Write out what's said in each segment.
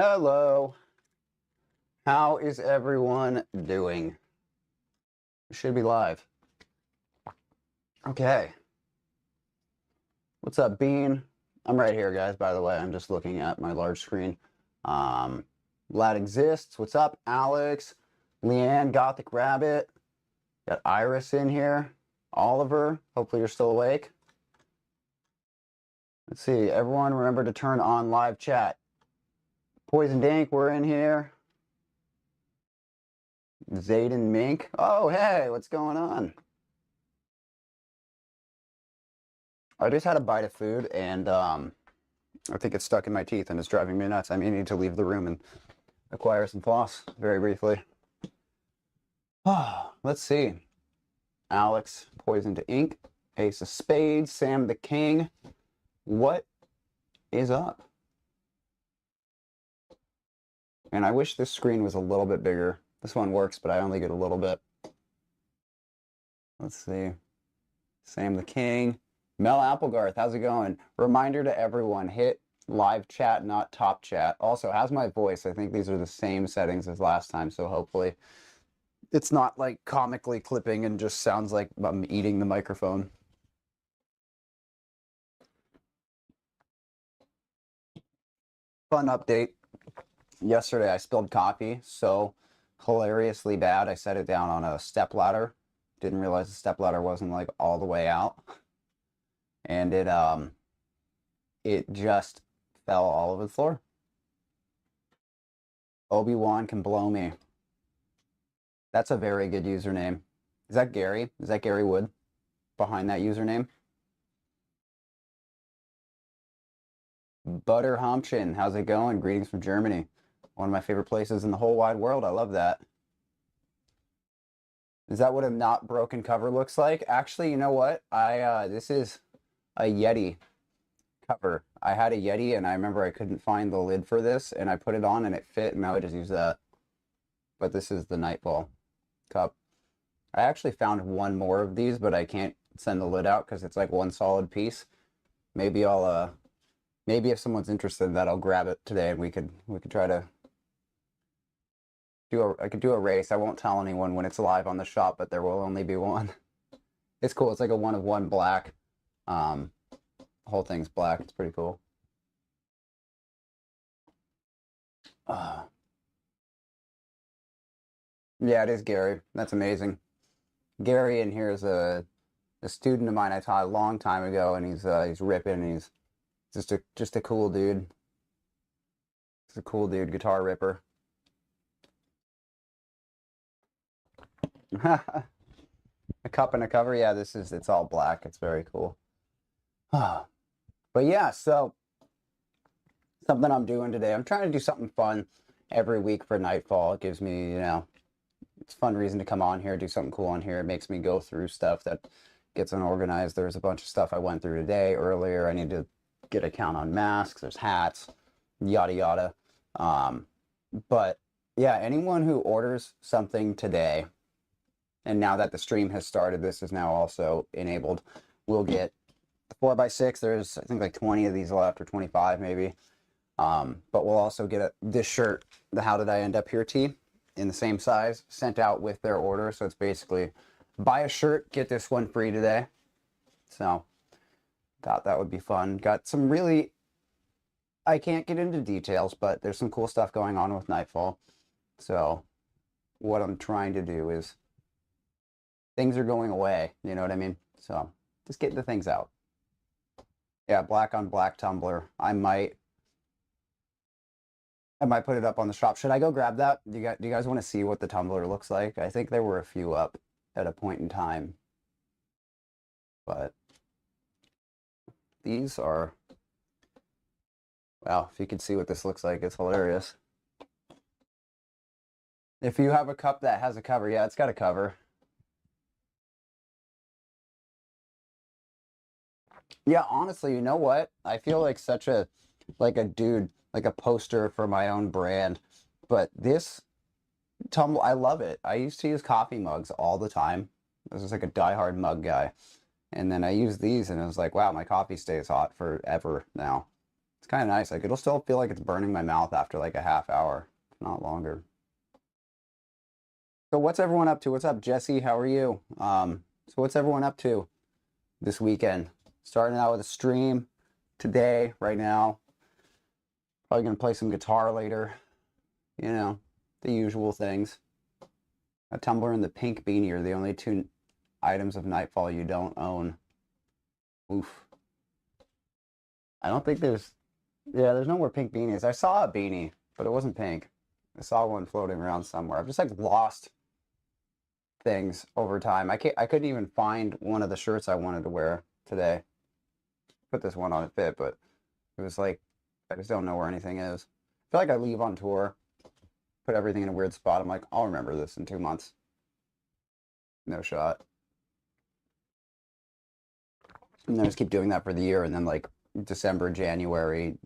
Hello. How is everyone doing? It should be live. Okay. What's up, Bean? I'm right here, guys, by the way. I'm just looking at my large screen. Lad exists. What's up, Alex? Leanne, Gothic Rabbit. Got Iris in here. Oliver. Hopefully you're still awake. Let's see. Everyone remember to turn on live chat. Poisoned Ink, we're in here. Zayden Mink. Oh, hey, what's going on? I just had a bite of food and I think it's stuck in my teeth and it's driving me nuts. I may need to leave the room and acquire some floss very briefly. Let's see. Alex, Poison to Ink, Ace of Spades, Sam the King. What is up? And I wish this screen was a little bit bigger. This one works, but I only get a little bit. Let's see. Sam the King. Mel Applegarth, how's it going? Reminder to everyone, hit live chat, not top chat. Also, how's my voice? I think these are the same settings as last time, so hopefully it's not like comically clipping and just sounds like I'm eating the microphone. Fun update. Yesterday I spilled coffee so hilariously bad I set it down on a stepladder. Didn't realize the stepladder wasn't like all the way out. And it just fell all over the floor. Obi-Wan can blow me. That's a very good username. Is that Gary? Is that Gary Wood behind that username? Butter Humpchin, how's it going? Greetings from Germany. One of my favorite places in the whole wide world. I love that. Is that what a not broken cover looks like? Actually, you know what? This is a Yeti cover. I had a Yeti and I remember I couldn't find the lid for this and I put it on and it fit and now I just use that. But this is the Nightfall cup. I actually found one more of these, but I can't send the lid out because it's like one solid piece. Maybe I'll maybe if someone's interested in that, I'll grab it today and we could try to I could do a race. I won't tell anyone when it's live on the shop, but there will only be one. It's cool. It's like a 1-of-1 black. The whole thing's black. It's pretty cool. Yeah, it is Gary. That's amazing. Gary in here is a student of mine I taught a long time ago, and he's ripping. And he's just a cool dude. He's a cool dude, guitar ripper. A cup and a cover. Yeah, it's all black. It's very cool. But yeah, so something I'm doing today. I'm trying to do something fun every week for Nightfall. It gives me, it's a fun reason to come on here, do something cool on here. It makes me go through stuff that gets unorganized. There's a bunch of stuff I went through today earlier. I need to get a count on masks. There's hats, yada yada. But yeah, anyone who orders something today, and now that the stream has started, this is now also enabled, will get the 4x6. There's, I think, like 20 of these left, or 25 maybe. But we'll also get this shirt, the How Did I End Up Here tee, in the same size, sent out with their order. So it's basically buy a shirt, get this one free today. So thought that would be fun. Got some really, I can't get into details, but there's some cool stuff going on with Nightfall. So what I'm trying to do is, things are going away, you know what I mean? So just getting the things out. Yeah, black on black tumbler. I might put it up on the shop. Should I go grab that? Do you guys want to see what the tumbler looks like? I think there were a few up at a point in time. But these are, wow, if you could see what this looks like, it's hilarious. If you have a cup that has a cover, yeah, it's got a cover. Yeah, honestly, you know what? I feel like such a dude, like a poster for my own brand. But this tumbler, I love it. I used to use coffee mugs all the time. This is like a diehard mug guy. And then I used these and it was like, wow, my coffee stays hot forever now. It's kind of nice. Like it'll still feel like it's burning my mouth after like a half hour, if not longer. So what's everyone up to? What's up, Jesse? How are you? So what's everyone up to this weekend? Starting out with a stream today, right now. Probably gonna play some guitar later. You know, the usual things. A tumbler and the pink beanie are the only two items of Nightfall you don't own. Oof. I don't think there's... Yeah, there's no more pink beanies. I saw a beanie, but it wasn't pink. I saw one floating around somewhere. I've just like lost things over time. I couldn't even find one of the shirts I wanted to wear today. Put this one on, it fit, but it was like, I just don't know where anything is. I feel like I leave on tour, put everything in a weird spot. I'm like, I'll remember this in 2 months. No shot. And then I just keep doing that for the year, and then like December, January,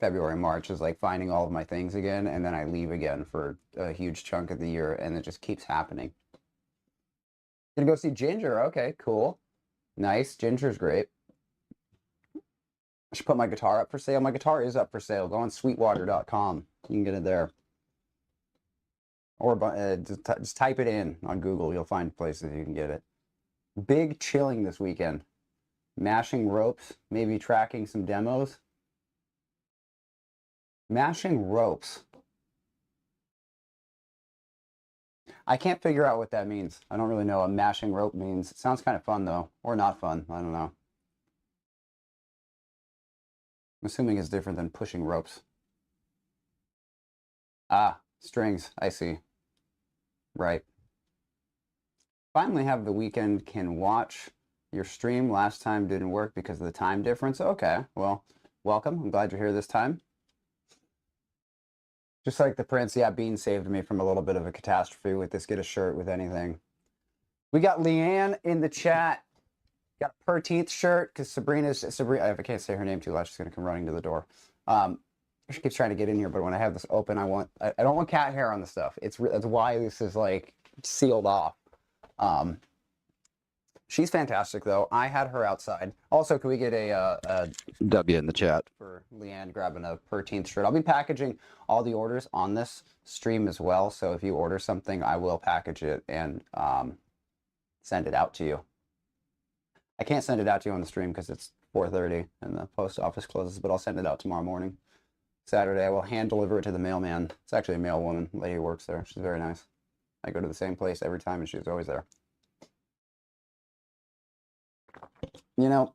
February, March is like finding all of my things again, and then I leave again for a huge chunk of the year, and it just keeps happening. Gonna go see Ginger. Okay, cool. Nice. Ginger's great. I should put my guitar up for sale. My guitar is up for sale. Go on sweetwater.com. You can get it there. Or just type it in on Google. You'll find places you can get it. Big chilling this weekend. Mashing ropes. Maybe tracking some demos. Mashing ropes. I can't figure out what that means. I don't really know what mashing rope means. It sounds kind of fun, though. Or not fun. I don't know. I'm assuming it's different than pushing ropes. Ah, strings. I see. Right. Finally have the weekend, can watch your stream. Last time didn't work because of the time difference. Okay, well, welcome. I'm glad you're here this time. Just like the Prince, yeah, Bean saved me from a little bit of a catastrophe with this. Get a shirt with anything. We got Leanne in the chat. Got a 13th shirt because Sabrina, I can't say her name too loud. She's going to come running to the door. She keeps trying to get in here, but when I have this open, I don't want cat hair on the stuff. That's why this is like sealed off. She's fantastic though. I had her outside. Also, can we get a W in the chat for Leanne grabbing a 13th shirt? I'll be packaging all the orders on this stream as well. So if you order something, I will package it and send it out to you. I can't send it out to you on the stream because it's 4:30 and the post office closes, but I'll send it out tomorrow morning. Saturday, I will hand deliver it to the mailman. It's actually a mail woman, lady who works there. She's very nice. I go to the same place every time and she's always there. You know,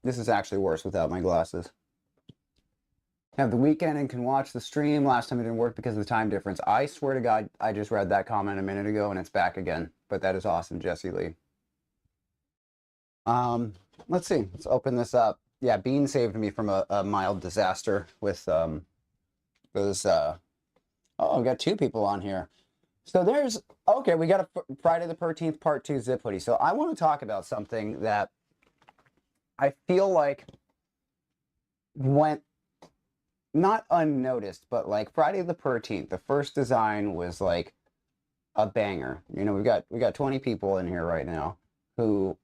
this is actually worse without my glasses. Have the weekend and can watch the stream. Last time it didn't work because of the time difference. I swear to God, I just read that comment a minute ago and it's back again. But that is awesome, Jesse Lee. Let's see. Let's open this up. Yeah, Bean saved me from a mild disaster with those. Oh, we got 2 people on here. So there's, okay, we got a Friday the 13th Part 2 zip hoodie. So I want to talk about something that I feel like went not unnoticed, but like Friday the 13th, the first design was like a banger. You know, we got 20 people in here right now who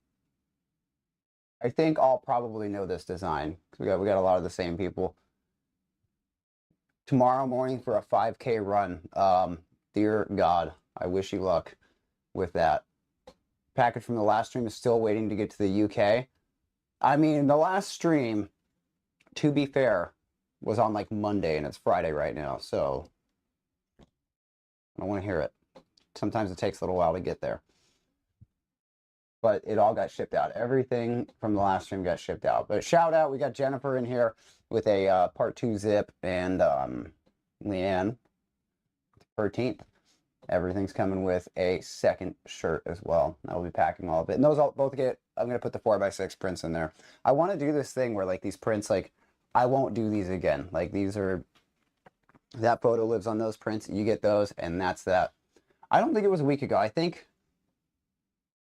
I think all probably know this design. We got a lot of the same people. Tomorrow morning for a 5K run. Dear God, I wish you luck with that. Package from the last stream is still waiting to get to the UK. I mean, the last stream, to be fair, was on like Monday and it's Friday right now. So I don't want to hear it. Sometimes it takes a little while to get there. But it all got shipped out. Everything from the last stream got shipped out. But shout out, we got Jennifer in here with a Part 2 zip and Leanne, 13th. Everything's coming with a second shirt as well. I will be packing all of it. And those all both get, I'm going to put the 4x6 prints in there. I want to do this thing where like these prints, like I won't do these again. Like these are, that photo lives on those prints. You get those and that's that. I don't think it was a week ago. I think,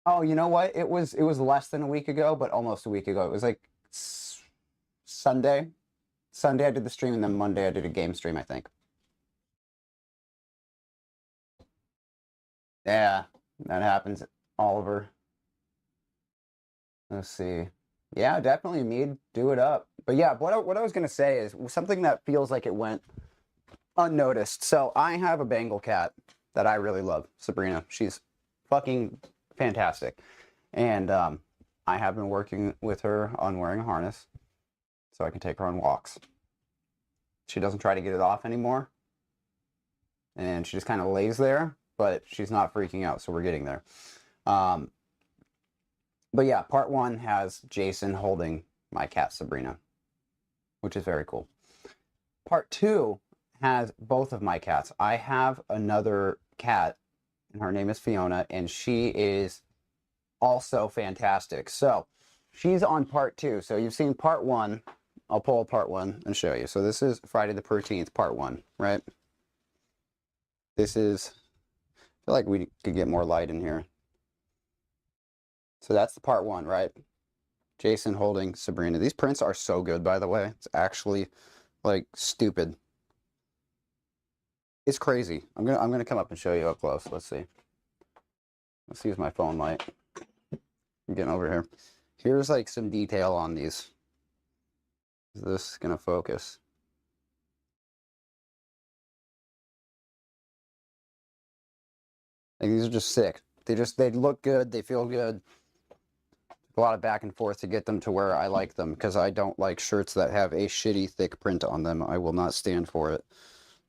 oh, you know what? It was less than a week ago, but almost a week ago. It was like Sunday. Sunday I did the stream and then Monday I did a game stream, I think. Yeah, that happens, Oliver. Let's see. Yeah, definitely, Mead. Do it up. But yeah, what I was gonna say is something that feels like it went unnoticed. So I have a Bengal cat that I really love, Sabrina. She's fucking fantastic, and I have been working with her on wearing a harness so I can take her on walks. She doesn't try to get it off anymore, and she just kind of lays there, but she's not freaking out, so we're getting there. But yeah, part 1 has Jason holding my cat Sabrina, which is very cool. Part 2 has both of my cats. I have another cat, and her name is Fiona, and she is also fantastic. So she's on part 2. So you've seen part 1. I'll pull part 1 and show you. So this is Friday the 13th, part 1, right? This is, I feel like we could get more light in here. So that's the part 1, right? Jason holding Sabrina. These prints are so good, by the way. It's actually like stupid. It's crazy. I'm gonna come up and show you up close. Let's see. Let's use my phone light. I'm getting over here. Here's like some detail on these. Is this gonna focus? Like, these are just sick. They look good. They feel good. A lot of back and forth to get them to where I like them, because I don't like shirts that have a shitty thick print on them. I will not stand for it.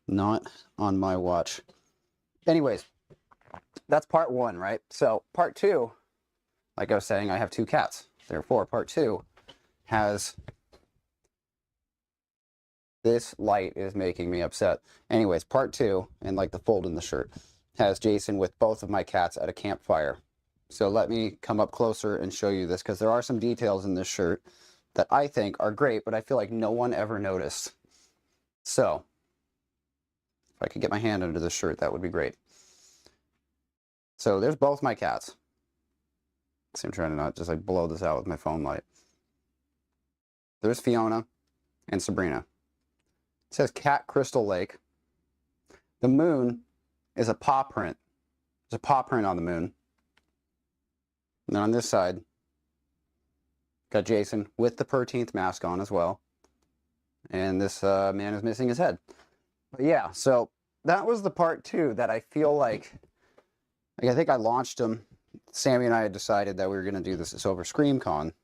Not on my watch. Anyways, that's part 1, right? So part 2, like I was saying, I have 2 cats. Therefore, part 2 has... This light is making me upset. Anyways, part 2, and like the fold in the shirt, has Jason with both of my cats at a campfire. So let me come up closer and show you this, because there are some details in this shirt that I think are great, but I feel like no one ever noticed. So, if I could get my hand under this shirt, that would be great. So there's both my cats. See, I'm trying to not just like blow this out with my phone light. There's Fiona and Sabrina. It says Cat Crystal Lake. The moon is a paw print. There's a paw print on the moon. And then on this side, got Jason with the 13th mask on as well. And this man is missing his head. But yeah, so that was the part 2 that I feel like I think I launched them. Sammy and I had decided that we were going to do this over ScreamCon,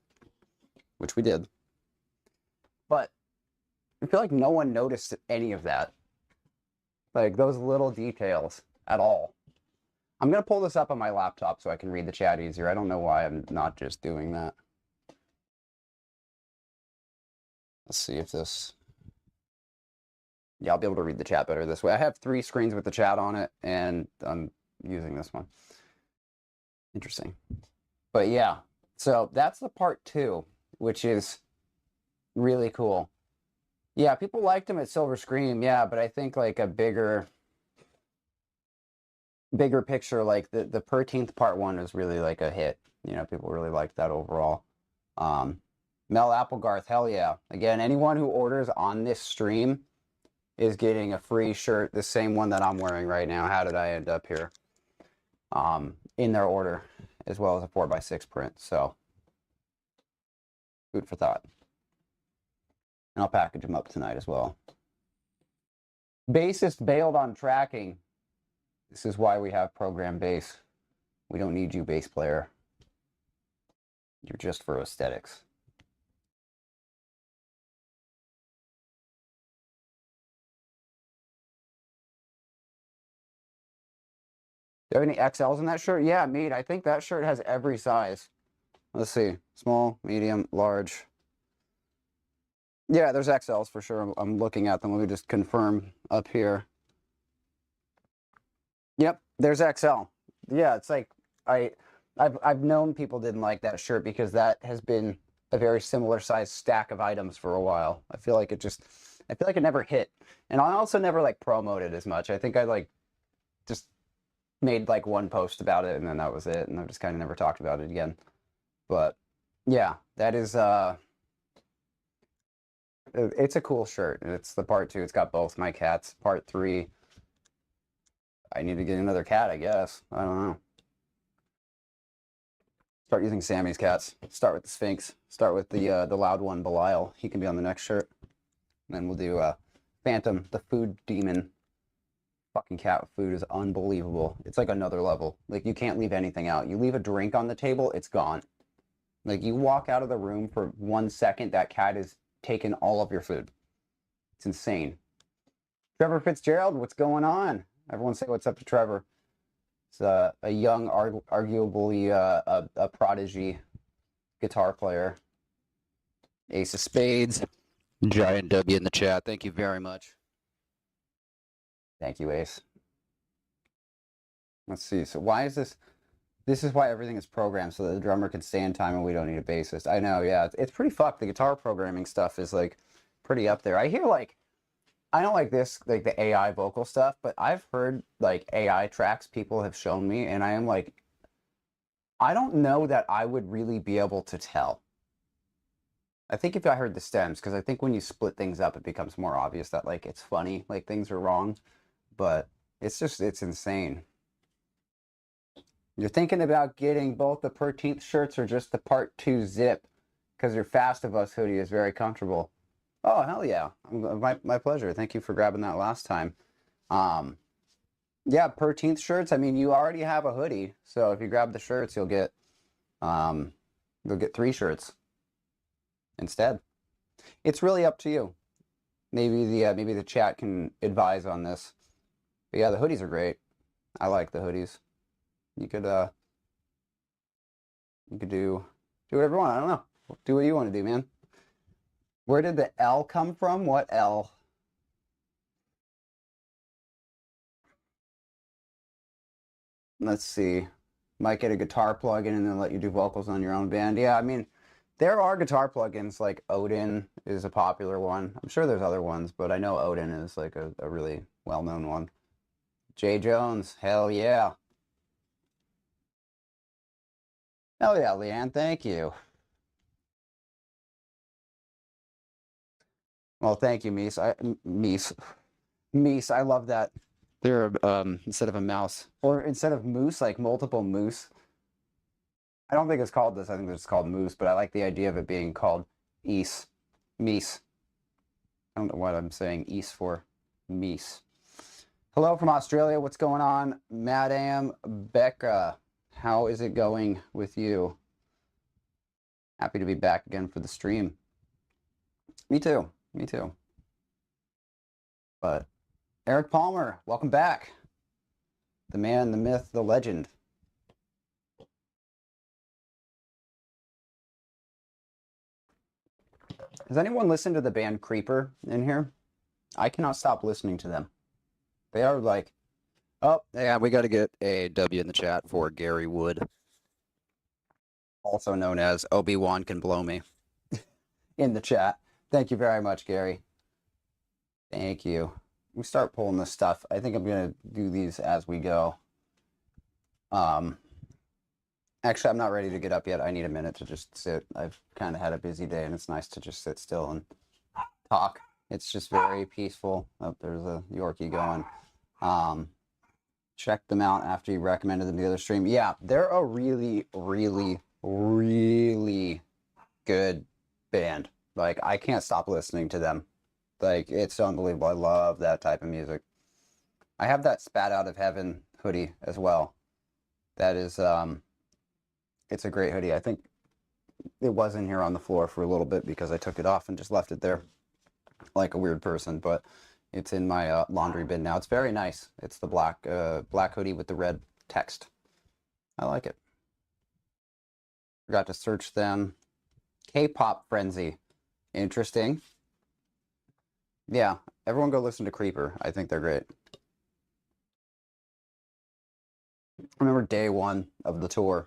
which we did. But I feel like no one noticed any of that. Like those little details at all. I'm going to pull this up on my laptop so I can read the chat easier. I don't know why I'm not just doing that. Let's see if this... Yeah, I'll be able to read the chat better this way. I have 3 screens with the chat on it, and I'm using this one. Interesting. But yeah, so that's the part 2, which is really cool. Yeah, people liked him at Silver Scream, yeah, but I think like a bigger picture, like the 13th part 1 was really like a hit. You know, people really liked that overall. Mel Applegarth, hell yeah. Again, anyone who orders on this stream is getting a free shirt, the same one that I'm wearing right now. How did I end up here? In their order, as well as a 4x6 print. So, food for thought. And I'll package them up tonight as well. Bassist bailed on tracking. This is why we have program bass. We don't need you, bass player. You're just for aesthetics. Do you have any XLs in that shirt? Yeah, meat. I think that shirt has every size. Let's see. Small, medium, large. Yeah, there's XLs for sure. I'm looking at them. Let me just confirm up here. Yep, there's XL. Yeah, it's like I've known people didn't like that shirt because that has been a very similar size stack of items for a while. I feel like it never hit. And I also never like promoted as much. I think I like just made like one post about it and then that was it, and I've just kind of never talked about it again. But yeah, that is it's a cool shirt. It's the part 2. It's got both my cats. Part 3, I need to get another cat, I guess. I don't know. Start using Sammy's cats. Start with the Sphinx. Start with the loud one, Belial. He can be on the next shirt. And then we'll do Phantom, the food demon. Fucking cat with food is unbelievable. It's like another level. Like, you can't leave anything out. You leave a drink on the table, it's gone. Like, you walk out of the room for 1 second, that cat is taking all of your food. It's insane. Trevor Fitzgerald, what's going on? Everyone say what's up to Trevor. It's a young, arguably a prodigy guitar player. Ace of Spades. Giant W in the chat. Thank you very much. Thank you, Ace. Let's see. So why is this? This is why everything is programmed so that the drummer can stay in time and we don't need a bassist. I know, yeah. It's pretty fucked. The guitar programming stuff is like pretty up there. I hear like, I don't like this, like the AI vocal stuff, but I've heard like AI tracks people have shown me, and I am like, I don't know that I would really be able to tell. I think if I heard the stems, because I think when you split things up, it becomes more obvious that like it's funny, like things are wrong, but it's just, it's insane. You're thinking about getting both the 13th shirts or just the part 2 zip, because your Fast of Us hoodie is very comfortable. Oh, hell yeah. My pleasure. Thank you for grabbing that last time. Yeah, 13th shirts. I mean, you already have a hoodie, so if you grab the shirts, you'll get 3 shirts instead. It's really up to you. Maybe the chat can advise on this. But yeah, the hoodies are great. I like the hoodies. You could do whatever you want. I don't know. Do what you want to do, man. Where did the L come from? What L? Let's see. Might get a guitar plugin and then let you do vocals on your own band. Yeah, I mean, there are guitar plugins, like Odin is a popular one. I'm sure there's other ones, but I know Odin is like a really well-known one. Jay Jones, hell yeah. Hell yeah, Leanne, thank you. Well, thank you, Mies. Mies, I love that. They're instead of a mouse, or instead of moose, like multiple moose. I don't think it's called this. I think it's called moose, but I like the idea of it being called Mies. I don't know what I'm saying East for. Mies. Hello from Australia. What's going on, Madame Becca? How is it going with you? Happy to be back again for the stream. Me too. Me too. But Eric Palmer, welcome back. The man, the myth, the legend. Has anyone listened to the band Creeper in here? I cannot stop listening to them. They are like, oh, yeah, we got to get a W in the chat for Gary Wood, also known as Obi-Wan Can Blow Me, in the chat. Thank you very much, Gary. Thank you. We start pulling this stuff. I think I'm going to do these as we go. Actually, I'm not ready to get up yet. I need a minute to just sit. I've kind of had a busy day, and it's nice to just sit still and talk. It's just very peaceful. Oh, there's a Yorkie going. Check them out after you recommended them to the other stream. Yeah, they're a really, really, really good band. Like, I can't stop listening to them. Like, it's unbelievable. I love that type of music. I have that Spat Out of Heaven hoodie as well. That is, it's a great hoodie. I think it was in here on the floor for a little bit because I took it off and just left it there like a weird person, but it's in my laundry bin now. It's very nice. It's the black hoodie with the red text. I like it. Forgot to search them. K-pop Frenzy. Interesting. Yeah, everyone go listen to Creeper. I think they're great. I remember day one of the tour.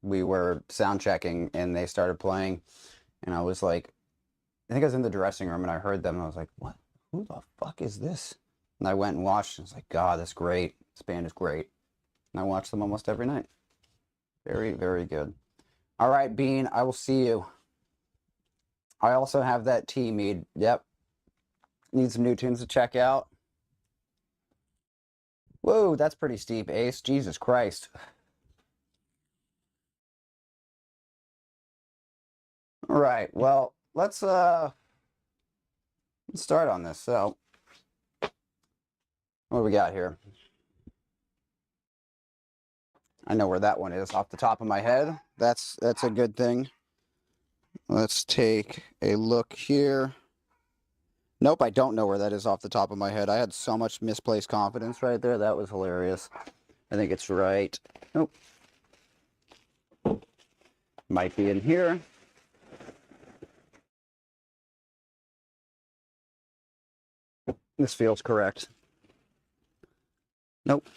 We were sound checking and they started playing, and I was like, I think I was in the dressing room and I heard them and I was like, what? Who the fuck is this? And I went and watched and I was like, God, that's great. This band is great. And I watch them almost every night. Very, very good. All right, Bean, I will see you. I also have that tea mead. Yep. Need some new tunes to check out. Whoa, that's pretty steep, Ace. Jesus Christ. All right, well, let's start on this. So, what do we got here? I know where that one is off the top of my head. That's a good thing. Let's take a look here. Nope, I don't know where that is off the top of my head. I had so much misplaced confidence right there. That was hilarious. I think it's right. Nope. Might be in here. This feels correct. Nope.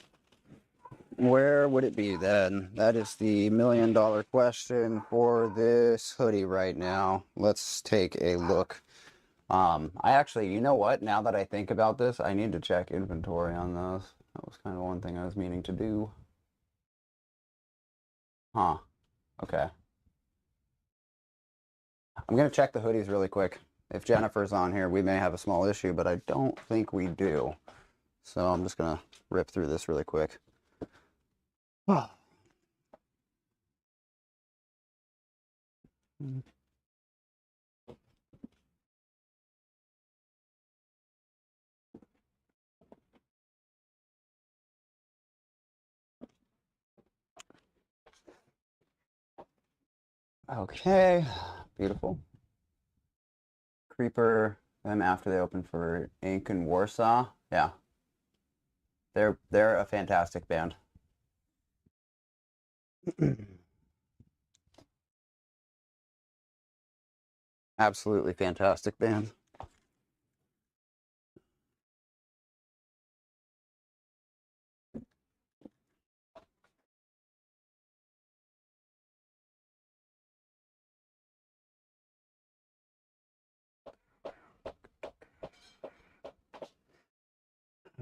Where would it be then? That is the $1,000,000 question for this hoodie right now. Let's take a look. I actually, you know what? Now that I think about this, I need to check inventory on those. That was kind of one thing I was meaning to do. Huh. Okay. I'm going to check the hoodies really quick. If Jennifer's on here, we may have a small issue, but I don't think we do. So I'm just going to rip through this really quick. Okay, beautiful. Creeper, them after they open for Ink in Warsaw. Yeah. They're a fantastic band. Absolutely fantastic band.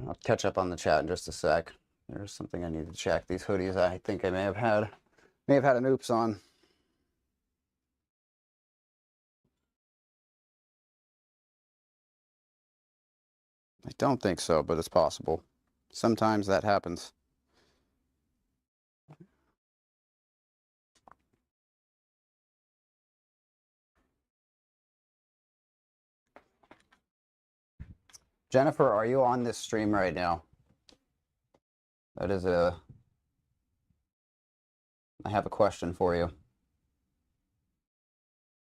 I'll catch up on the chat in just a sec. There's something I need to check. These hoodies I think I may have had an oops on. I don't think so, but it's possible. Sometimes that happens. Jennifer, are you on this stream right now? I have a question for you.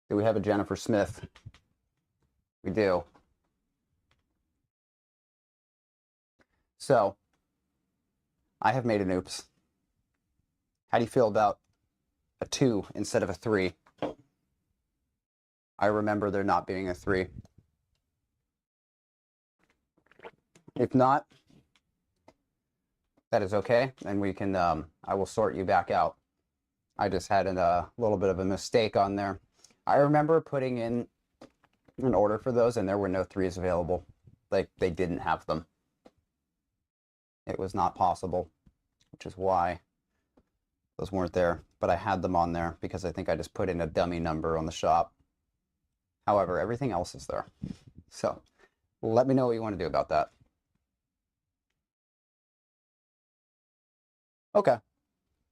Do we have a Jennifer Smith? We do. So, I have made an oops. How do you feel about a 2 instead of a 3? I remember there not being a 3. If not, that is okay, and we can, I will sort you back out. I just had a little bit of a mistake on there. I remember putting in an order for those, and there were no 3s available. Like, they didn't have them. It was not possible, which is why those weren't there. But I had them on there because I think I just put in a dummy number on the shop. However, everything else is there. So, let me know what you want to do about that. Okay.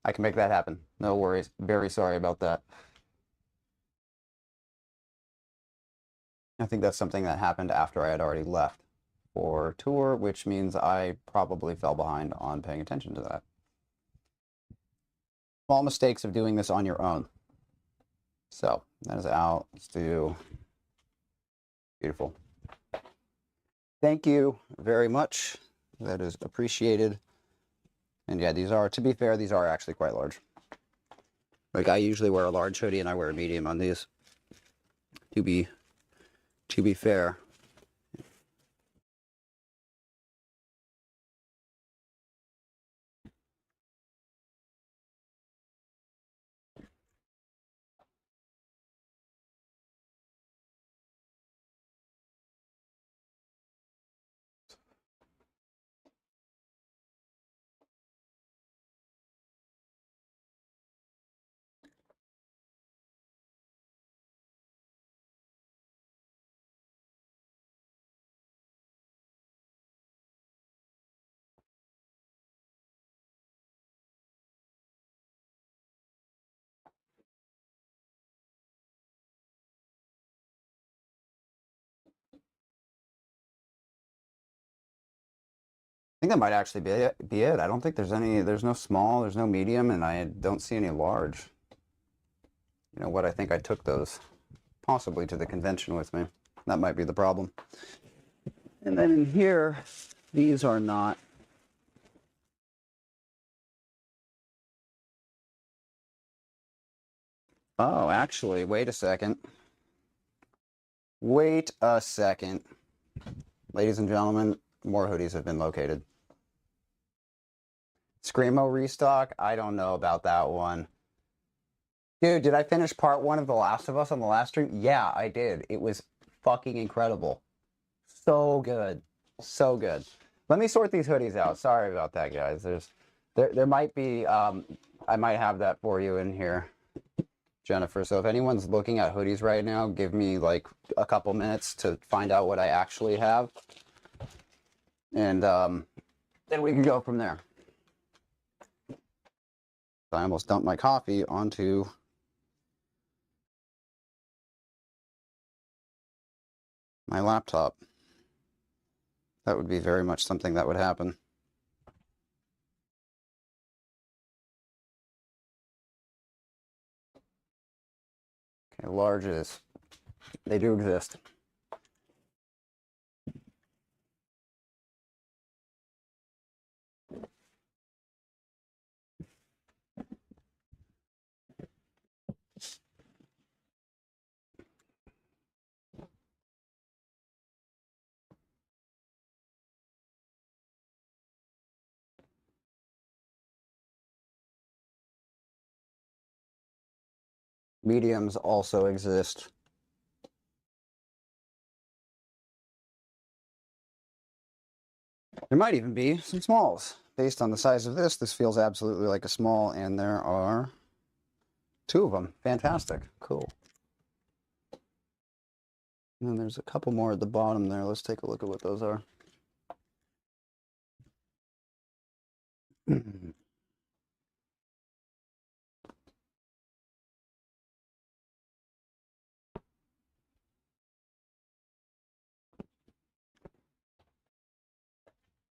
I can make that happen. No worries. Very sorry about that. I think that's something that happened after I had already left for tour, which means I probably fell behind on paying attention to that. Small mistakes of doing this on your own. So that is out. Let's do beautiful. Thank you very much. That is appreciated. And yeah, these are, to be fair, these are actually quite large. Like, I usually wear a large hoodie and I wear a medium on these. To be fair. think that might actually be it. I don't think there's no small, there's no medium, and I don't see any large. You know what, I think I took those possibly to the convention with me. That might be the problem. And then in here, these are not. Oh, actually, wait a second. Wait a second. Ladies and gentlemen, more hoodies have been located. Screamo restock? I don't know about that one. Dude, did I finish part 1 of The Last of Us on the last stream? Yeah, I did. It was fucking incredible. So good. So good. Let me sort these hoodies out. Sorry about that, guys. There might be, I might have that for you in here, Jennifer. So if anyone's looking at hoodies right now, give me like a couple minutes to find out what I actually have. And then we can go from there. I almost dumped my coffee onto my laptop. That would be very much something that would happen. Okay, larges. They do exist. Mediums also exist. There might even be some smalls. Based on the size of this feels absolutely like a small, and there are 2 of them. Fantastic. Cool. And then there's a couple more at the bottom there. Let's take a look at what those are.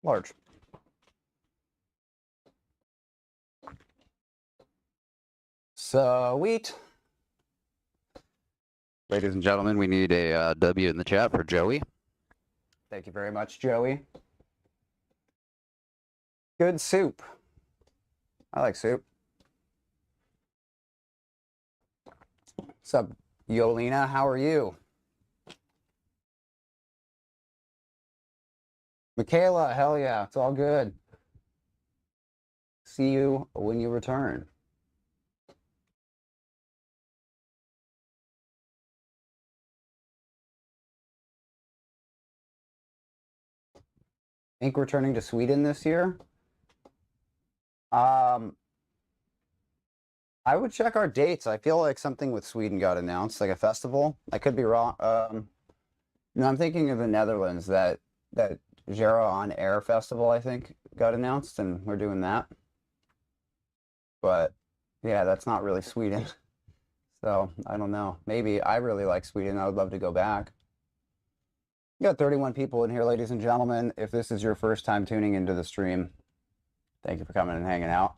Large. Sweet. Ladies and gentlemen, we need a W in the chat for Joey. Thank you very much, Joey. Good soup. I like soup. What's up, Yolina? How are you? Michaela, hell yeah, it's all good. See you when you return. Ink returning to Sweden this year? I would check our dates. I feel like something with Sweden got announced, like a festival. I could be wrong. No, I'm thinking of the Netherlands, that Gera on Air Festival, I think, got announced, and we're doing that. But yeah, that's not really Sweden. So I don't know. Maybe. I really like Sweden. I would love to go back. We got 31 people in here, ladies and gentlemen. If this is your first time tuning into the stream, thank you for coming and hanging out.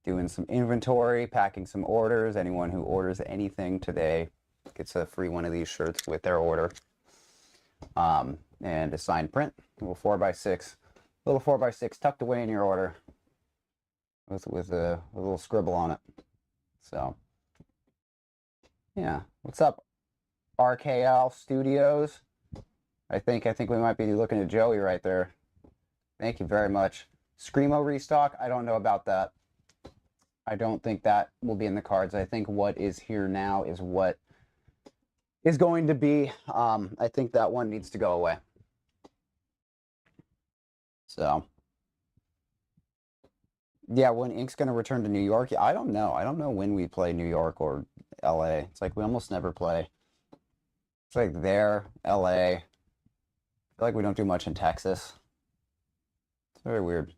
Doing some inventory, packing some orders. Anyone who orders anything today gets a free one of these shirts with their order. And a signed print, a little 4x6, little 4x6 tucked away in your order with a little scribble on it. So, yeah. What's up, RKL Studios? I think we might be looking at Joey right there. Thank you very much. Screamo restock, I don't know about that. I don't think that will be in the cards. I think what is here now is what is going to be. I think that one needs to go away. So, yeah, when Ink's going to return to New York, I don't know. I don't know when we play New York or LA. It's like we almost never play. It's like there, LA. I feel like we don't do much in Texas. It's very weird.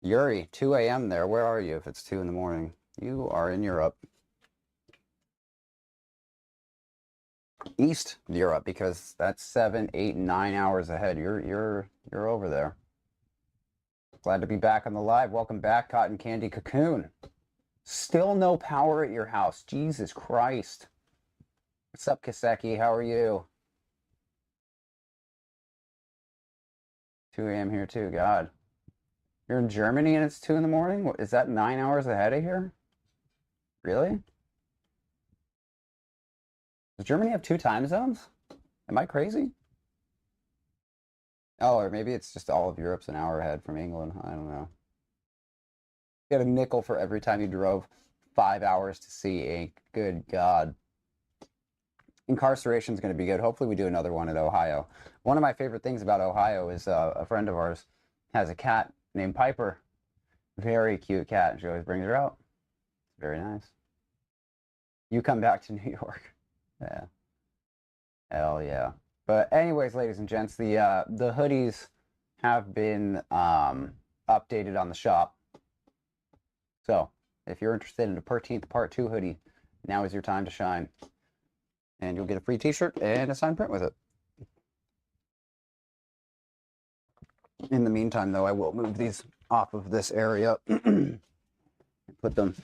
Yuri, 2 a.m. there. Where are you if it's 2 in the morning? You are in Europe. East Europe, because that's 7, 8, 9 hours ahead. You're over there. Glad to be back on the live. Welcome back, Cotton Candy Cocoon. Still no power at your house. Jesus Christ. What's up, Kaseki? How are you? 2 a.m. here too. God. You're in Germany and it's 2 in the morning? What, is that 9 hours ahead of here? Really? Does Germany have 2 time zones? Am I crazy? Oh, or maybe it's just all of Europe's an hour ahead from England. I don't know. You get a nickel for every time you drove 5 hours to see Inc. Good God. Incarceration is going to be good. Hopefully we do another one at Ohio. One of my favorite things about Ohio is a friend of ours has a cat named Piper. Very cute cat. She always brings her out. It's very nice. You come back to New York. Yeah. Hell yeah. But anyways, ladies and gents, the hoodies have been updated on the shop. So if you're interested in a 13th Part 2 hoodie, now is your time to shine. And you'll get a free t-shirt and a signed print with it. In the meantime, though, I will move these off of this area. Put them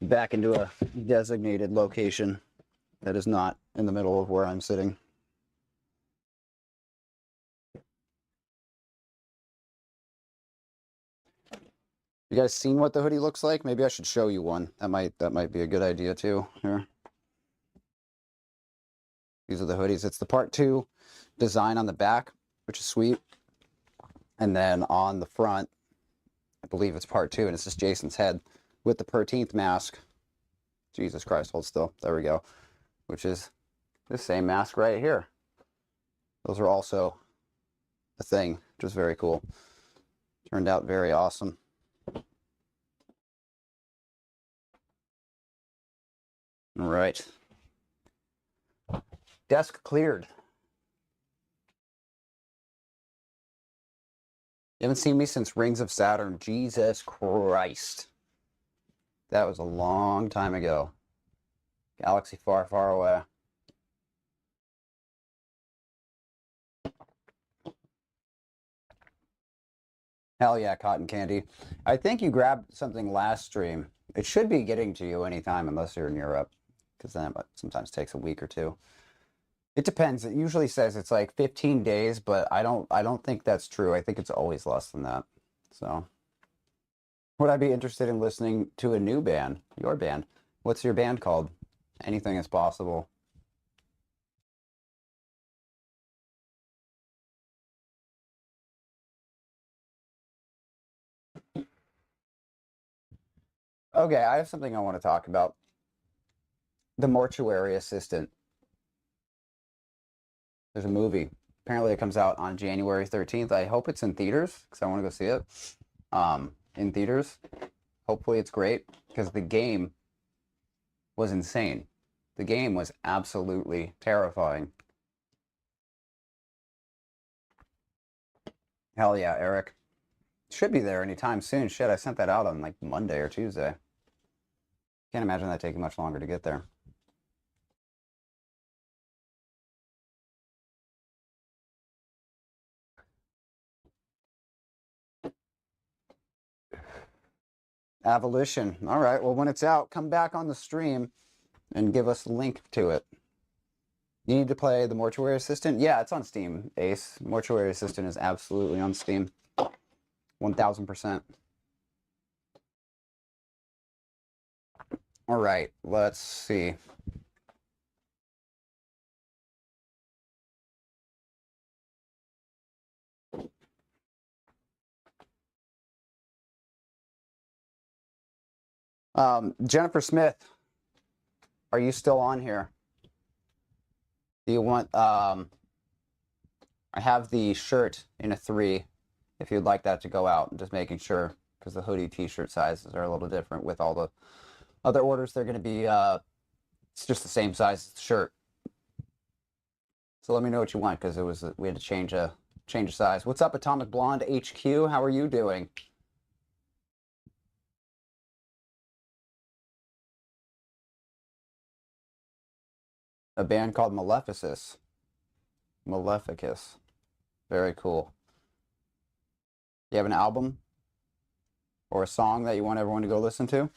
back into a designated location that is not in the middle of where I'm sitting. You guys seen what the hoodie looks like? Maybe I should show you one. That might be a good idea too. Here. These are the hoodies. It's the Part 2 design on the back, which is sweet. And then on the front, I believe it's Part 2, and it's just Jason's head with the 13th mask. Jesus Christ, hold still. There we go. Which is the same mask right here. Those are also a thing, which is very cool. Turned out very awesome. All right. Desk cleared. You haven't seen me since Rings of Saturn. Jesus Christ. That was a long time ago. Galaxy far, far away. Hell yeah, Cotton Candy. I think you grabbed something last stream. It should be getting to you anytime unless you're in Europe, because then it sometimes takes a week or two. It depends. It usually says it's like 15 days, but I don't think that's true. I think it's always less than that. So, would I be interested in listening to a new band? Your band. What's your band called? Anything is possible. Okay, I have something I want to talk about. The Mortuary Assistant. There's a movie. Apparently it comes out on January 13th. I hope it's in theaters because I want to go see it. In theaters. Hopefully it's great because the game was insane. The game was absolutely terrifying. Hell yeah, Eric. Should be there anytime soon. Shit, I sent that out on like Monday or Tuesday. Can't imagine that taking much longer to get there. Abolition. All right, well, when it's out, come back on the stream and give us a link to it. You need to play the Mortuary Assistant? Yeah, it's on Steam, Ace. Mortuary Assistant is absolutely on Steam. 1000%. All right, let's see. Jennifer Smith, are you still on here? Do you want, I have the shirt in a 3, if you'd like that to go out. I'm just making sure, because the hoodie t-shirt sizes are a little different with all the other orders. They're going to be, it's just the same size as the shirt. So let me know what you want, because it was, we had to change a size. What's up, Atomic Blonde HQ? How are you doing? A band called Maleficus. Maleficus. Very cool. You have an album? or a song that you want everyone to go listen to?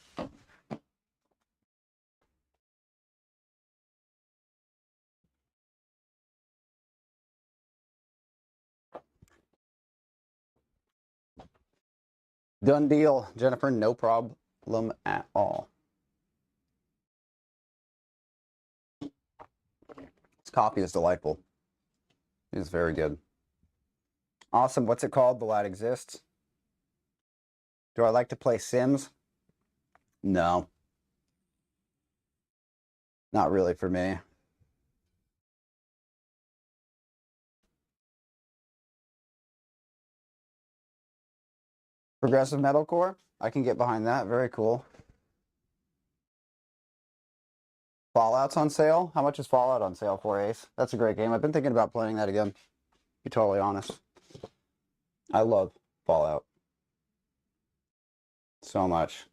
Done deal, Jennifer. No problem at all. This coffee is delightful. It is very good. Awesome. What's it called? The Lad Exists. Do I like to play Sims? No. Not really for me. Progressive metalcore? I can get behind that. Very cool. Fallout's on sale? How much is Fallout on sale for, Ace? That's a great game. I've been thinking about playing that again, to be totally honest. I love Fallout so much.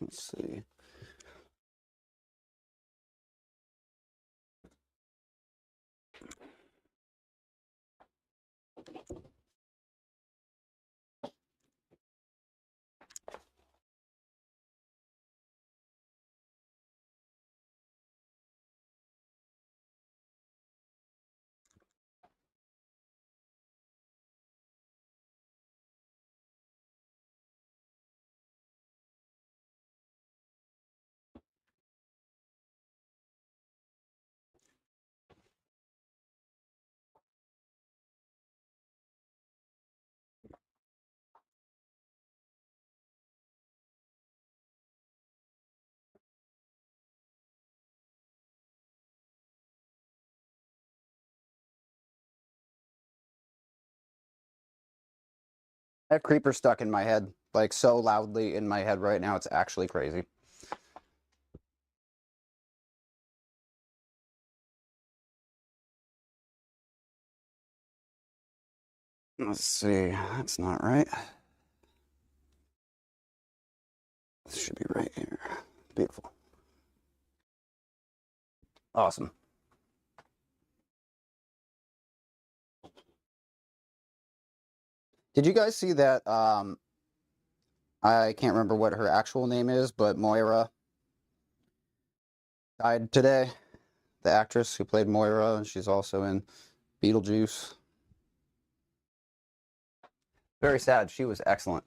Let's see. I have Creeper stuck in my head, like so loudly in my head right now, it's actually crazy. Let's see, that's not right. This should be right here. Beautiful. Awesome. Did you guys see that? I can't remember what her actual name is, but Moira died today. The actress who played Moira, and she's also in Beetlejuice. Very sad. She was excellent.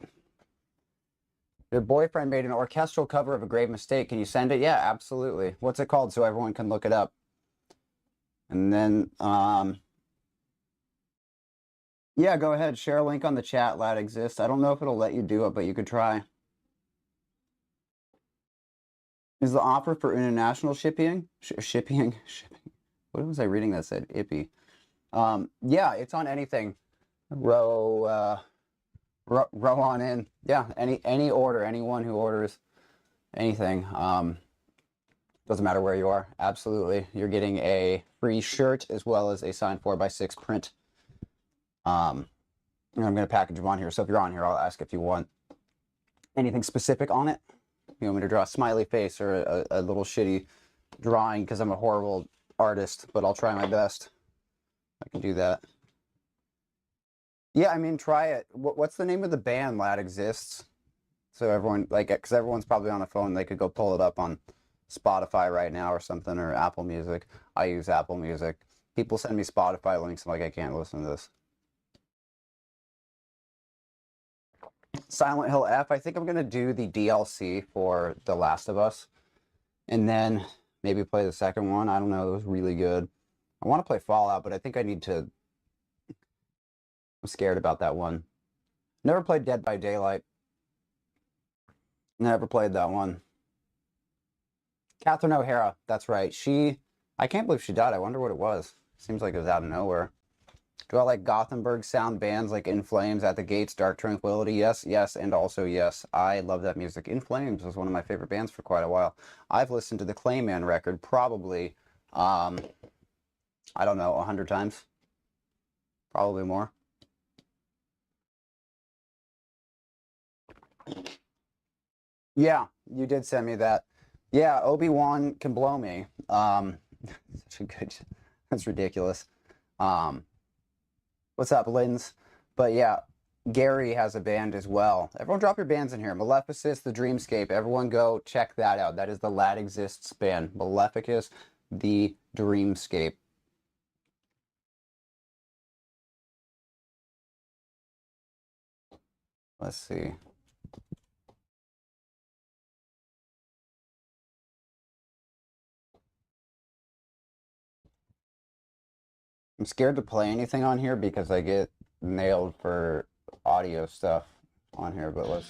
Your boyfriend made an orchestral cover of A Grave Mistake. Can you send it? Yeah, absolutely. What's it called so everyone can look it up? And then, yeah, go ahead. Share a link on the chat. Lad exists. I don't know if it'll let you do it, but you could try. Is the offer for international shipping? Shipping? What was I reading that said? Ippy. Yeah, it's on anything. Row on in. Yeah, any order, anyone who orders anything. Doesn't matter where you are. Absolutely. You're getting a free shirt as well as a signed 4x6 print. I'm going to package them on here. So if you're on here, I'll ask if you want anything specific on it. You want me to draw a smiley face or a little shitty drawing because I'm a horrible artist, but I'll try my best. I can do that. Yeah, I mean, try it. What's the name of the band Lad Exists? So everyone, like, because everyone's probably on a phone, they could go pull it up on Spotify right now or something, or Apple Music. I use Apple Music. People send me Spotify links. I'm like, I can't listen to this. Silent Hill F. I think I'm going to do the DLC for The Last of Us. And then maybe play the second one. I don't know. It was really good. I want to play Fallout, but I think I need to... I'm scared about that one. Never played Dead by Daylight. Never played that one. Catherine O'Hara. That's right. I can't believe she died. I wonder what it was. Seems like it was out of nowhere. Do I like Gothenburg sound bands like In Flames, At the Gates, Dark Tranquillity? Yes, yes, and also yes. I love that music. In Flames was one of my favorite bands for quite a while. I've listened to the Clayman record probably, I don't know, 100 times. Probably more. Yeah, you did send me that. Yeah, Obi-Wan can blow me. Such a good, that's ridiculous. Um, what's up, Lins? But yeah, Gary has a band as well. Everyone drop your bands in here. Maleficus, The Dreamscape. Everyone go check that out. That is the Lad Exists band. Maleficus, The Dreamscape. Let's see. I'm scared to play anything on here because I get nailed for audio stuff on here, but let's...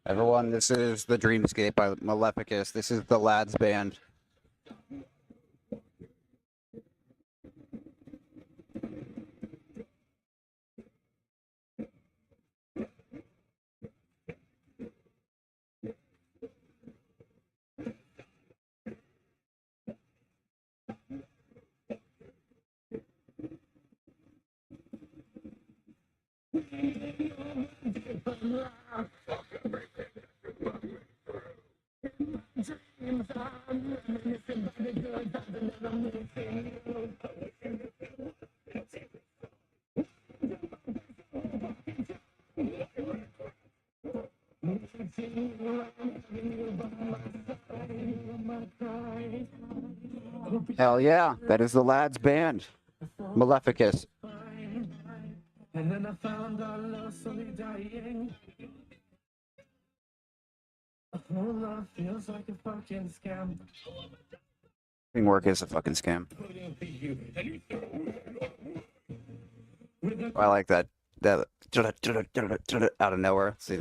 Everyone, this is The Dreamscape by Maleficus. This is the Lads Band. Hell yeah, that is the Lads Band. Maleficus. And then I found our love slowly dying. Whole love feels like a fucking scam. Work is a fucking scam. I like that. That out of nowhere. See,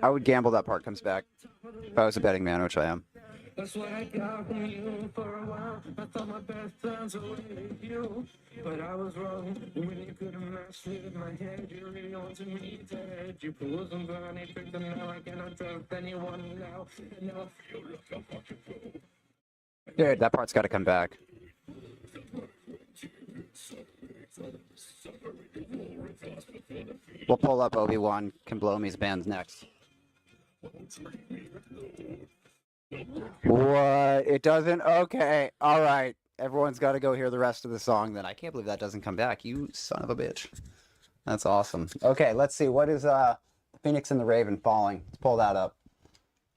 I would gamble that part comes back if I was a betting man, which I am. That's what I got from you for a while. I thought my best times were with you, but I was wrong. When you couldn't match with my head, you really wanted me dead. You pulled some funny tricks and now I cannot trust anyone now. And now I feel like a fucking fool. Dude, that part's got to come back. We'll pull up Obi-Wan Can Blow Me's bands next. What? It doesn't? Okay. All right. Everyone's got to go hear the rest of the song then. I can't believe that doesn't come back. You son of a bitch. That's awesome. Okay, let's see. What is Phoenix and the Raven Falling? Let's pull that up.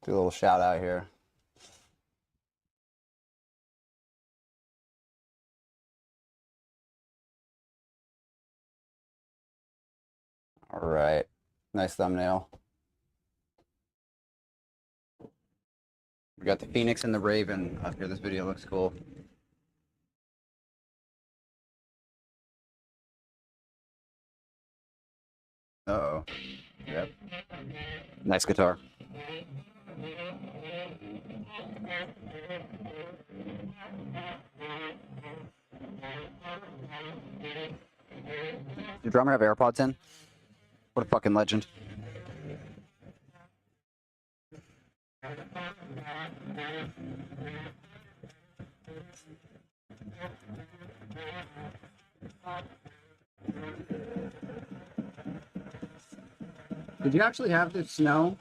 Do a little shout out here. All right. Nice thumbnail. We got the Phoenix and the Raven up here. This video looks cool. Uh-oh. Yep. Nice guitar. Does your drummer have AirPods in? What a fucking legend. Did you actually have the snow?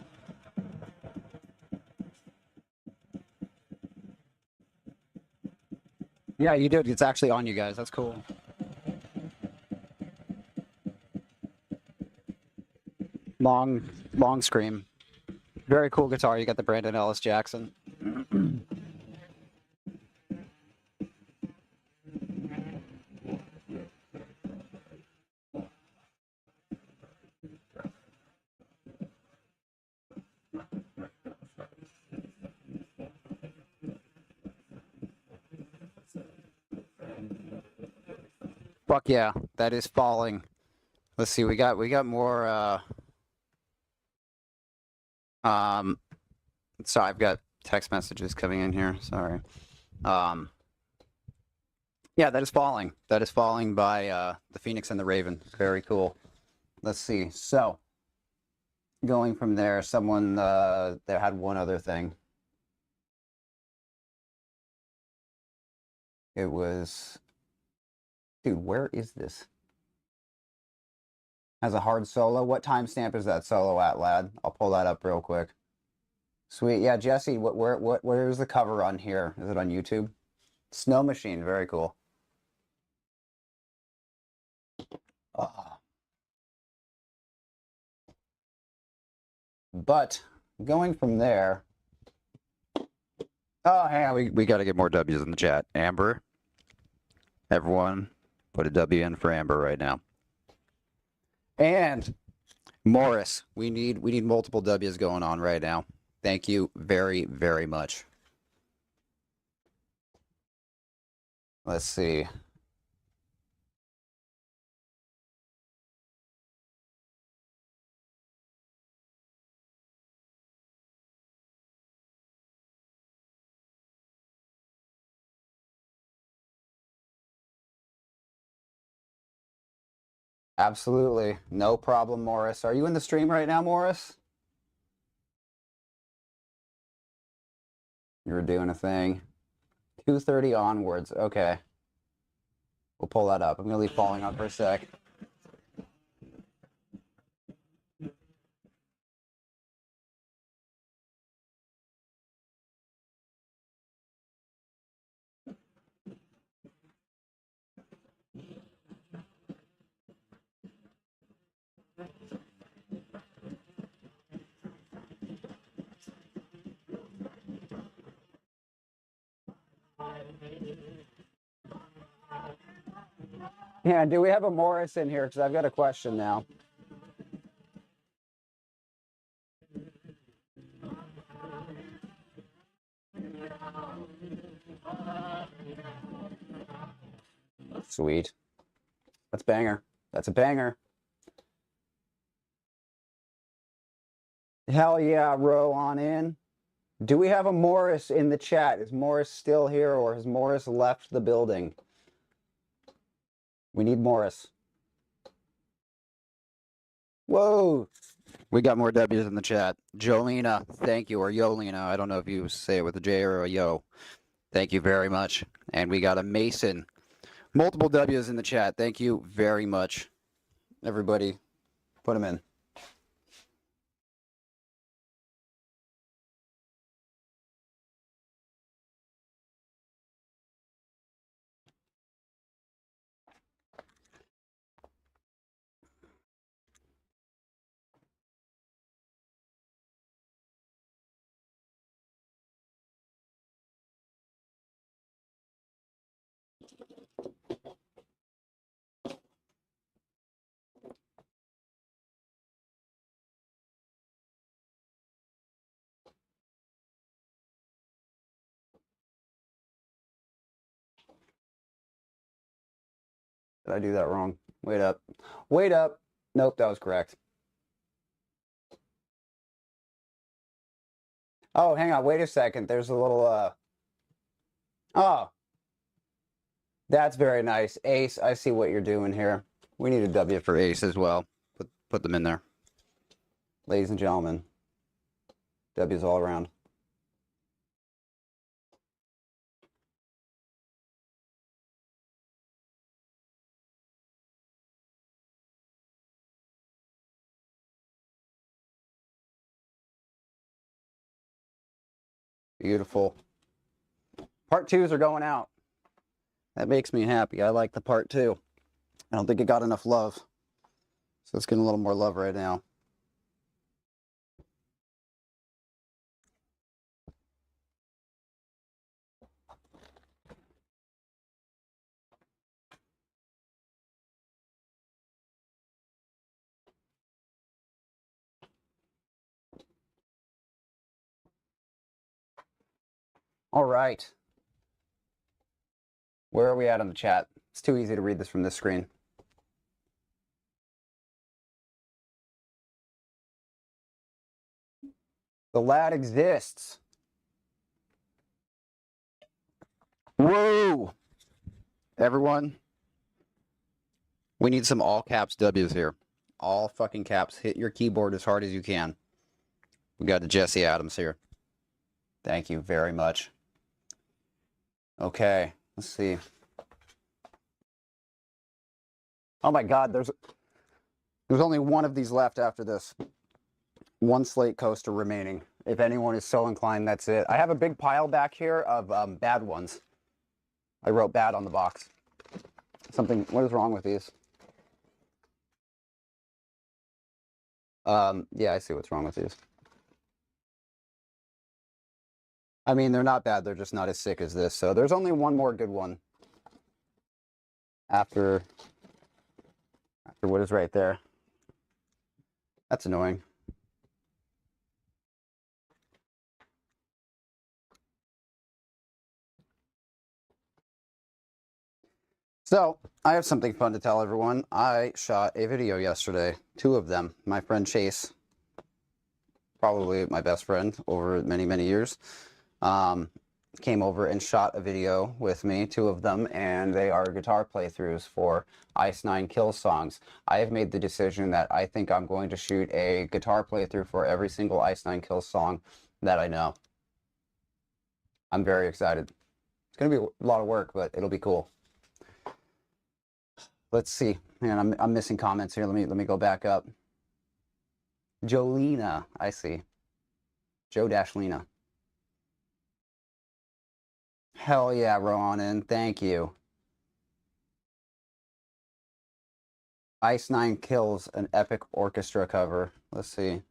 Yeah, you did. It's actually on you guys. That's cool. Long scream. Very cool guitar. You got the Brandon Ellis Jackson. Fuck yeah, that is Falling. Let's see, we got more so I've got text messages coming in here. Sorry. Yeah, that is falling. That is falling by the Phoenix and the Raven. Very cool. Let's see. So, going from there, someone there had one other thing. It was, dude, where is this? Has a hard solo. What timestamp is that solo at, lad? I'll pull that up real quick. Sweet. Yeah, Jesse, where's the cover on here? Is it on YouTube? Snow Machine. Very cool. But going from there, oh, hang on, we got to get more W's in the chat. Amber, everyone, put a W in for Amber right now. And Morris, we need multiple W's going on right now. Thank you very, very much. Let's see. Absolutely. No problem, Morris. Are you in the stream right now, Morris? You're doing a thing. 2:30 onwards. Okay. We'll pull that up. I'm going to leave falling on for a sec. Yeah, do we have a Morris in here? Because I've got a question now. Sweet. That's banger. That's a banger. Hell yeah, row on in. Do we have a Morris in the chat? Is Morris still here or has Morris left the building? We need Morris. Whoa. We got more W's in the chat. Jolena, thank you. Or Yolena. I don't know if you say it with a J or a Yo. Thank you very much. And we got a Mason. Multiple W's in the chat. Thank you very much. Everybody, put them in. Did I do that wrong? Wait up. Wait up. Nope, that was correct. Oh, hang on. Wait a second. There's a little, oh. That's very nice. Ace, I see what you're doing here. We need a W for Ace as well. Put them in there. Ladies and gentlemen. W's all around. Beautiful. Part 2s are going out. That makes me happy. I like the part 2. I don't think it got enough love. So it's getting a little more love right now. All right. Where are we at on the chat? It's too easy to read this from this screen. The lad exists. Whoa! Everyone, we need some all caps W's here. All fucking caps. Hit your keyboard as hard as you can. We got the Jesse Adams here. Thank you very much. Okay, let's see. Oh my God, there's only one of these left after this. One slate coaster remaining. If anyone is so inclined, that's it. I have a big pile back here of bad ones. I wrote bad on the box. What is wrong with these? Yeah, I see what's wrong with these. I mean, they're not bad. They're just not as sick as this. So there's only one more good one after what is right there. That's annoying. So I have something fun to tell everyone. I shot a video yesterday, 2 of them. My friend Chase, probably my best friend over many, many years, came over and shot a video with me, 2 of them, and they are guitar playthroughs for Ice Nine Kills songs. I have made the decision that I think I'm going to shoot a guitar playthrough for every single Ice Nine Kills song that I know. I'm very excited. It's going to be a lot of work, but it'll be cool. Let's see. Man, I'm missing comments here. Let me go back up. Jolena, I see. Joe-Lena. Hell yeah, Ronan. Thank you. Ice Nine Kills, an epic orchestra cover. Let's see.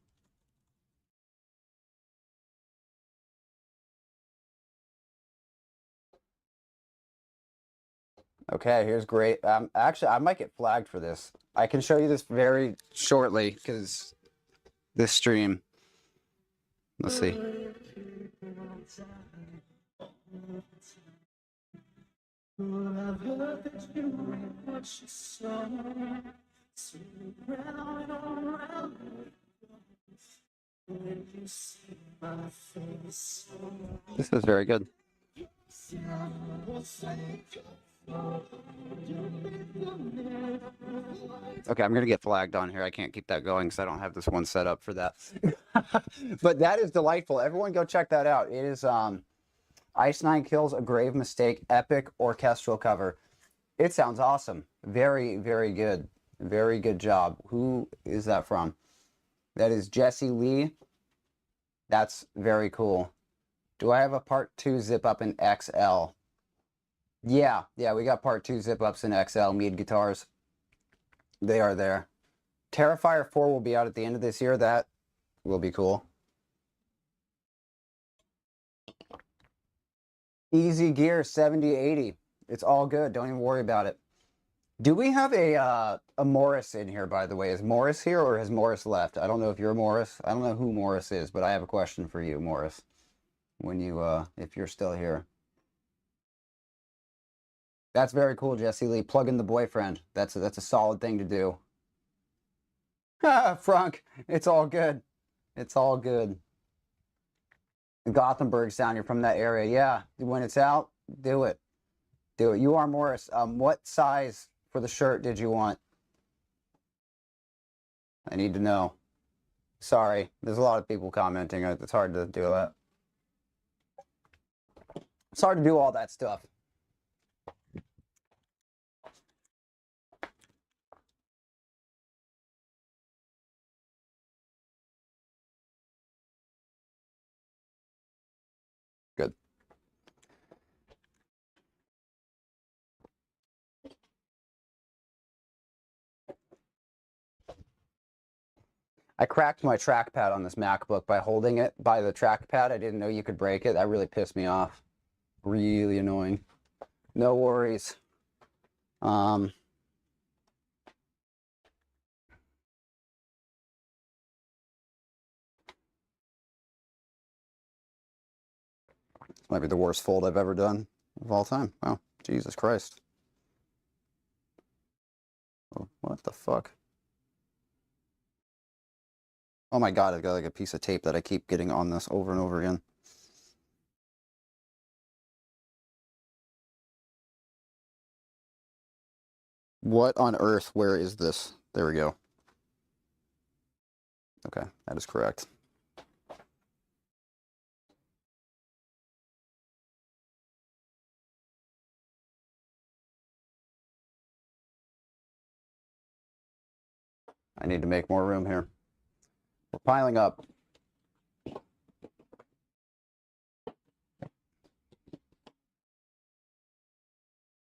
Okay, here's great. Actually, I might get flagged for this. I can show you this very shortly because this stream. Let's see. This is very good. Okay, I'm gonna get flagged on here. I can't keep that going because I don't have this one set up for that. But that is delightful. Everyone go check that out. It is Ice Nine Kills, A Grave Mistake, epic orchestral cover. It sounds awesome. Very, very good. Very good job. Who is that from? That is Jesse Lee. That's very cool. Do I have a part 2 zip up in XL? Yeah, we got part 2 zip ups in XL, Mead guitars. They are there. Terrifier 4 will be out at the end of this year. That will be cool. Easy Gear 7080. It's all good. Don't even worry about it. Do we have a Morris in here, by the way? Is Morris here or has Morris left? I don't know if you're Morris. I don't know who Morris is, but I have a question for you, Morris. When you, if you're still here. That's very cool, Jesse Lee. Plug in the boyfriend. That's a solid thing to do. Frank, it's all good. It's all good. Gothenburg sound, you're from that area. Yeah, when it's out, do it. Do it. You are Morris. What size for the shirt did you want? I need to know. Sorry, there's a lot of people commenting. It's hard to do that. It's hard to do all that stuff. Good. I cracked my trackpad on this MacBook by holding it by the trackpad. I didn't know you could break it. That really pissed me off. Really annoying. No worries. This might be the worst fold I've ever done of all time. Wow, Jesus Christ. Oh, what the fuck? Oh my God, I've got like a piece of tape that I keep getting on this over and over again. What on earth? Where is this? There we go. Okay, that is correct. I need to make more room here. We're piling up.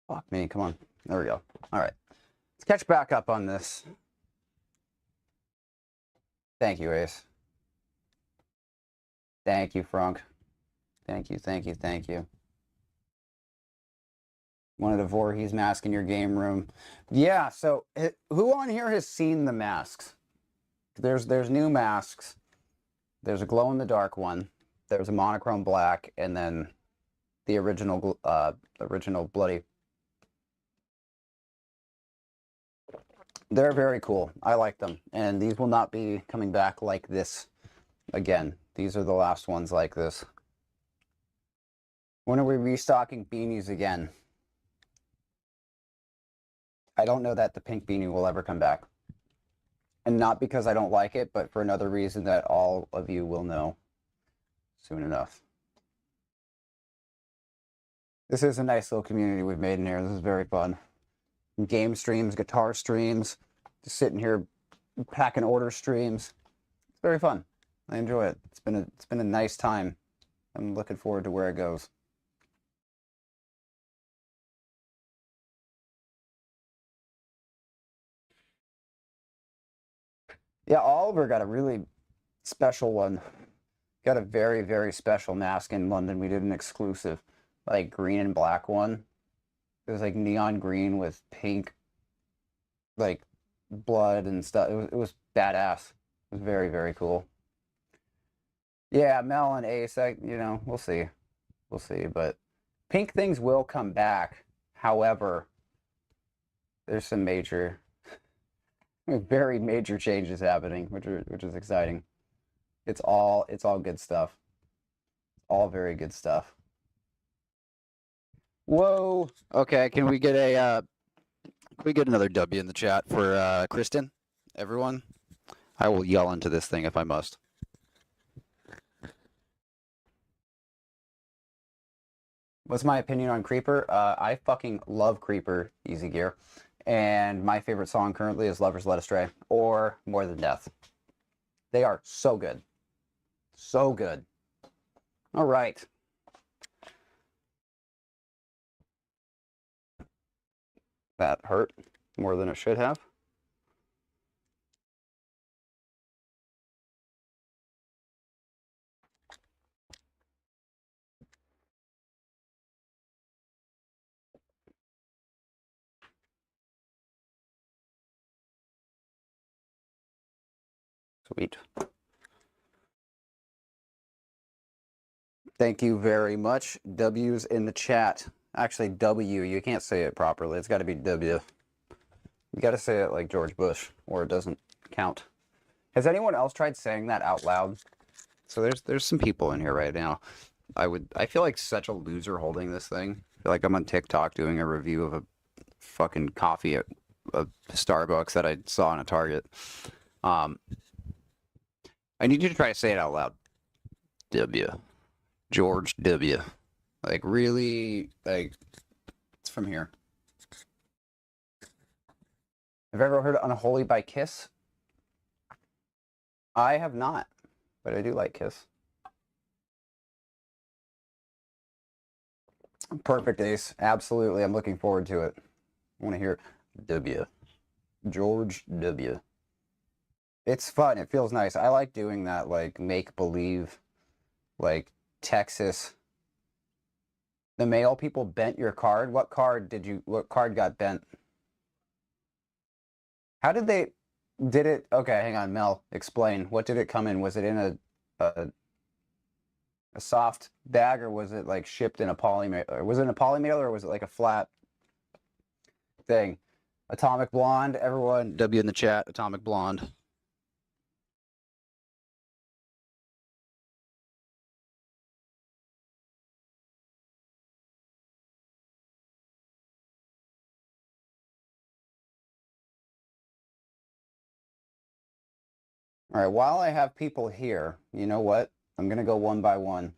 Fuck me, come on. There we go. All right. Let's catch back up on this. Thank you, Ace. Thank you, Frank. Thank you, thank you, thank you. One of the Voorhees mask in your game room. Yeah, so who on here has seen the masks? There's new masks. There's a glow-in-the-dark one. There's a monochrome black, and then the original bloody. They're very cool. I like them, and these will not be coming back like this again. These are the last ones like this. When are we restocking beanies again? I don't know that the pink beanie will ever come back. And not because I don't like it, but for another reason that all of you will know soon enough. This is a nice little community we've made in here. This is very fun. Game streams, guitar streams, just sitting here packing order streams. It's very fun. I enjoy it. It's been a nice time. I'm looking forward to where it goes. Yeah, Oliver got a really special one. Got a very, very special mask in London. We did an exclusive, like green and black one. It was like neon green with pink, like blood and stuff. It was badass. It was very, very cool. Yeah, Mel and Ace, we'll see. We'll see. But pink things will come back. However, there's some major, very major changes happening, which is exciting. It's all good stuff. All very good stuff. Whoa. Okay, can we get another W in the chat for Kristen? Everyone? I will yell into this thing if I must. What's my opinion on Creeper? I fucking love Creeper, Easy Gear. And my favorite song currently is Lovers Led Astray or More Than Death. They are so good. So good. All right. That hurt more than it should have. Sweet. Thank you very much. W's in the chat. Actually, W. You can't say it properly. It's got to be W. You got to say it like George Bush, or it doesn't count. Has anyone else tried saying that out loud? So there's some people in here right now. I feel like such a loser holding this thing. I feel like I'm on TikTok doing a review of a fucking coffee at a Starbucks that I saw in a Target. I need you to try to say it out loud. W. George W. Like, really, like, it's from here. Have you ever heard Unholy by Kiss? I have not, but I do like Kiss. Perfect, Ace. Absolutely. I'm looking forward to it. I want to hear W. George W. It's fun. It feels nice. I like doing that, like, make-believe, like, Texas. The mail people bent your card? What card got bent? How did they, okay, hang on, Mel, explain. What did it come in? Was it in a soft bag, or was it like shipped in a polymail? Was it in a polymail, or was it like a flat thing? Atomic Blonde, everyone, W in the chat, Atomic Blonde. All right, while I have people here, you know what? I'm going to go one by one.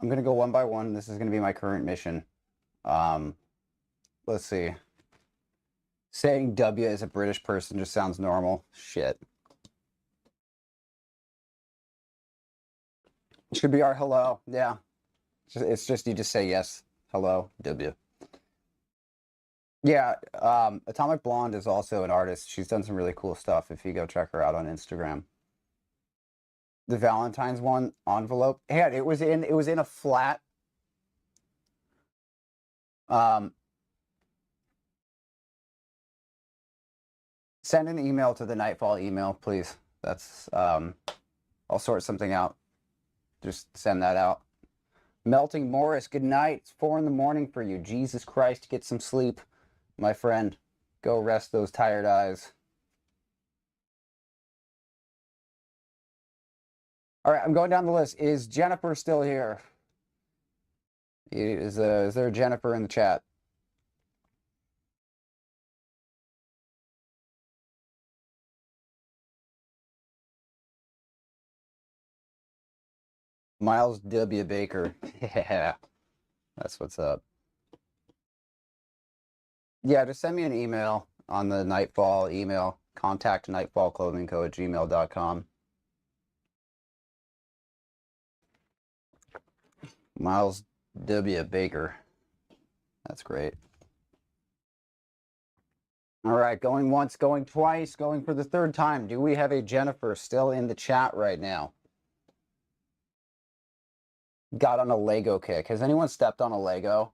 I'm going to go one by one. This is going to be my current mission. Let's see. Saying W as a British person just sounds normal. Shit. It should be our hello. Yeah. It's just you just say yes. Hello, W. Yeah, Atomic Blonde is also an artist. She's done some really cool stuff if you go check her out on Instagram. The Valentine's one envelope. Yeah, it was in a flat. Send an email to the Nightfall email, please. That's I'll sort something out. Just send that out. Melting Morris, good night. It's 4 in the morning for you. Jesus Christ, get some sleep, my friend. Go rest those tired eyes. All right, I'm going down the list. Is Jennifer still here? Is there a Jennifer in the chat? Miles W. Baker. Yeah, that's what's up. Yeah, just send me an email on the Nightfall email. Contact nightfallclothingco@gmail.com. Miles W. Baker. That's great. All right, going once, going twice, going for the third time. Do we have a Jennifer still in the chat right now? Got on a Lego kick. Has anyone stepped on a Lego?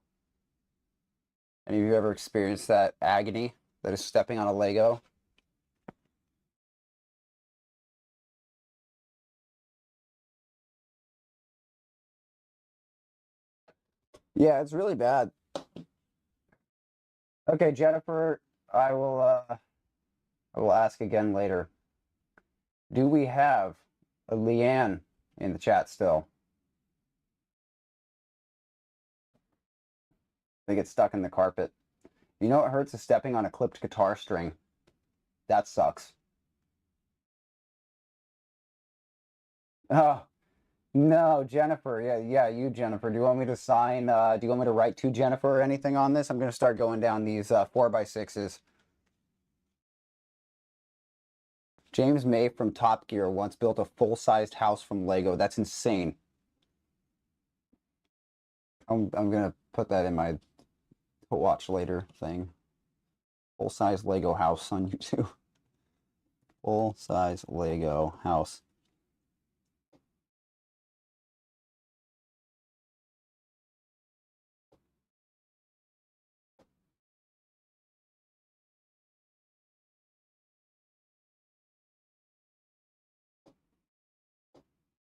Any of you ever experienced that agony that is stepping on a Lego? Yeah, it's really bad. Okay, Jennifer, I will ask again later. Do we have a Leanne in the chat still? They get stuck in the carpet. You know what hurts is stepping on a clipped guitar string. That sucks. Oh, no, Jennifer. Yeah, you, Jennifer. Do you want me to sign? Do you want me to write to Jennifer or anything on this? I'm going to start going down these 4x6s. James May from Top Gear once built a full-sized house from Lego. That's insane. I'm going to put that in my watch later thing. Full-size Lego house on YouTube. Full-size Lego house.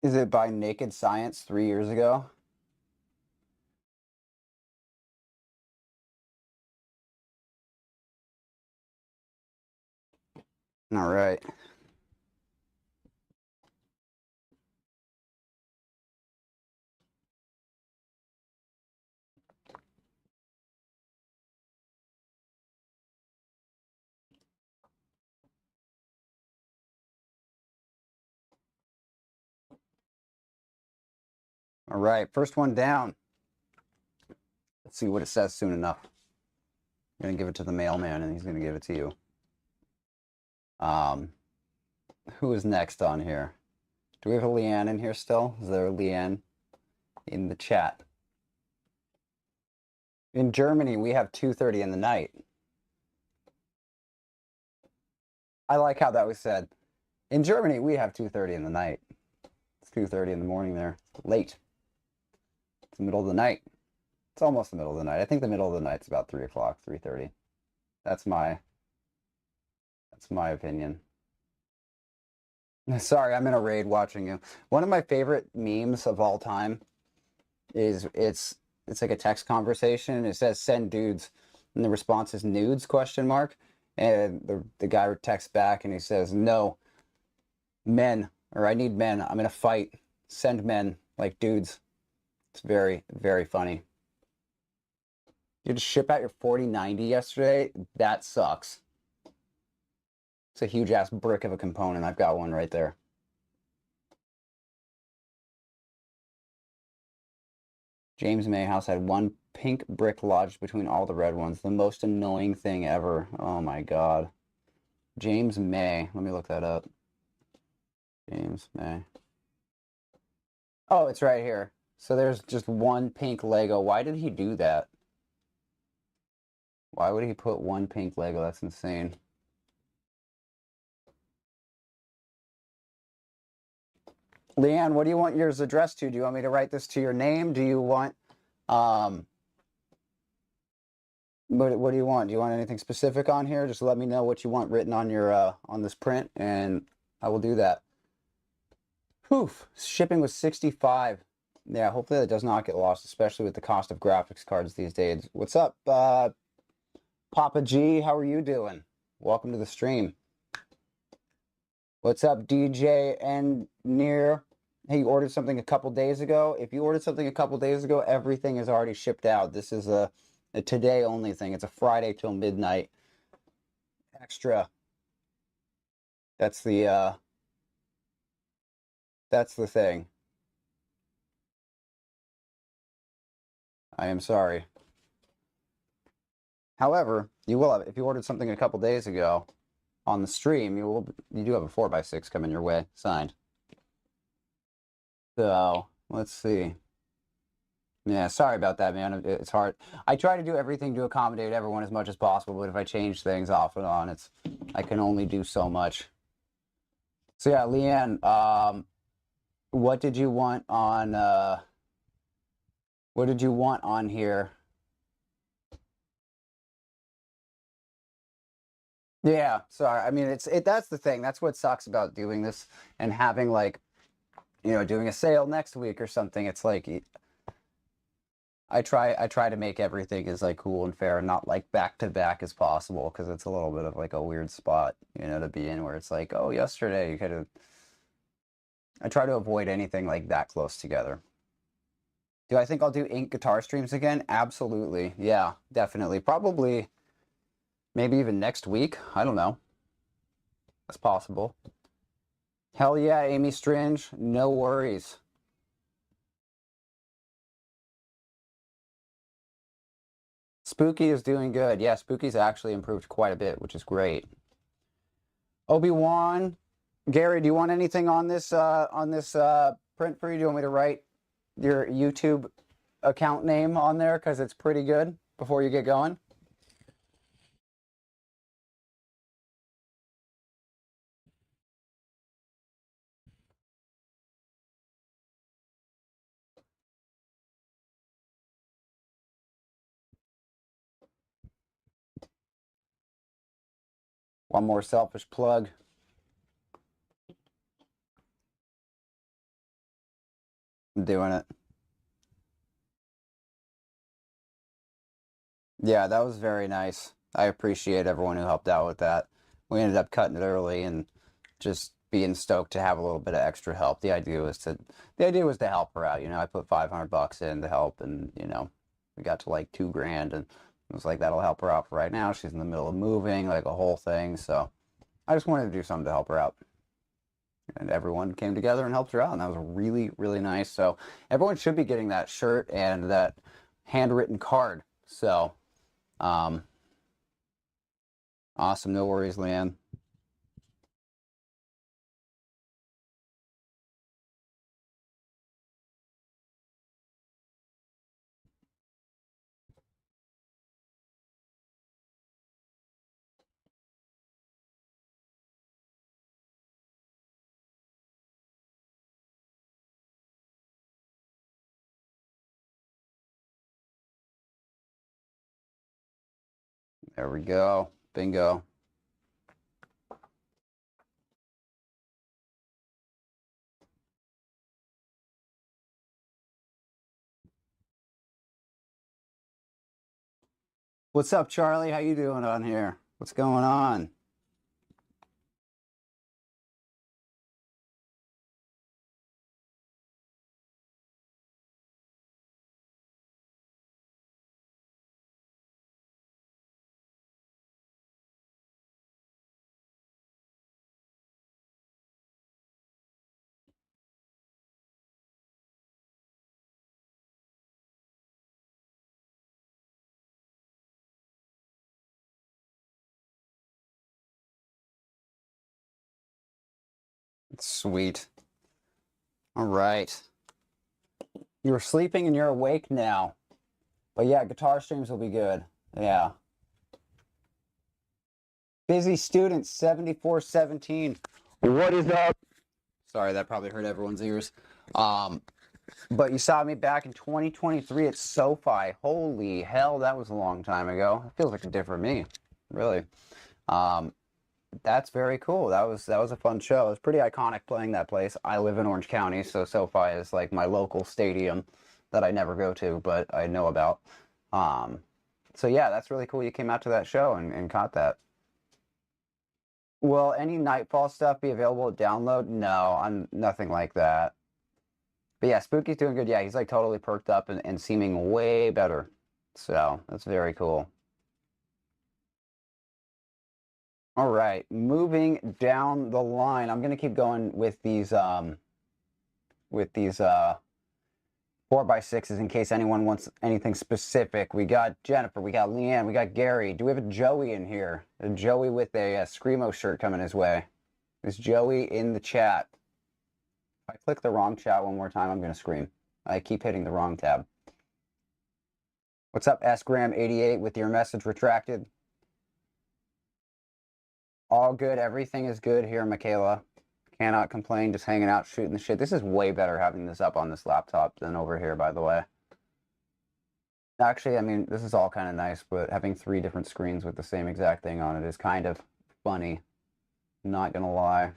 Is it by Naked Science 3 years ago? All right. All right, first one down. Let's see what it says soon enough. I'm going to give it to the mailman, and he's going to give it to you. Who is next on here? Do we have a Leanne in here still? Is there a Leanne in the chat? In Germany, we have 2:30 in the night. I like how that was said. In Germany, we have 2:30 in the night. It's 2:30 in the morning there. Late. It's the middle of the night. It's almost the middle of the night. I think the middle of the night's about 3 o'clock, 3:30. That's my opinion. Sorry, I'm in a raid watching you. One of my favorite memes of all time is it's like a text conversation. It says send dudes, and the response is nudes question mark, and the guy texts back and he says no, men, or I need men. I'm in a fight. Send men, like dudes. It's very, very funny. You just ship out your 4090 yesterday? That sucks. It's a huge ass brick of a component. I've got one right there. James May house had one pink brick lodged between all the red ones. The most annoying thing ever. Oh my god. James May. Let me look that up. James May. Oh, it's right here. So there's just one pink Lego. Why did he do that? Why would he put one pink Lego? That's insane. Leanne, what do you want yours addressed to? Do you want me to write this to your name? Do you want, what do you want? Do you want anything specific on here? Just let me know what you want written on your, on this print, and I will do that. Whew, shipping was 65. Yeah, hopefully that does not get lost, especially with the cost of graphics cards these days. What's up, Papa G? How are you doing? Welcome to the stream. What's up, DJ and Near? Hey, you ordered something a couple days ago. If you ordered something a couple days ago, everything is already shipped out. This is a today only thing. It's a Friday till midnight extra. That's the thing. I am sorry. However, you will have, if you ordered something a couple days ago on the stream, you do have a 4x6 coming your way, signed. So let's see. Yeah, sorry about that, man. It's hard. I try to do everything to accommodate everyone as much as possible, but if I change things off and on, I can only do so much. So yeah, Leanne, what did you want on here? Yeah, sorry. I mean, that's the thing. That's what sucks about doing this and having, like, you know, doing a sale next week or something. It's like I try to make everything as like cool and fair and not like back to back as possible, because it's a little bit of like a weird spot, you know, to be in where it's like, oh, yesterday you could have. I try to avoid anything like that close together. Do I think I'll do ink guitar streams again? Absolutely. Yeah, definitely. Probably maybe even next week. I don't know. That's possible. Hell yeah, Amy Stringe. No worries. Spooky is doing good. Yeah, Spooky's actually improved quite a bit, which is great. Obi-Wan, Gary, do you want anything on this print for you? Do you want me to write your YouTube account name on there because it's pretty good before you get going? One more selfish plug. I'm doing it. Yeah, that was very nice. I appreciate everyone who helped out with that. We ended up cutting it early and just being stoked to have a little bit of extra help. The idea was to help her out. You know, I put $500 in to help, and you know, we got to like $2,000, and it was like that'll help her out for right now. She's in the middle of moving, like a whole thing. So I just wanted to do something to help her out. And everyone came together and helped her out, and that was really, really nice. So everyone should be getting that shirt and that handwritten card. So awesome. No worries, Leanne. There we go. Bingo. What's up, Charlie? How you doing on here? What's going on? Sweet. All right. You're sleeping and you're awake now. But yeah, guitar streams will be good. Yeah. Busy student 7417. What is up? Sorry, that probably hurt everyone's ears. But you saw me back in 2023 at SoFi. Holy hell, that was a long time ago. It feels like a different me, really. That's very cool. That was a fun show. It was pretty iconic playing that place. I live in Orange County, so SoFi is like my local stadium that I never go to, but I know about. So yeah, that's really cool. You came out to that show and caught that. Will any Nightfall stuff be available to download? No, I'm nothing like that. But yeah, Spooky's doing good. Yeah, he's like totally perked up and seeming way better. So that's very cool. All right, moving down the line. I'm gonna keep going with these 4x6s in case anyone wants anything specific. We got Jennifer, we got Leanne, we got Gary. Do we have a Joey in here? A Joey with a Screamo shirt coming his way. Is Joey in the chat? If I click the wrong chat one more time, I'm gonna scream. I keep hitting the wrong tab. What's up, sgram88 with your message retracted? All good. Everything is good here, Michaela. Cannot complain. Just hanging out, shooting the shit. This is way better having this up on this laptop than over here, by the way. Actually, I mean, this is all kind of nice, but having 3 different screens with the same exact thing on it is kind of funny. Not gonna lie.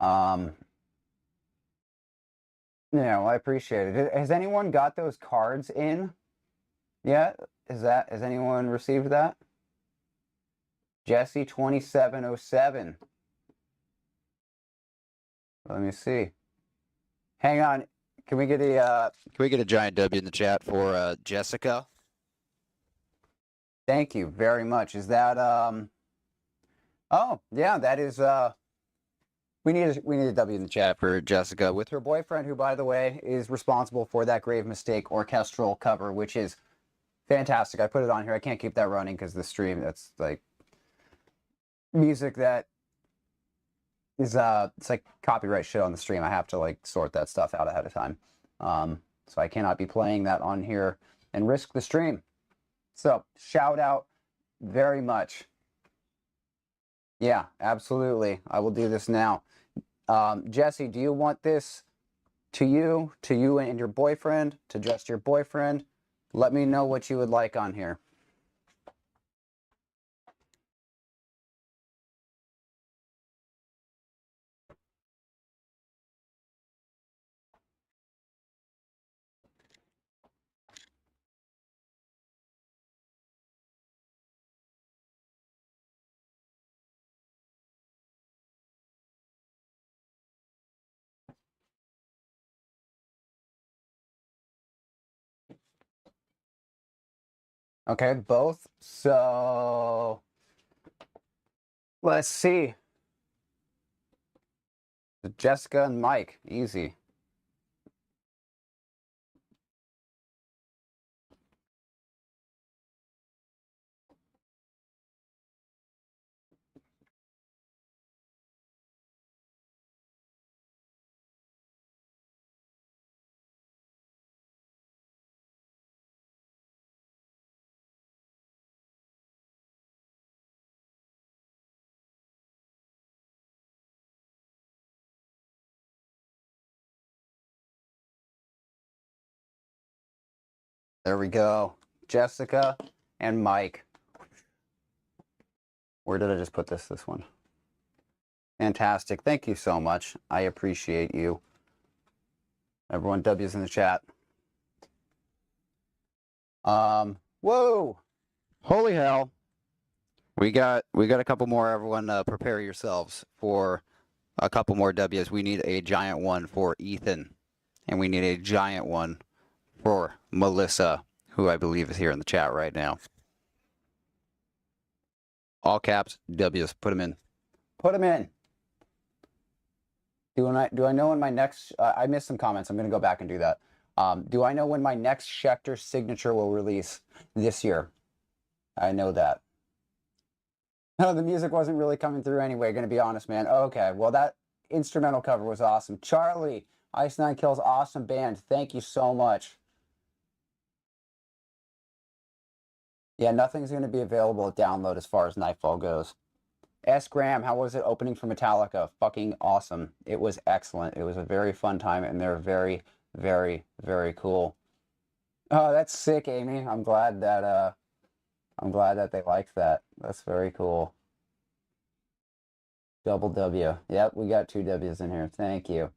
Yeah, well, I appreciate it. Has anyone got those cards in yet? Has anyone received that? Jesse 2707. Let me see. Hang on. Can we get a giant W in the chat for Jessica? Thank you very much. Is that oh, yeah, that is we need a W in the chat for Jessica with her boyfriend, who, by the way, is responsible for that Grave Mistake orchestral cover, which is fantastic. I put it on here. I can't keep that running because the stream, that's like music that is it's like copyright shit on the stream. I have to like sort that stuff out ahead of time. So I cannot be playing that on here and risk the stream. So shout out very much. Yeah, absolutely. I will do this now. Jesse, do you want this to you and your boyfriend, to just your boyfriend? Let me know what you would like on here. Okay, both. So let's see. Jessica and Mike, easy. There we go. Jessica and Mike. Where did I just put this one? Fantastic. Thank you so much. I appreciate you. Everyone, W's in the chat. Whoa. Holy hell. We got a couple more. Everyone, prepare yourselves for a couple more W's. We need a giant one for Ethan, and we need a giant one for Melissa, who I believe is here in the chat right now. All caps, W's. Put them in. Put them in. Do I know when my next... I missed some comments. I'm going to go back and do that. Do I know when my next Schecter signature will release this year? I know that. No, the music wasn't really coming through anyway, gonna be honest, man. Okay, well, that instrumental cover was awesome. Charlie, Ice Nine Kills, awesome band. Thank you so much. Yeah, nothing's gonna be available to download as far as Nightfall goes. S. Graham, how was it opening for Metallica? Fucking awesome. It was excellent. It was a very fun time, and they're very, very, very cool. Oh, that's sick, Amy. I'm glad that they liked that. That's very cool. Double W. Yep, we got two W's in here. Thank you.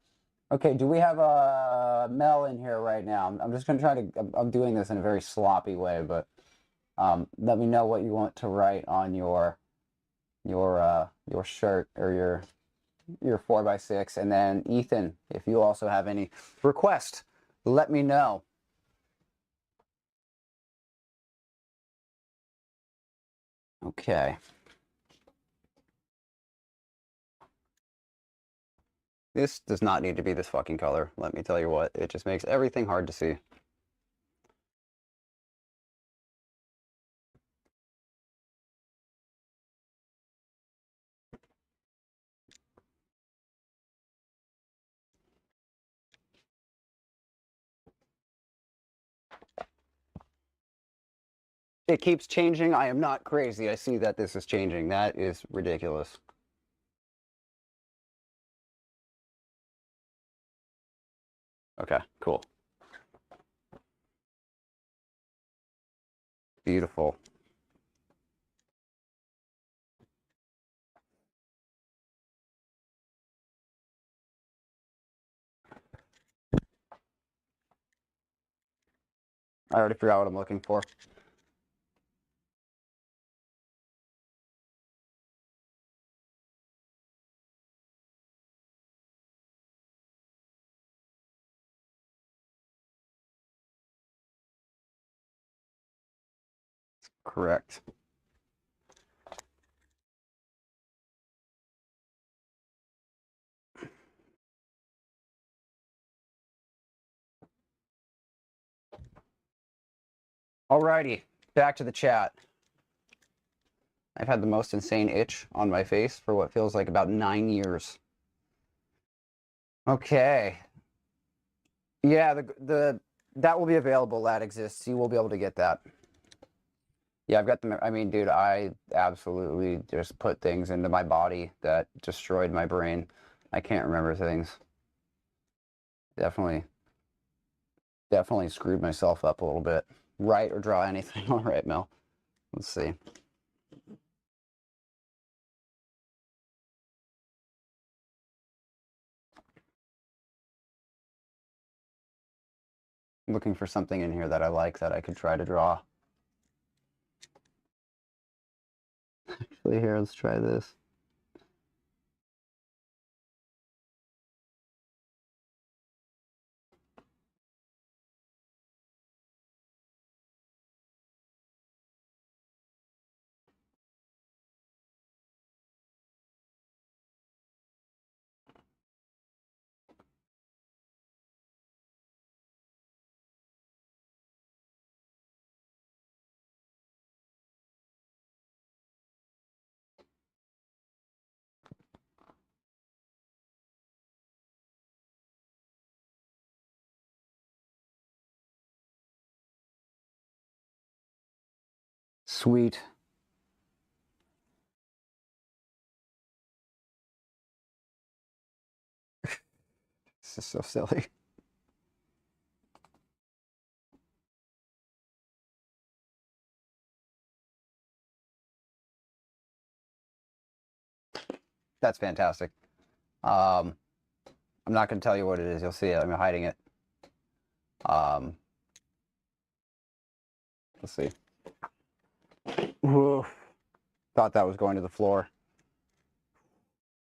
Okay, do we have a Mel in here right now? I'm just gonna try to. I'm doing this in a very sloppy way, but let me know what you want to write on your shirt or your 4x6, and then Ethan, if you also have any requests, let me know. Okay. This does not need to be this fucking color. Let me tell you what, it just makes everything hard to see. It keeps changing. I am not crazy. I see that this is changing. That is ridiculous. Okay, cool. Beautiful. I already forgot what I'm looking for. Correct. Alrighty, back to the chat. I've had the most insane itch on my face for what feels like about 9 years. Okay. Yeah, the that will be available. That exists. You will be able to get that. Yeah, I've got the. I mean, dude, I absolutely just put things into my body that destroyed my brain. I can't remember things. Definitely, definitely screwed myself up a little bit. Write or draw anything. All right, Mel. Let's see. I'm looking for something in here that I like that I could try to draw. Actually, here, let's try this. Sweet. This is so silly. That's fantastic. Um, I'm not going to tell you what it is. You'll see it. I'm hiding it. Um, let's see. Whoa. Thought that was going to the floor.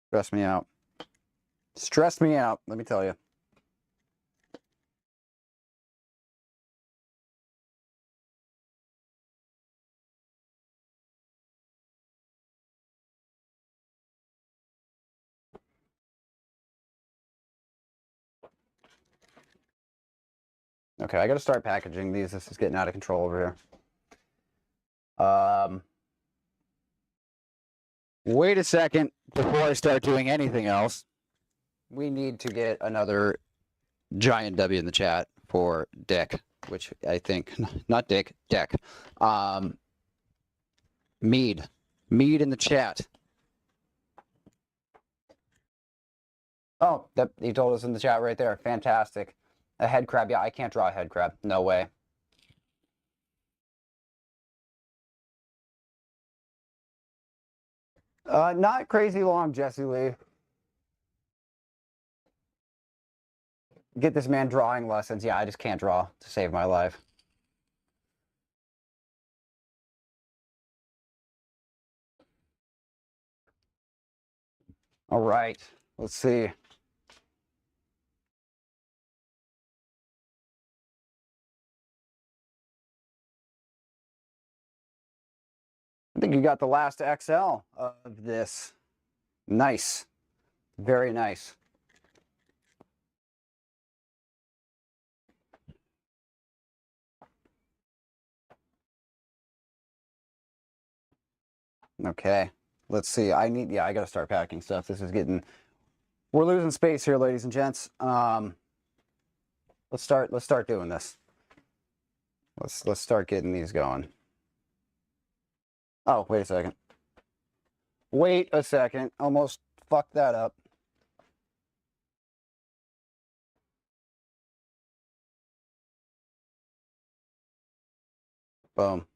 Stressed me out. Stressed me out, let me tell you. Okay, I got to start packaging these. This is getting out of control over here. Wait a second before I start doing anything else. We need to get another giant W in the chat for Dick, which I think, not Dick, Deck. Mead in the chat. Oh, that he told us in the chat right there. Fantastic. A head crab. Yeah, I can't draw a head crab. No way. Not crazy long, Jesse Lee. Get this man drawing lessons. Yeah, I just can't draw to save my life. All right, let's see. I think you got the last XL of this. Nice. Very nice. Okay, let's see. I gotta start packing stuff. This is getting, we're losing space here, ladies and gents. Let's start doing this. Let's start getting these going. Oh, wait a second. Wait a second. Almost fucked that up. Boom.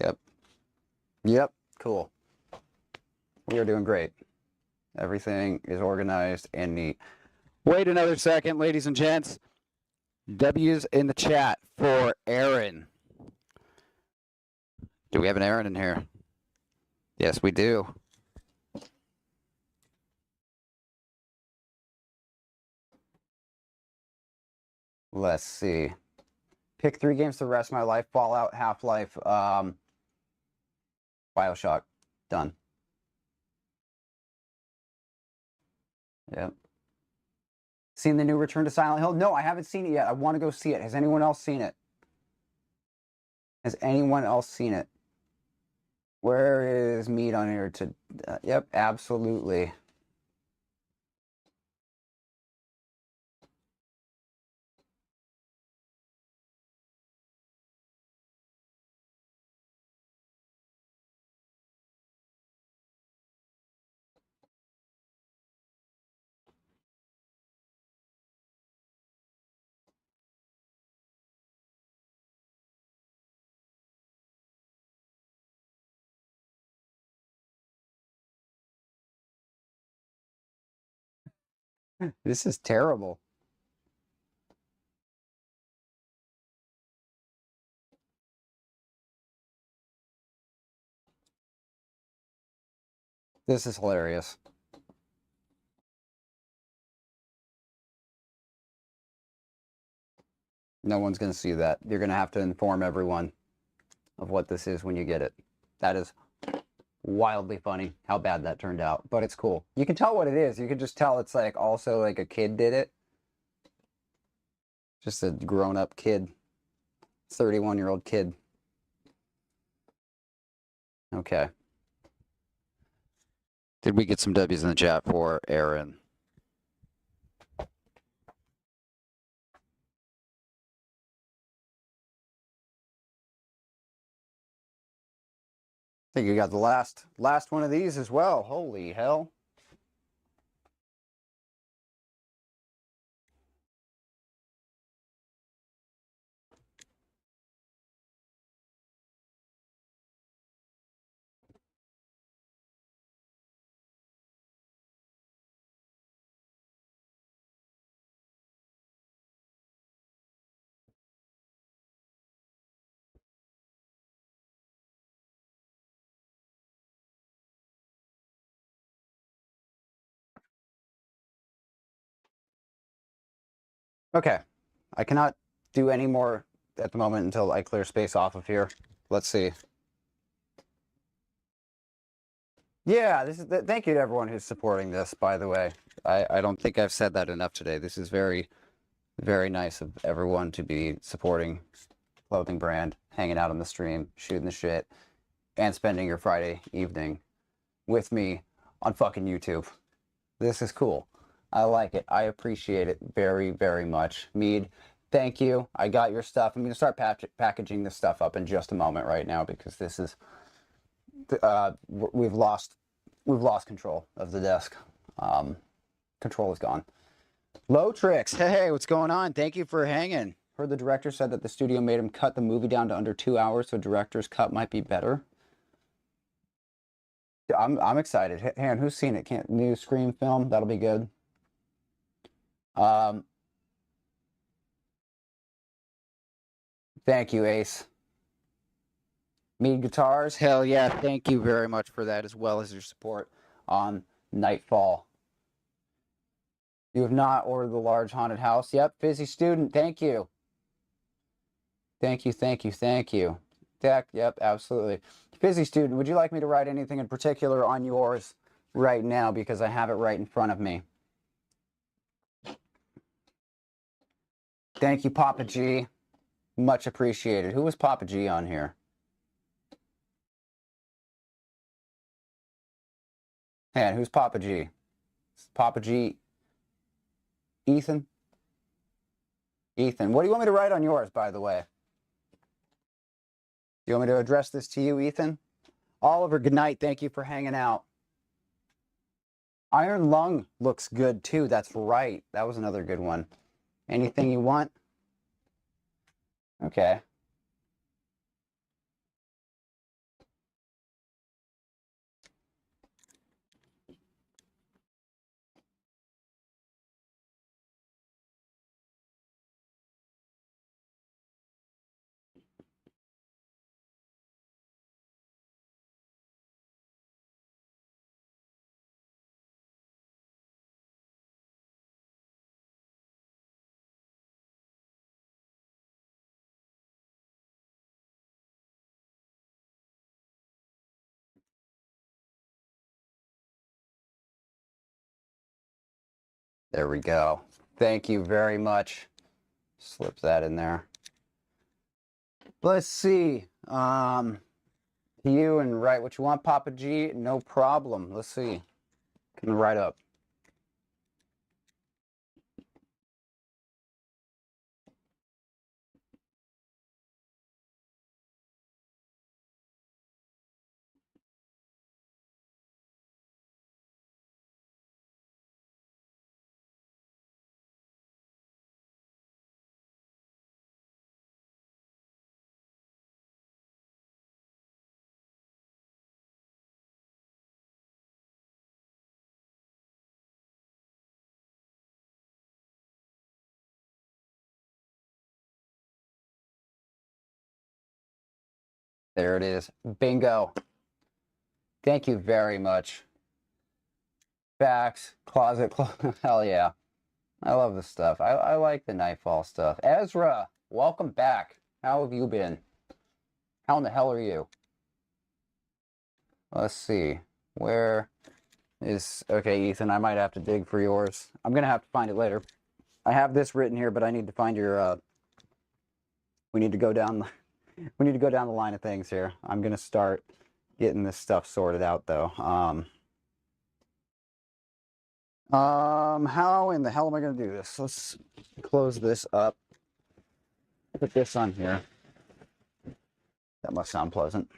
Yep. Yep. Cool. We are doing great. Everything is organized and neat. Wait another second, ladies and gents. W's in the chat for Aaron. Do we have an Aaron in here? Yes, we do. Let's see. Pick 3 games for the rest of my life. Fallout, Half-Life, BioShock. Done. Yep. Seen the new Return to Silent Hill? No, I haven't seen it yet. I want to go see it. Has anyone else seen it? Has anyone else seen it? Where is Meat on here to... yep, absolutely. This is terrible. This is hilarious. No one's going to see that. You're going to have to inform everyone of what this is when you get it. That is wildly funny how bad that turned out, but it's cool. You can tell what it is. You can just tell it's like also like a kid did it. Just a grown-up kid. 31-year-old kid. Okay. Did we get some W's in the chat for Aaron? I think you got the last one of these as well. Holy hell. Okay. I cannot do any more at the moment until I clear space off of here. Let's see. Yeah, this is thank you to everyone who's supporting this, by the way. I don't think I've said that enough today. This is very, very nice of everyone to be supporting clothing brand, hanging out on the stream, shooting the shit, and spending your Friday evening with me on fucking YouTube. This is cool. I like it. I appreciate it very, very much. Mead, thank you. I got your stuff. I'm going to start packaging this stuff up in just a moment right now because this is we've lost control of the desk. Control is gone. Low Tricks. Hey, what's going on? Thank you for hanging. Heard the director said that the studio made him cut the movie down to under 2 hours, so director's cut might be better. I'm excited. Hang on, who's seen it? New Scream film? That'll be good. Thank you, Ace. Mead Guitars? Hell yeah, thank you very much for that, as well as your support on Nightfall. You have not ordered the large haunted house. Yep, Fizzy Student, thank you. Thank you, thank you, thank you. Deck, yep, absolutely. Fizzy Student, would you like me to write anything in particular on yours right now? Because I have it right in front of me. Thank you, Papa G. Much appreciated. Who was Papa G on here? Man, who's Papa G? Papa G. Ethan? Ethan, what do you want me to write on yours, by the way? Do you want me to address this to you, Ethan? Oliver, good night. Thank you for hanging out. Iron Lung looks good, too. That's right. That was another good one. Anything you want? Okay. There we go. Thank you very much. Slip that in there. Let's see. You and write what you want, Papa G. No problem. Let's see. Can write up. There it is. Bingo. Thank you very much. Facts. Closet. Hell yeah. I love this stuff. I like the Nightfall stuff. Ezra, welcome back. How have you been? How in the hell are you? Let's see. Where is... Okay, Ethan, I might have to dig for yours. I'm going to have to find it later. I have this written here, but I need to find your... We need to go down... We need to go down the line of things here. I'm going to start getting this stuff sorted out, though. How in the hell am I going to do this? Let's close this up. Put this on here. That must sound pleasant.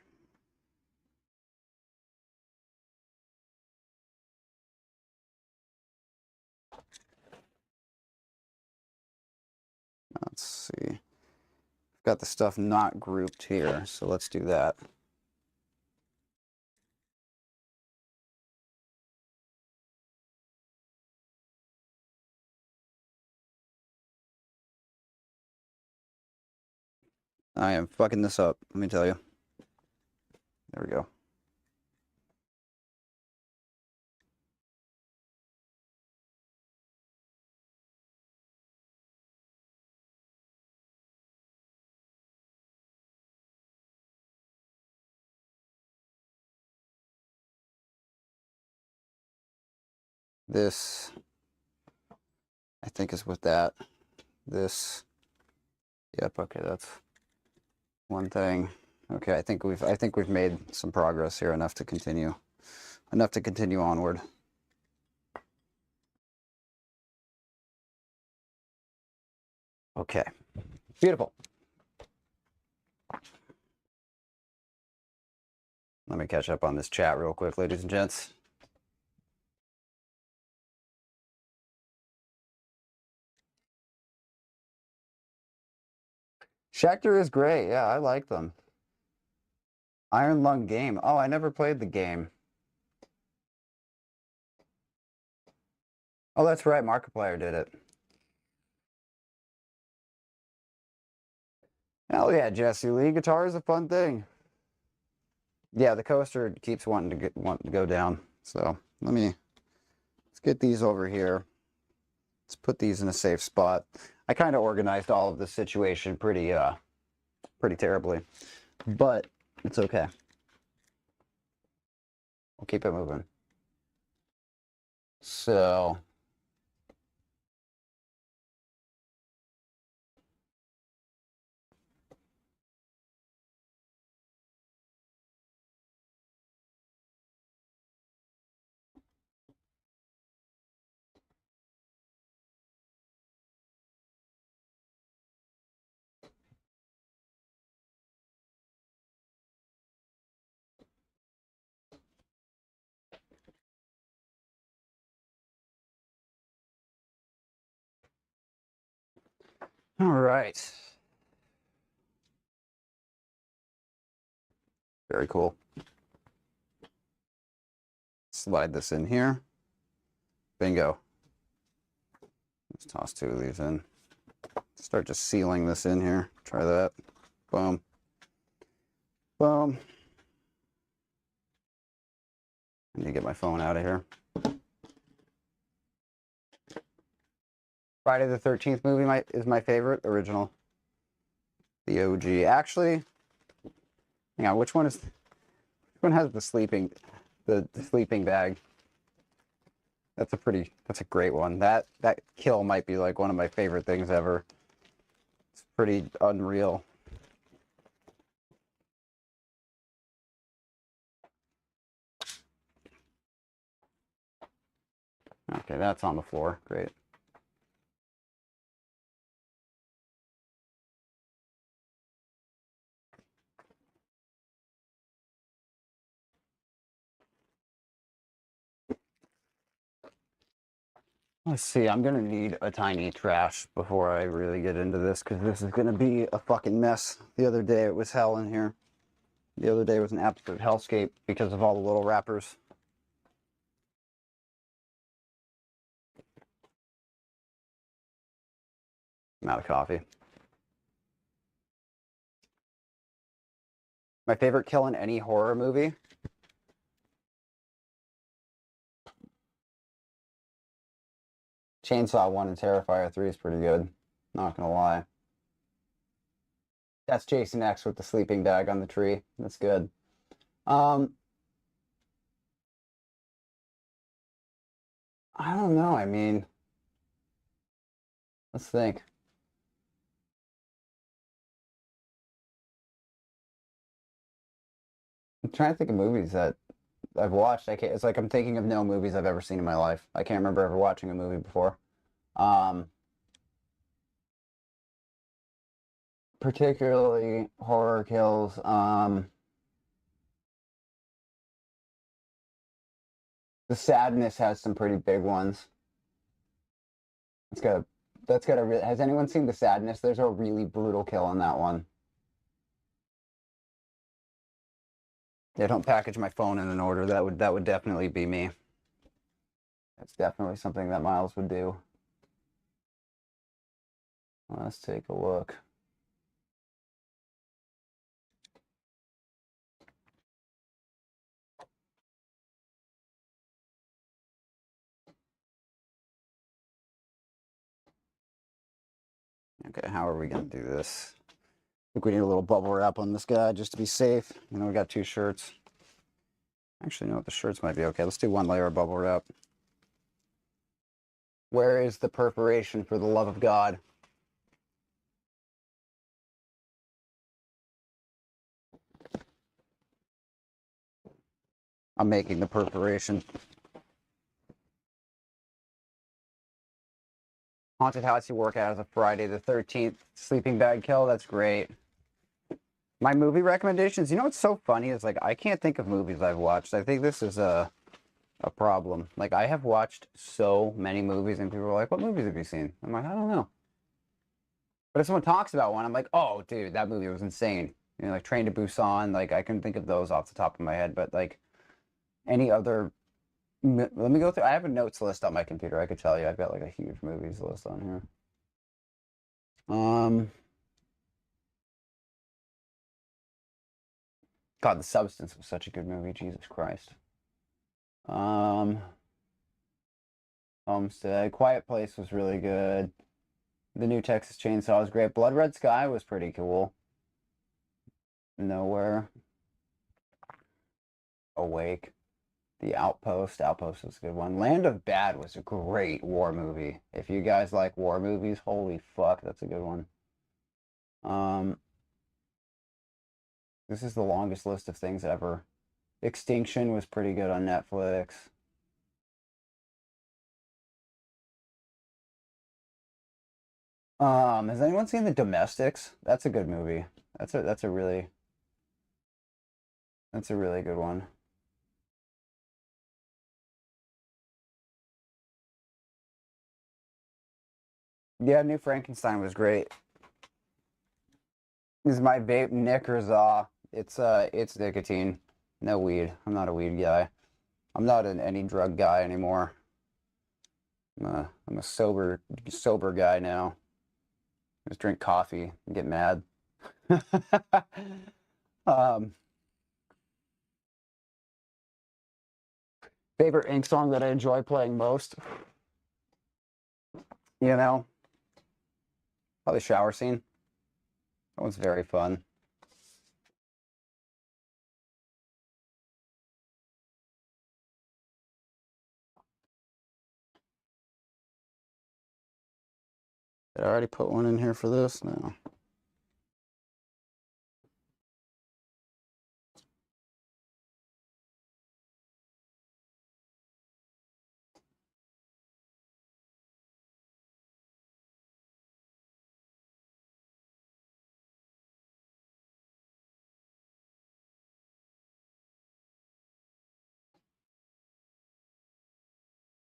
Let's see. I've got the stuff not grouped here, so let's do that. I am fucking this up, let me tell you. There we go. This, I think, is with that. This, yep, okay, that's one thing. Okay, I think we've made some progress here, enough to continue. enough to continue onward. Okay, beautiful. Let me catch up on this chat real quick, ladies and gents. Schecter is great. Yeah, I like them. Iron Lung game. Oh, I never played the game. Oh, that's right. Markiplier did it. Hell yeah, Jesse Lee. Guitar is a fun thing. Yeah, the coaster keeps wanting to go down. So let's get these over here. Let's put these in a safe spot. I kind of organized all of this situation pretty terribly, but it's okay. We'll keep it moving. So all right. Very cool. Slide this in here. Bingo. Let's toss two of these in. Start just sealing this in here. Try that. Boom. Boom. I need to get my phone out of here. Friday the 13th movie is my favorite original. The OG. Actually, hang on, which one has the sleeping bag? That's a great one. That kill might be like one of my favorite things ever. It's pretty unreal. Okay, that's on the floor. Great. Let's see, I'm gonna need a tiny trash before I really get into this, because this is gonna be a fucking mess. The other day it was hell in here. The other day was an absolute hellscape because of all the little wrappers. I'm out of coffee. My favorite kill in any horror movie? Chainsaw 1 and Terrifier 3 is pretty good. Not gonna lie. That's Jason X with the sleeping bag on the tree. That's good. I don't know. I mean, let's think. I'm trying to think of movies that I've watched. It's like I'm thinking of no movies I've ever seen in my life. I can't remember ever watching a movie before. Particularly horror kills. The Sadness has some pretty big ones. Has anyone seen The Sadness? There's a really brutal kill in that one. Yeah, don't package my phone in an order. That would definitely be me. That's definitely something that Miles would do. Let's take a look. Okay, how are we gonna do this? I think we need a little bubble wrap on this guy just to be safe. You know, we got two shirts. Actually, no, the shirts might be okay. Let's do one layer of bubble wrap. Where is the perforation, for the love of God? I'm making the preparation. Haunted House you work out as a Friday the 13th. Sleeping Bag Kill, that's great. My movie recommendations, you know what's so funny is like I can't think of movies I've watched. I think this is a problem. Like I have watched so many movies and people are like, what movies have you seen? I'm like, I don't know. But if someone talks about one, I'm like, oh dude, that movie was insane. You know, like Train to Busan, like I can think of those off the top of my head, but like any other let me go through. I have a notes list on my computer. I could tell you. I've got like a huge movies list on here. God, The Substance was such a good movie. Jesus Christ. Homestead. Quiet Place was really good. The New Texas Chainsaw was great. Blood Red Sky was pretty cool. Nowhere. Awake. The Outpost. Outpost was a good one. Land of Bad was a great war movie. If you guys like war movies, holy fuck, that's a good one. This is the longest list of things ever. Extinction was pretty good on Netflix. Has anyone seen The Domestics? That's a good movie. That's a really good one. Yeah, New Frankenstein was great. Is my vape Nick or Zaw? It's nicotine. No weed. I'm not a weed guy. I'm not any drug guy anymore. I'm a sober guy now. Just drink coffee and get mad. um, Favorite Ink song that I enjoy playing most? You know, probably Shower Scene. That one's very fun. Did I already put one in here for this? No.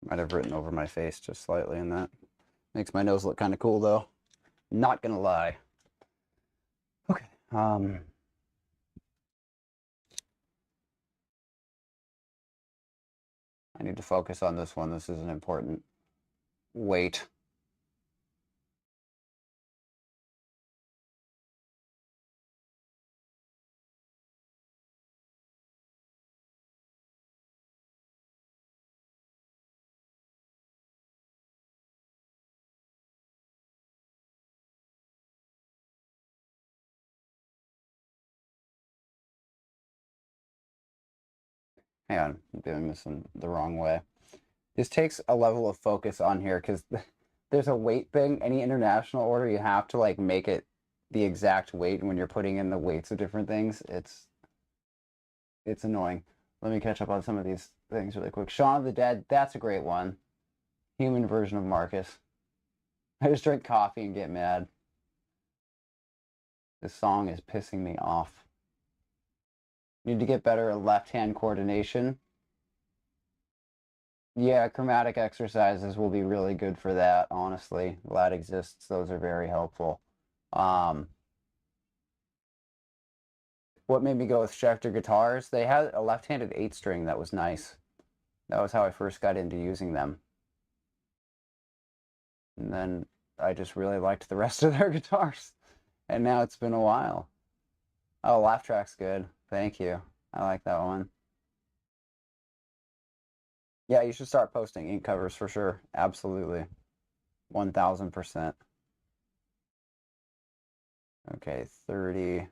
Might have written over my face just slightly in that. Makes my nose look kind of cool though. Not gonna lie. Okay. I need to focus on this one. This is an important weight. Hang on, I'm doing this in the wrong way. This takes a level of focus on here because there's a weight thing. Any international order, you have to like make it the exact weight. And when you're putting in the weights of different things, it's annoying. Let me catch up on some of these things really quick. Shaun of the Dead, that's a great one. Human version of Marcus. I just drink coffee and get mad. This song is pissing me off. Need to get better at left-hand coordination. Yeah, chromatic exercises will be really good for that, honestly. That exists. Those are very helpful. What made me go with Schecter guitars? They had a left-handed 8-string that was nice. That was how I first got into using them. And then I just really liked the rest of their guitars. And now it's been a while. Oh, Laugh Track's good. Thank you. I like that one. Yeah, you should start posting ink covers for sure. Absolutely. 1000%. Okay, 30.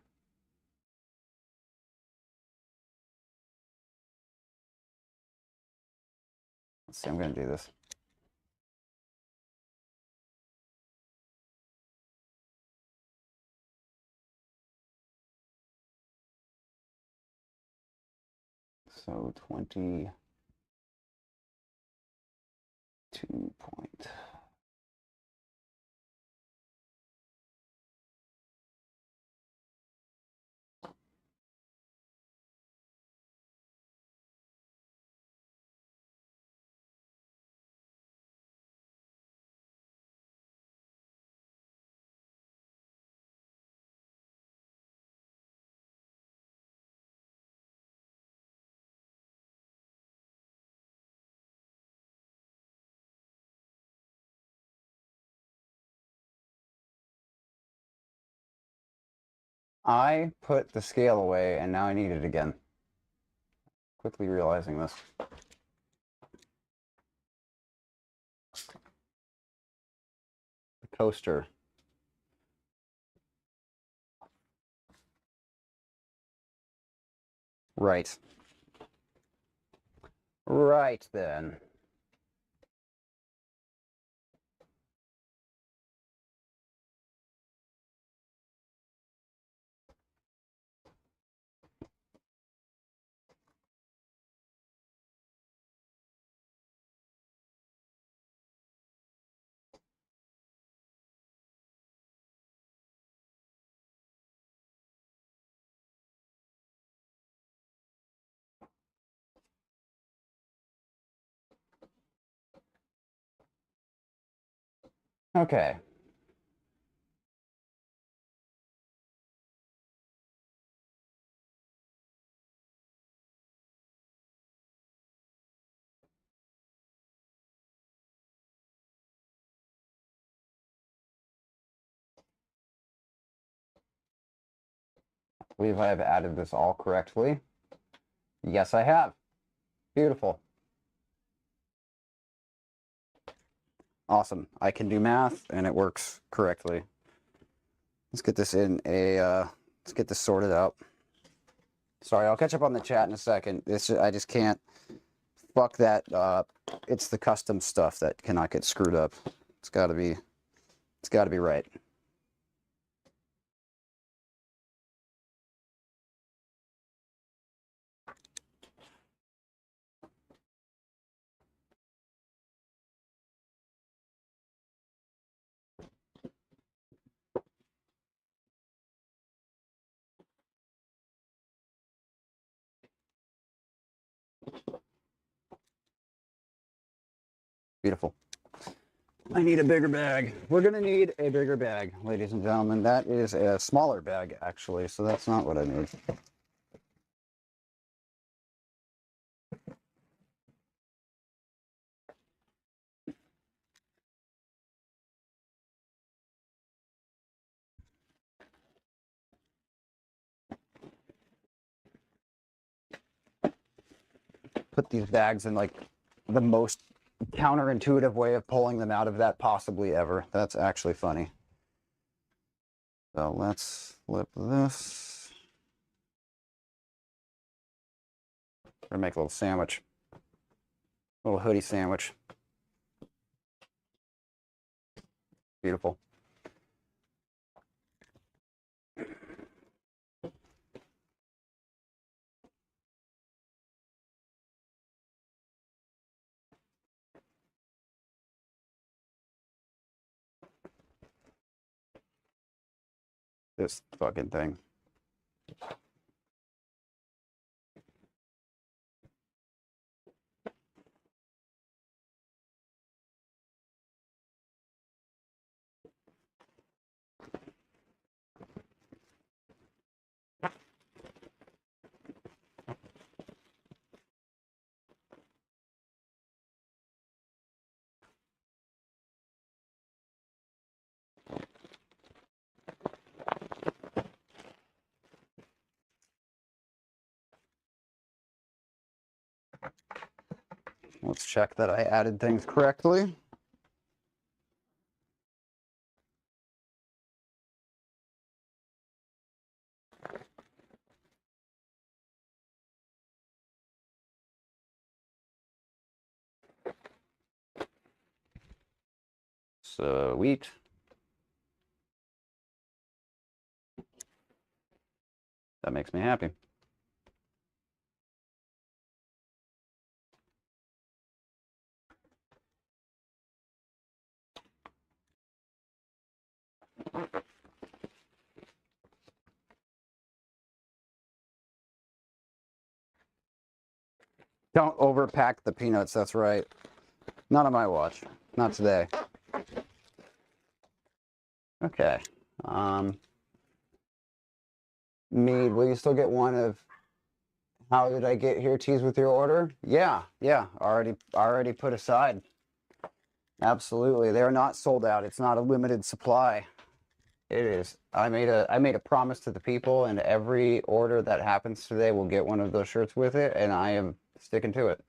Let's see, I'm going to do this. So 22 point. I put the scale away and now I need it again. Quickly realizing this. The coaster. Right. Right then. Okay. I believe I have added this all correctly. Yes, I have. Beautiful. Awesome. I can do math and it works correctly. Let's get this in a, let's get this sorted out. Sorry, I'll catch up on the chat in a second. I just can't, fuck that. It's the custom stuff that cannot get screwed up. It's gotta be right. Beautiful. I need a bigger bag. We're gonna need a bigger bag, ladies and gentlemen. That is a smaller bag, actually, so that's not what I need. Put these bags in like the most counterintuitive way of pulling them out of that possibly ever. That's actually funny. So let's flip this. We're gonna make a little sandwich. A little hoodie sandwich. Beautiful. This fucking thing. Let's check that I added things correctly. Sweet. That makes me happy. Don't overpack the peanuts, that's right. Not on my watch. Not today. Okay. Mead, will you still get one of how did I get here teas with your order? Yeah, already put aside. Absolutely. They're not sold out. It's not a limited supply. It is. I made a promise to the people, and every order that happens today will get one of those shirts with it, and I am sticking to it.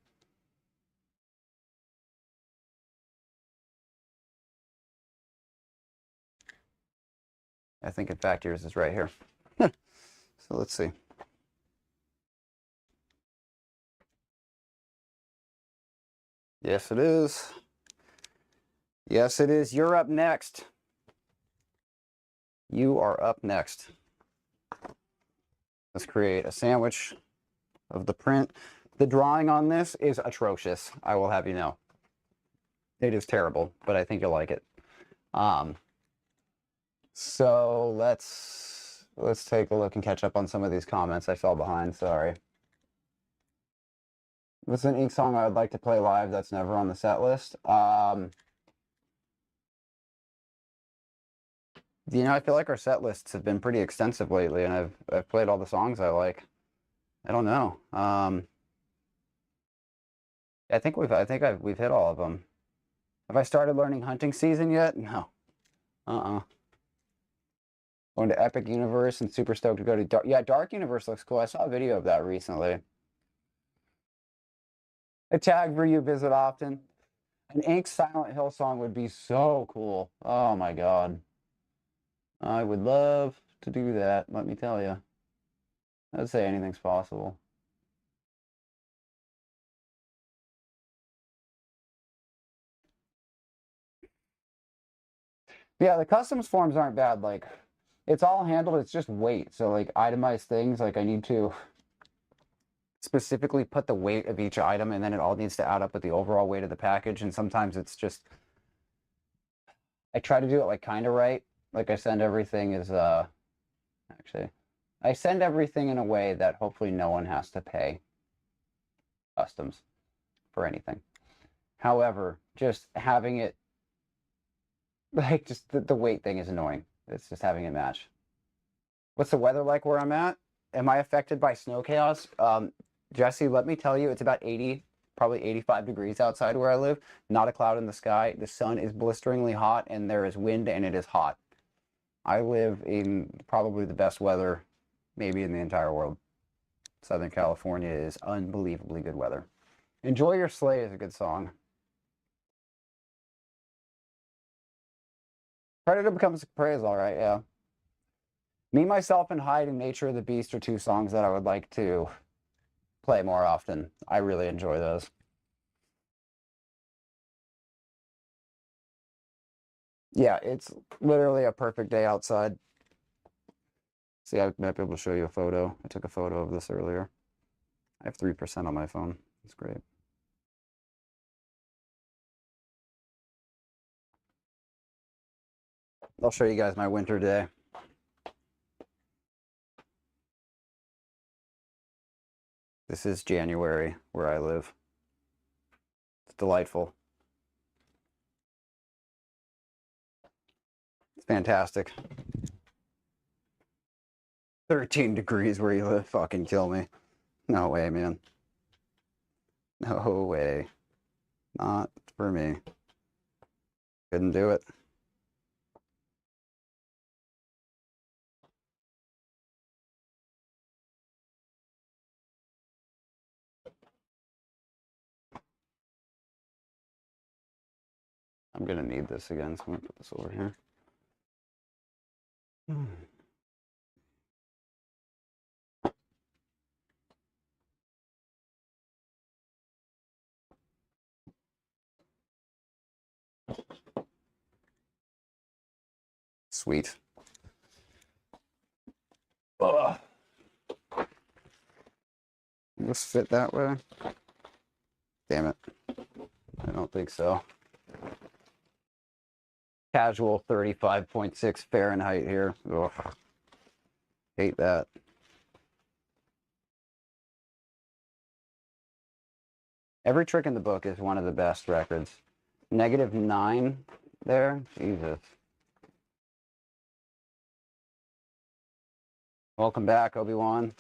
I think, in fact, yours is right here. So let's see. Yes, it is. Yes, it is. You're up next. You are up next. Let's create a sandwich of the print. The drawing on this is atrocious, I will have you know. It is terrible, but I think you'll like it. So let's take a look and catch up on some of these comments. I fell behind, sorry. What's an ink song I would like to play live that's never on the set list? You know, I feel like our set lists have been pretty extensive lately, and I've played all the songs I like. I don't know. I think we've hit all of them. Have I started learning hunting season yet? No. Going to Epic Universe and super stoked to go to Dark. Yeah, Dark Universe looks cool. I saw a video of that recently. A tag for you visit often. An Ink Silent Hill song would be so cool. Oh my god. I would love to do that, let me tell you. I'd say anything's possible. Yeah, the customs forms aren't bad. Like, it's all handled. It's just weight. So, like, itemized things, like, I need to specifically put the weight of each item, and then it all needs to add up with the overall weight of the package. And sometimes it's just, I try to do it, like, kind of right. Like, I send everything as, actually, I send everything in a way that hopefully no one has to pay customs for anything. However, just having it, like, just the weight thing is annoying. It's just having it match. What's the weather like where I'm at? Am I affected by snow chaos? Jesse, let me tell you, it's about 80, probably 85 degrees outside where I live. Not a cloud in the sky. The sun is blisteringly hot, and there is wind, and it is hot. I live in probably the best weather maybe in the entire world. Southern California is unbelievably good weather. Enjoy Your Sleigh is a good song. Predator Becomes Prey is all right, yeah. Me, Myself, and Hyde and Nature of the Beast are two songs that I would like to play more often. I really enjoy those. Yeah, it's literally a perfect day outside. See, I might be able to show you a photo. I took a photo of this earlier. I have 3% on my phone. It's great. I'll show you guys my winter day. This is January where I live. It's delightful. It's fantastic. 13 degrees where you live. Fucking kill me. No way, man. No way. Not for me. Couldn't do it. I'm gonna need this again, so I'm gonna put this over here. Sweet. Ugh. This fit that way? Damn it. I don't think so. Casual 35.6 Fahrenheit here. Ugh. Hate that. Every Trick in the Book is one of the best records. -9 there? Jesus. Welcome back, Obi-Wan.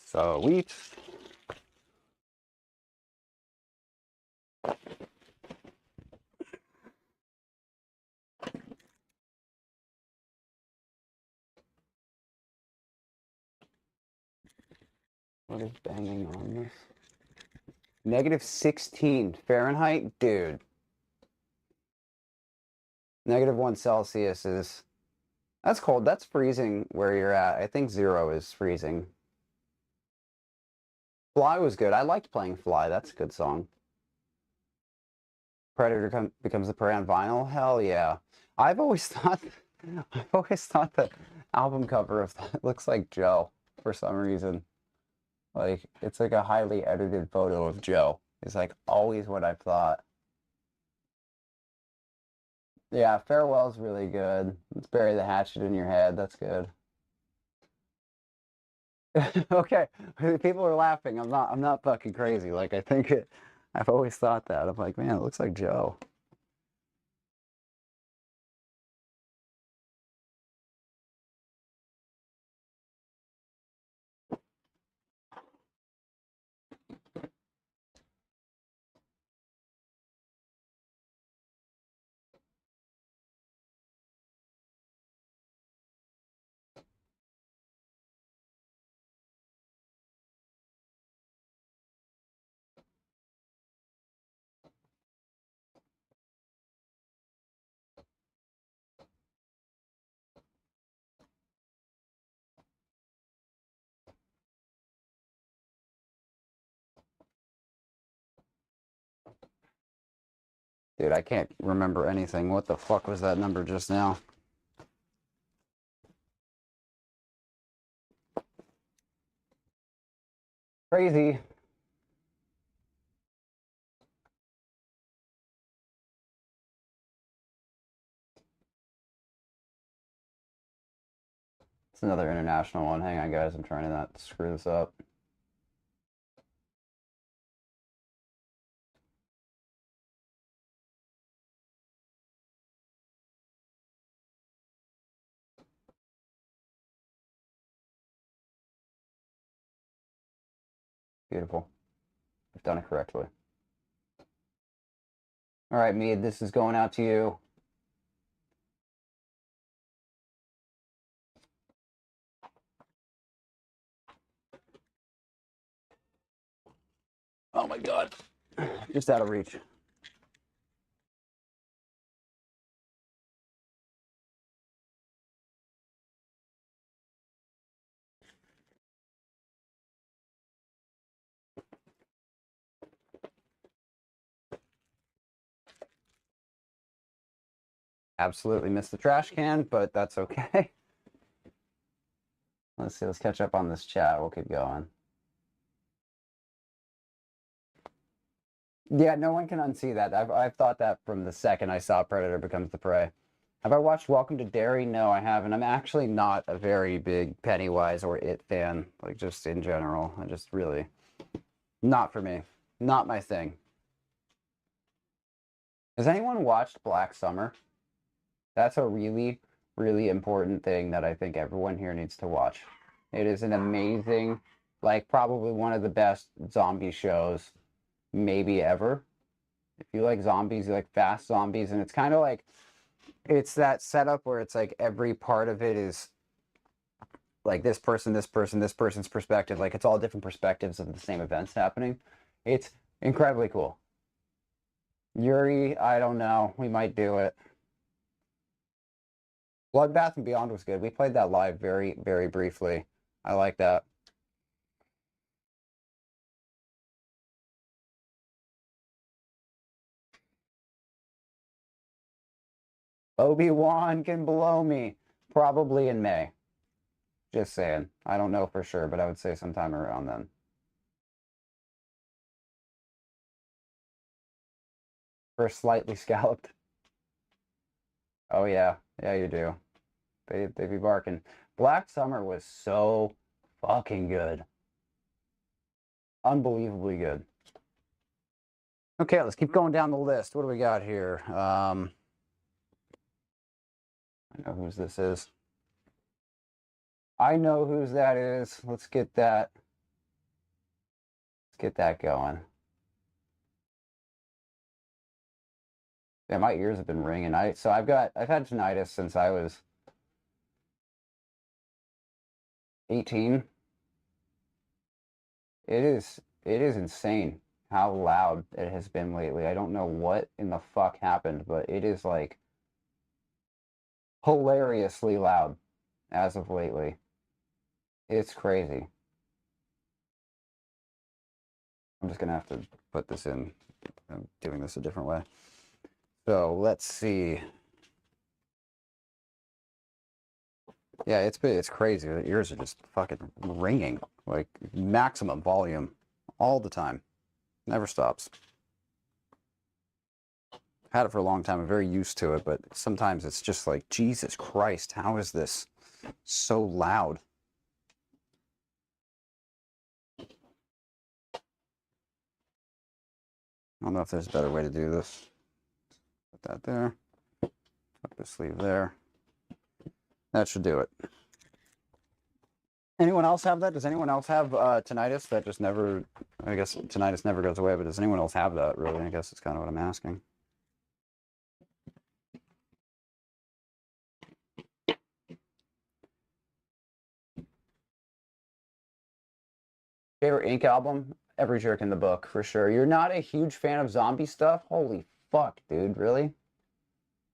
Sweet. What is banging on this? -16 Fahrenheit? Dude. -1 Celsius is... That's cold. That's freezing where you're at. I think 0 is freezing. Fly was good. I liked playing Fly. That's a good song. Predator becomes the prey on vinyl? Hell yeah. I've always thought the album cover of that looks like Joe for some reason. Like, it's like a highly edited photo of Joe. It's like always what I've thought. Yeah, Farewell's really good. Let's bury the hatchet in your head. That's good. Okay, people are laughing. I'm not fucking crazy. Like, I've always thought that. I'm like, man, it looks like Joe. Dude, I can't remember anything. What the fuck was that number just now? Crazy. It's another international one. Hang on, guys. I'm trying to not screw this up. Beautiful. I've done it correctly. All right, Mead, this is going out to you. Oh my God. Just out of reach. Absolutely missed the trash can, but that's okay. Let's see. Let's catch up on this chat. We'll keep going. Yeah, no one can unsee that. I've thought that from the second I saw Predator Becomes the Prey. Have I watched Welcome to Derry? No, I haven't. I'm actually not a very big Pennywise or It fan, like just in general. I just really, not for me. Not my thing. Has anyone watched Black Summer? That's a really, really important thing that I think everyone here needs to watch. It is an amazing, like probably one of the best zombie shows maybe ever. If you like zombies, you like fast zombies, and it's kind of like, it's that setup where it's like every part of it is like this person, this person, this person's perspective. Like it's all different perspectives of the same events happening. It's incredibly cool. Yuri, I don't know. We might do it. Bloodbath and Beyond was good. We played that live very, very briefly. I like that. Obi-Wan can blow me. Probably in May. Just saying. I don't know for sure, but I would say sometime around then. For slightly scalloped. Oh yeah. Yeah, you do. They be barking. Black Summer was so fucking good. Unbelievably good. Okay, let's keep going down the list. What do we got here? I know whose this is. I know whose that is. Let's get that. Let's get that going. Yeah, my ears have been ringing. I've had tinnitus since I was 18. It is insane how loud it has been lately. I don't know what in the fuck happened, but it is like hilariously loud as of lately. It's crazy. I'm just gonna have to put this in. I'm doing this a different way. So let's see. Yeah, it's crazy. The ears are just fucking ringing, like maximum volume all the time. Never stops. Had it for a long time. I'm very used to it, but sometimes it's just like, Jesus Christ, how is this so loud? I don't know if there's a better way to do this. Put that there. Put the sleeve there. That should do it. Anyone else have that? Does anyone else have tinnitus that just never, I guess tinnitus never goes away, but does anyone else have that, really? I guess it's kind of what I'm asking. Favorite Ink album? Every Jerk in the Book, for sure. You're not a huge fan of zombie stuff? Holy fuck, dude, really?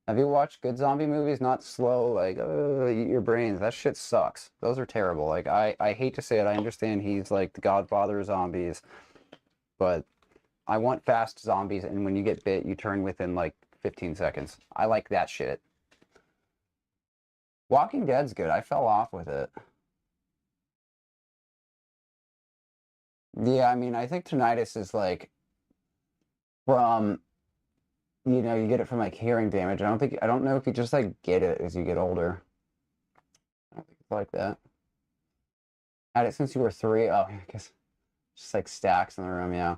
Have you watched good zombie movies? Not slow, like, eat your brains. That shit sucks. Those are terrible. Like, I hate to say it. I understand he's like the godfather of zombies, but I want fast zombies, and when you get bit, you turn within like 15 seconds. I like that shit. Walking Dead's good. I fell off with it. Yeah, I mean, I think tinnitus is like from, you get it from like hearing damage. I don't know if you just like get it as you get older. I don't think it's like that. Had it since you were 3. Oh, I guess just like stacks in the room, yeah.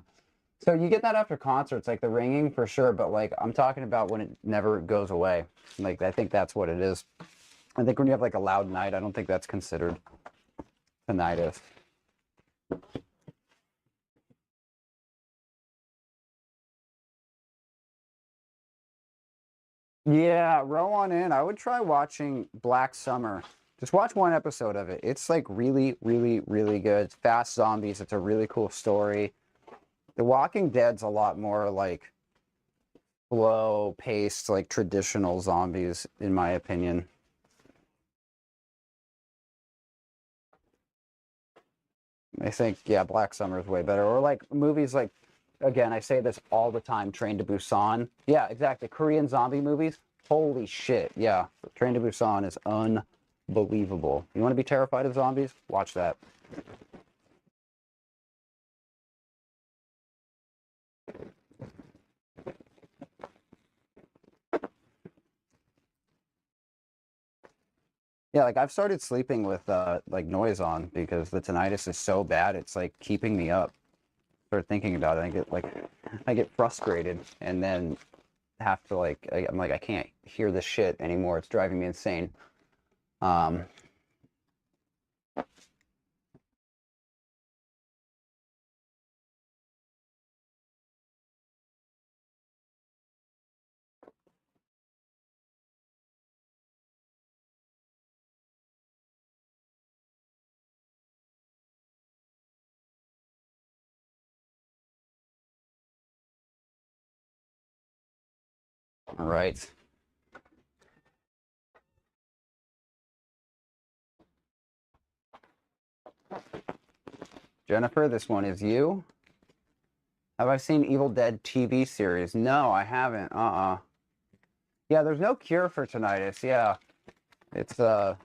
So you get that after concerts, like the ringing for sure, but like I'm talking about when it never goes away. Like I think that's what it is. I think when you have like a loud night, I don't think that's considered tinnitus. Yeah, row on in. I would try watching Black Summer. Just watch one episode of it. It's like really, really, really good. It's fast zombies. It's a really cool story. The Walking Dead's a lot more like slow paced, like traditional zombies, in my opinion. I think, yeah, Black Summer is way better. Or like movies like, again, I say this all the time, Train to Busan. Yeah, exactly. Korean zombie movies. Holy shit. Yeah. Train to Busan is unbelievable. You want to be terrified of zombies? Watch that. Yeah, like I've started sleeping with like noise on because the tinnitus is so bad, it's like keeping me up. Start thinking about it. I get frustrated and then have to like I'm like I can't hear this shit anymore. It's driving me insane. Um, all right. Jennifer, this one is you. Have I seen Evil Dead TV series? No, I haven't. Uh-uh. Yeah, there's no cure for tinnitus. Yeah, it's I've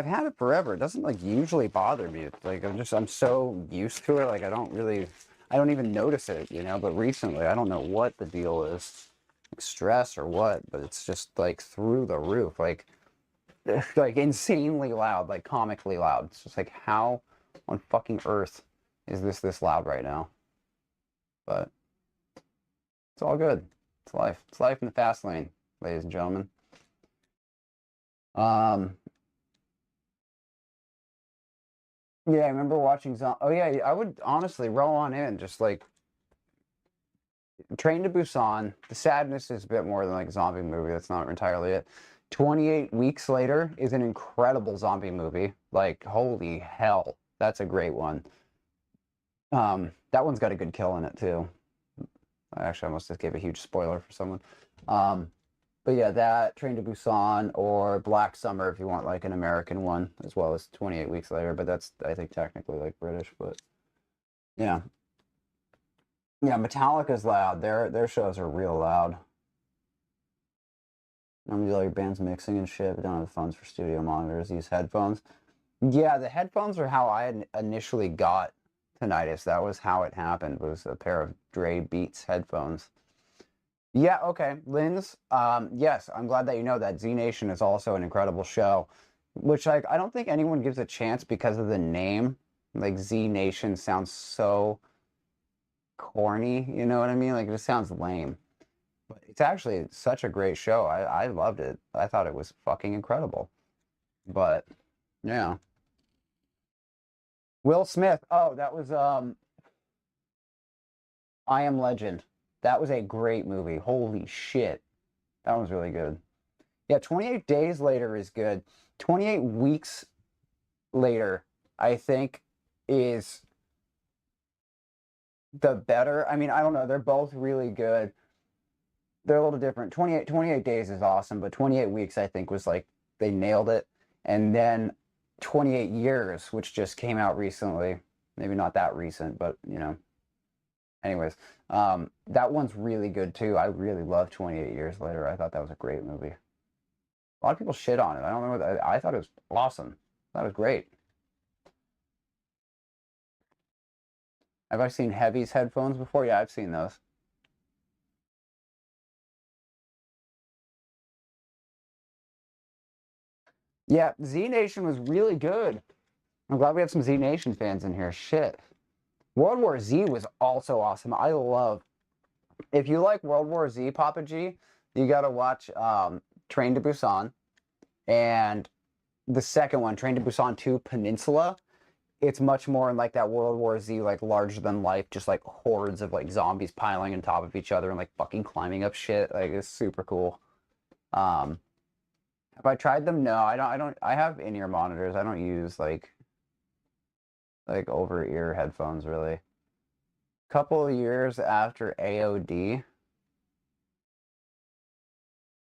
had it forever. It doesn't like usually bother me. It's like I'm so used to it. Like I don't even notice it, But recently, I don't know what the deal is, like stress or what, but it's just like through the roof, like like insanely loud, like comically loud. It's just like how on fucking earth is this loud right now? But it's all good. It's life. It's life in the fast lane, ladies and gentlemen. Um, yeah, I remember watching Oh yeah, I would honestly roll on in, just like Train to Busan. The sadness is a bit more than like a zombie movie. That's not entirely it. 28 Weeks Later is an incredible zombie movie. Like, holy hell, that's a great one. That one's got a good kill in it too. Actually, I almost just gave a huge spoiler for someone. Um, but yeah, that Train to Busan or Black Summer if you want like an American one, as well as 28 Weeks Later. But that's I think technically like British. But yeah, yeah, Metallica's loud. Their shows are real loud. Normally like bands mixing and shit, but don't have the funds for studio monitors. Use headphones. Yeah, the headphones are how I initially got tinnitus. That was how it happened. Was a pair of Dre Beats headphones. Yeah, okay. Linz, yes, I'm glad that you know that. Z Nation is also an incredible show, which like I don't think anyone gives a chance because of the name. Like Z Nation sounds so corny, you know what I mean? Like it just sounds lame. But it's actually such a great show. I loved it. I thought it was fucking incredible. But yeah. Will Smith. Oh, that was I Am Legend. That was a great movie. Holy shit. That was really good. Yeah, 28 Days Later is good. 28 Weeks Later, I think, is the better. I mean, I don't know. They're both really good. They're a little different. 28 Days is awesome, but 28 Weeks, I think, was like they nailed it. And then 28 Years, which just came out recently. Maybe not that recent, but Anyways, that one's really good too. I really love 28 Years Later. I thought that was a great movie. A lot of people shit on it. I don't know. I thought it was awesome. That was great. Have I seen Heavy's headphones before? Yeah, I've seen those. Yeah, Z Nation was really good. I'm glad we have some Z Nation fans in here. Shit. World War Z was also awesome. I love. If you like World War Z, Papa G, you gotta watch Train to Busan and the second one, Train to Busan 2 Peninsula. It's much more in like that World War Z, like larger than life, just like hordes of like zombies piling on top of each other and like fucking climbing up shit. Like it's super cool. Um, have I tried them? No, I don't. I have in-ear monitors. I don't use like over-ear headphones really. Couple of years after AOD,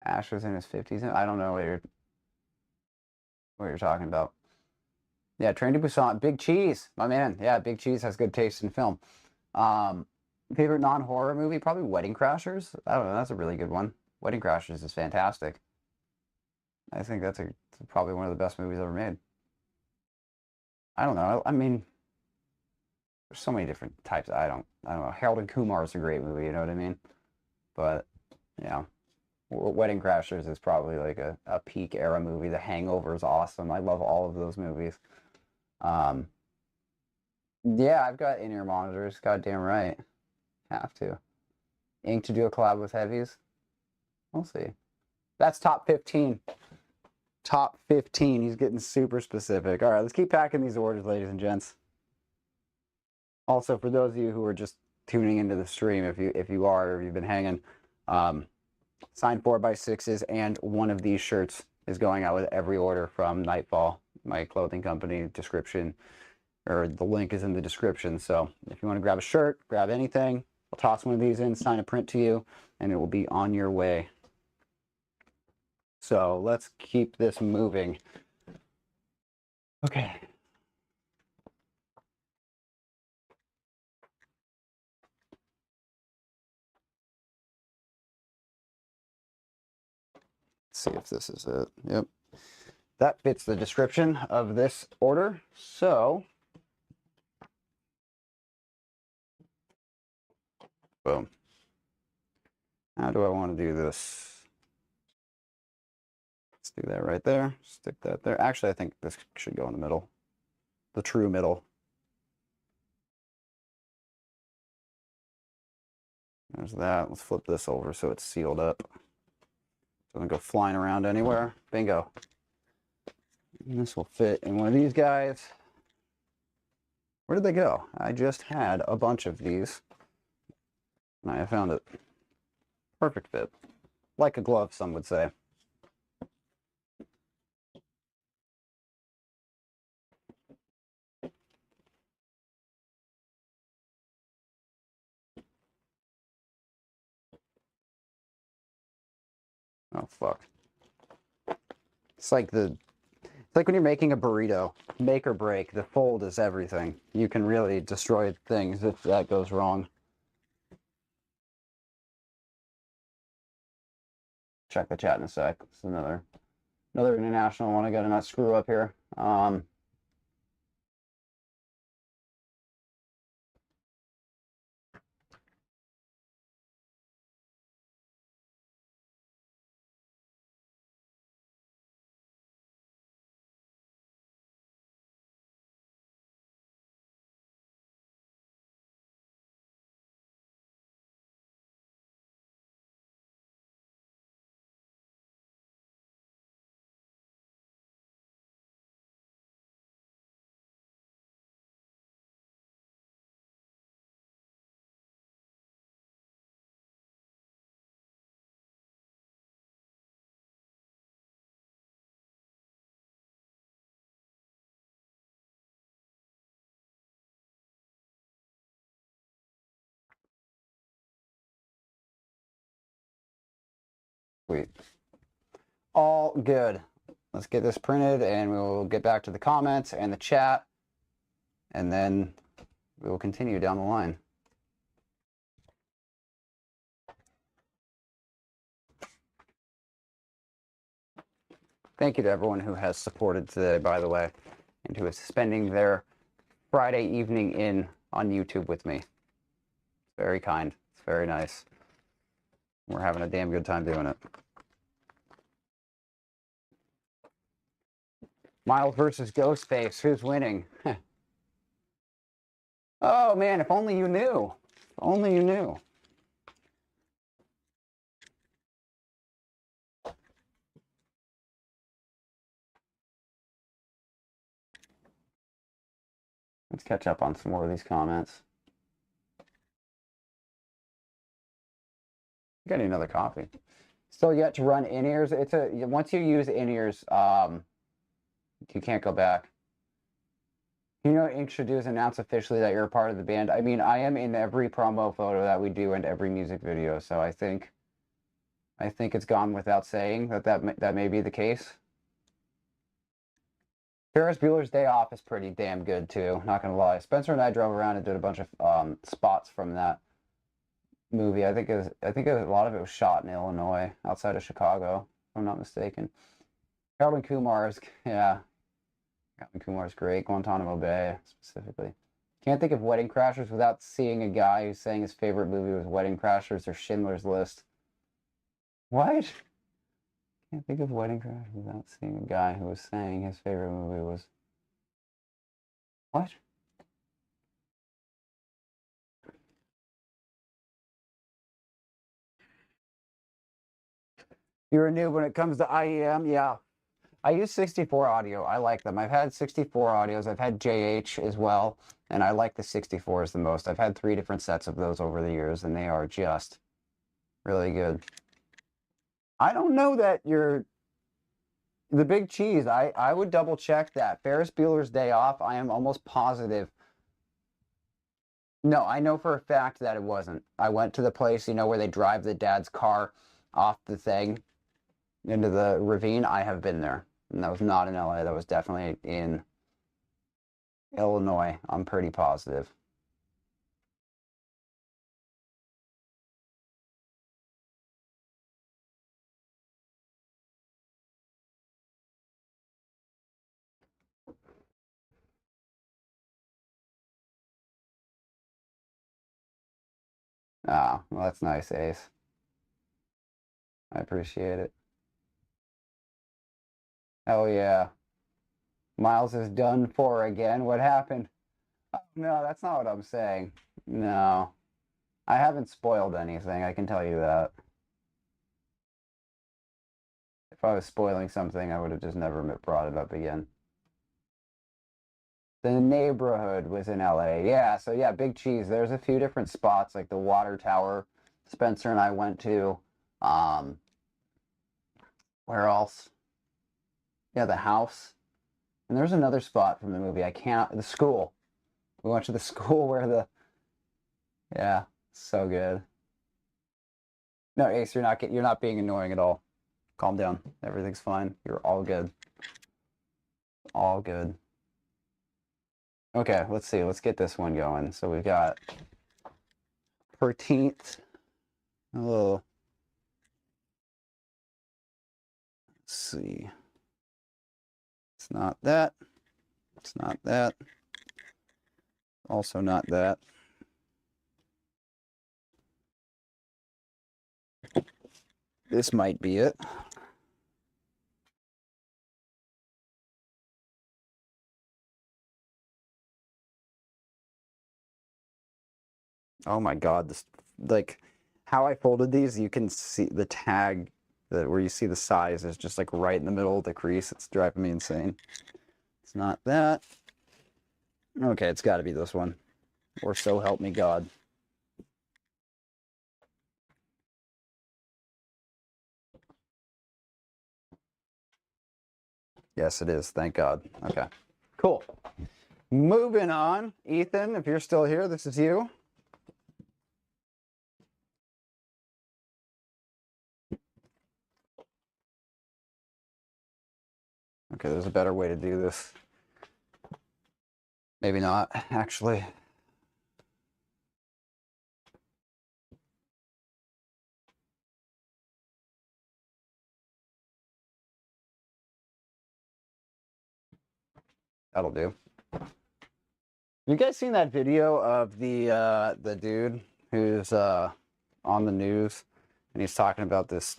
Ash was in his 50s. I don't know what you're talking about. Yeah, Train to Busan, Big Cheese, my man. Yeah, Big Cheese has good taste in film. Um, Favorite non-horror movie? Probably Wedding Crashers. I don't know. That's a really good one. Wedding Crashers is fantastic. I think that's probably one of the best movies ever made. I don't know. I mean, there's so many different types. I don't know. Harold and Kumar is a great movie. You know what I mean? But yeah, Wedding Crashers is probably like a peak era movie. The Hangover is awesome. I love all of those movies. Um, yeah, I've got in-ear monitors. Goddamn right. Have to. Ink to do a collab with Heavies. We'll see. That's top 15. Top 15. He's getting super specific. All right, let's keep packing these orders, ladies and gents. Also, for those of you who are just tuning into the stream, if you are or you've been hanging, signed 4x6s and one of these shirts is going out with every order from Nightfall, my clothing company. Description, or the link is in the description. So if you want to grab a shirt, grab anything, I'll toss one of these in, sign a print to you, and it will be on your way. So let's keep this moving. Okay. Let's see if this is it. Yep. That fits the description of this order. So, boom. How do I want to do this? Let's do that right there. Stick that there. Actually, I think this should go in the middle. The true middle. There's that. Let's flip this over so it's sealed up. Doesn't go flying around anywhere. Bingo. And this will fit in one of these guys. Where did they go? I just had a bunch of these. And I found it. Perfect fit. Like a glove, some would say. Oh, fuck. It's like when you're making a burrito. Make or break. The fold is everything. You can really destroy things if that goes wrong. Check the chat in a sec. It's another international one. I gotta not screw up here. Sweet. All good. Let's get this printed and we'll get back to the comments and the chat. And then we will continue down the line. Thank you to everyone who has supported today, by the way, and who is spending their Friday evening on YouTube with me. Very kind. It's very nice. We're having a damn good time doing it. Miles versus Ghostface. Who's winning? Oh, man, if only you knew. If only you knew. Let's catch up on some more of these comments. Getting another coffee. Still yet to run in-ears. Once you use in-ears, you can't go back. You know what Ink should do is announce officially that you're a part of the band. I mean, I am in every promo photo that we do and every music video, so I think it's gone without saying that may be the case. Ferris Bueller's Day Off is pretty damn good too, not gonna lie. Spencer and I drove around and did a bunch of spots from that movie. I think a lot of it was shot in Illinois, outside of Chicago, if I'm not mistaken. Harold and Kumar's, yeah. Kumar's great. Guantanamo Bay, specifically. Can't think of Wedding Crashers without seeing a guy who's saying his favorite movie was Wedding Crashers or Schindler's List. What? Can't think of Wedding Crashers without seeing a guy who was saying his favorite movie was... What? You're a noob when it comes to IEM? Yeah. I use 64 audio. I like them. I've had 64 audios. I've had JH as well, and I like the 64s the most. I've had 3 different sets of those over the years, and they are just really good. I don't know that you're the big cheese. I would double check that. Ferris Bueller's Day Off, I am almost positive. No, I know for a fact that it wasn't. I went to the place, where they drive the dad's car off the thing into the ravine. I have been there. And that was not in LA. That was definitely in Illinois. I'm pretty positive. Ah, well, that's nice, Ace. I appreciate it. Oh, yeah. Miles is done for again. What happened? Oh, no, that's not what I'm saying. No. I haven't spoiled anything, I can tell you that. If I was spoiling something, I would have just never brought it up again. The neighborhood was in LA. Yeah, so yeah, Big Cheese. There's a few different spots, like the Water Tower Spencer and I went to. Um, where else? Yeah, the house. And there's another spot from the movie. I can't, the school. We went to the school where the, yeah, so good. No, Ace, you're not being annoying at all. Calm down. Everything's fine. You're all good. All good. Okay, let's see. Let's get this one going. So we've got 13th. Oh, let's see. It's not that. It's not that. Also not that. This might be it. Oh my God, this, like, how I folded these, you can see the tag that where you see the size is just like right in the middle of the crease. It's driving me insane. It's not that. Okay, it's got to be this one. Or so help me God. Yes, it is. Thank God. Okay, cool. Moving on. Ethan, if you're still here, this is you. Okay, there's a better way to do this. Maybe not, actually. That'll do. You guys seen that video of the dude who's on the news and he's talking about this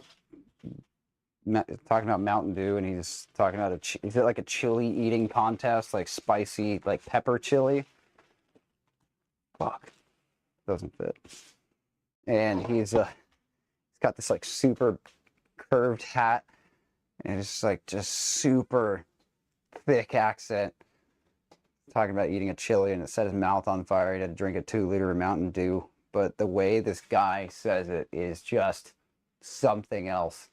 talking about Mountain Dew and he's talking about is it like a chili eating contest, like spicy, like pepper chili? Fuck. Doesn't fit. And he's got this like super curved hat and it's like just super thick accent talking about eating a chili and it set his mouth on fire. He had to drink a 2-liter of Mountain Dew. But the way this guy says it is just something else.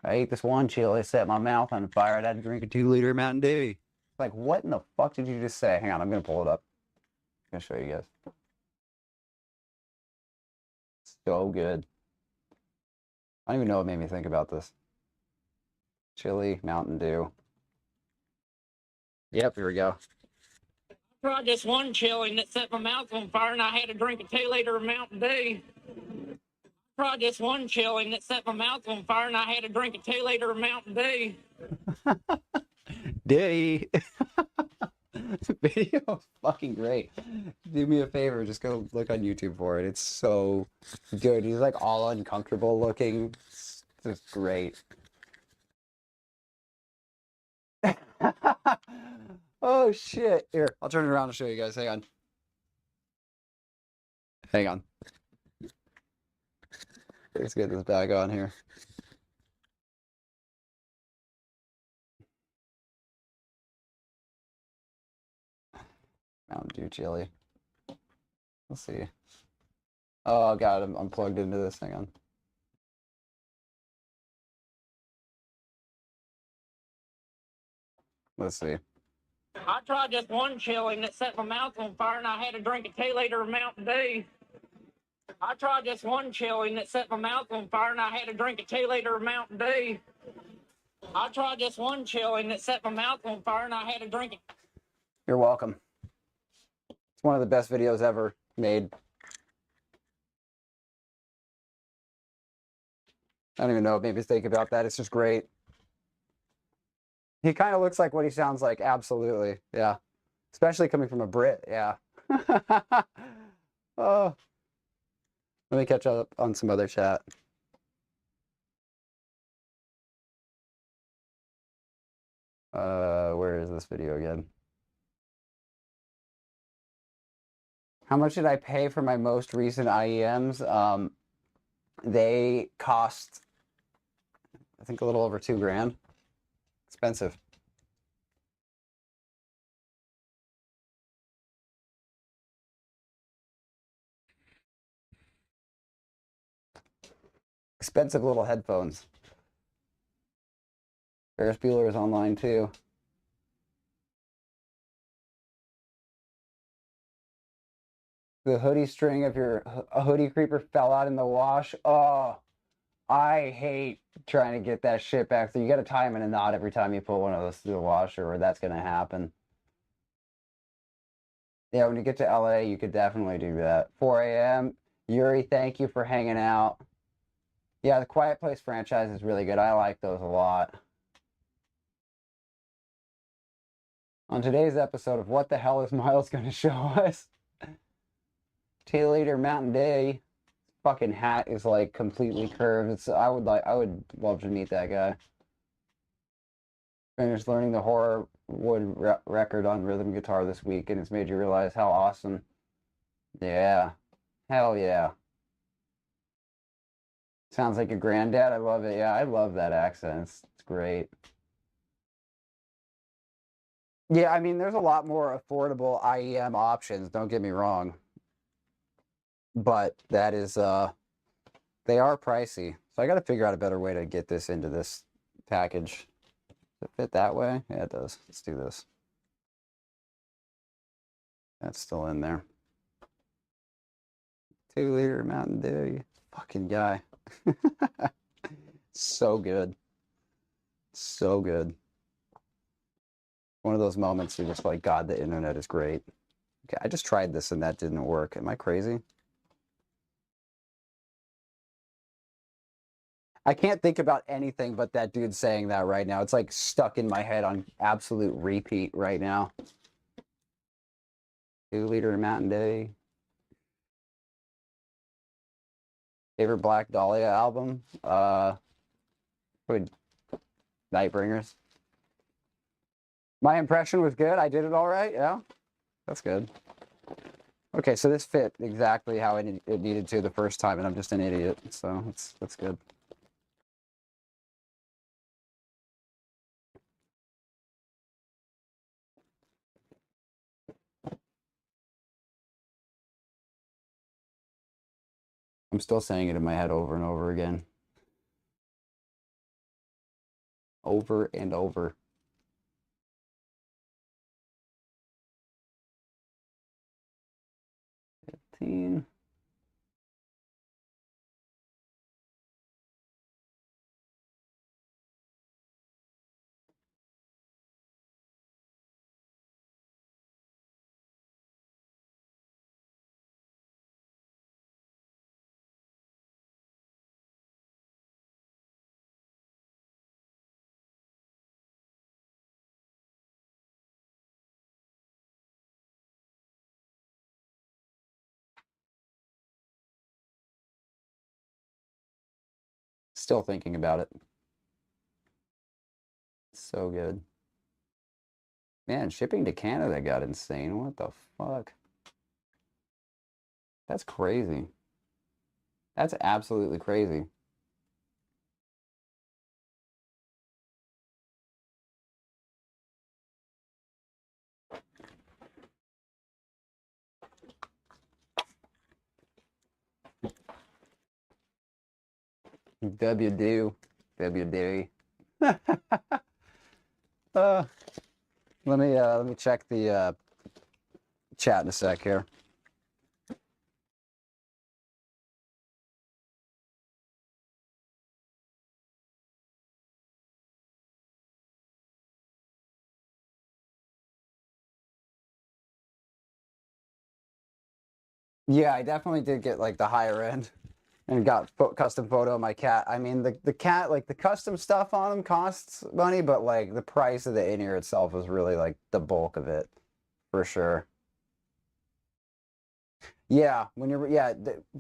I ate this one chili, set my mouth on fire. I had to drink a 2-liter of Mountain Dew. Like, what in the fuck did you just say? Hang on, I'm going to pull it up. I'm going to show you guys. So good. I don't even know what made me think about this. Chili, Mountain Dew. Yep, here we go. I tried this one chili and it set my mouth on fire and I had to drink a 2-liter of Mountain Dew. I tried this one chili and it set my mouth on fire and I had to drink a 2-liter of Mountain Dew. Diddy. This video is fucking great. Do me a favor, just go look on YouTube for it. It's so good. He's like all uncomfortable looking. It's just great. Oh shit. Here, I'll turn it around to show you guys. Hang on. Hang on. Let's get this back on here. Mountain Dew chili. Let's see. Oh god, I'm plugged into this. Hang on. Let's see. I tried this one chili and it set my mouth on fire and I had to drink a 2-liter of Mountain Dew. I tried this one chili and it set my mouth on fire and I had to drink a 2-liter of Mountain Dew. I tried this one chili and it set my mouth on fire and I had to drink it. You're welcome. It's one of the best videos ever made. I don't even know what made me think about that. It's just great. He kind of looks like what he sounds like. Absolutely. Yeah. Especially coming from a Brit. Yeah. Oh. Let me catch up on some other chat. Where is this video again? How much did I pay for my most recent IEMs? They cost, I think, a little over $2,000. Expensive. Expensive little headphones. Ferris Bueller is online too. The hoodie string of your a hoodie creeper fell out in the wash. Oh, I hate trying to get that shit back. So you got to tie them in a knot every time you put one of those through the washer, or that's going to happen. Yeah, when you get to LA, you could definitely do that. 4 a.m. Yuri, thank you for hanging out. Yeah, the Quiet Place franchise is really good. I like those a lot. On today's episode of What the Hell is Miles going to show us? Tailor Mountain Day. Fucking hat is like completely curved. I would love to meet that guy. Finished learning the horror wood record on rhythm guitar this week, and it's made you realize how awesome. Yeah. Hell yeah. Sounds like a granddad. I love it. Yeah, I love that accent. It's great. Yeah, I mean, there's a lot more affordable IEM options, don't get me wrong. But that is, they are pricey. So I got to figure out a better way to get this into this package. Does it fit that way? Yeah, it does. Let's do this. That's still in there. 2-liter Mountain Dew. Fucking guy. So good. So good. One of those moments you're just like, God, the internet is great. Okay, I just tried this and that didn't work. Am I crazy? I can't think about anything but that dude saying that right now. It's like stuck in my head on absolute repeat right now. 2-liter Mountain Dew. Favorite Black Dahlia album? Nightbringers. My impression was good. I did it all right. Yeah, that's good. Okay, so this fit exactly how it needed to the first time, and I'm just an idiot. So that's good. I'm still saying it in my head over and over again. Over and over. 15. Still thinking about it. So good. Man, shipping to Canada got insane. What the fuck? That's crazy. That's absolutely crazy. W-do. W-do. Let me check the chat in a sec here. Yeah, I definitely did get like the higher end and got custom photo of my cat. I mean, the cat, like the custom stuff on them costs money, but like the price of the in-ear itself is really like the bulk of it for sure. Yeah, when you're yeah,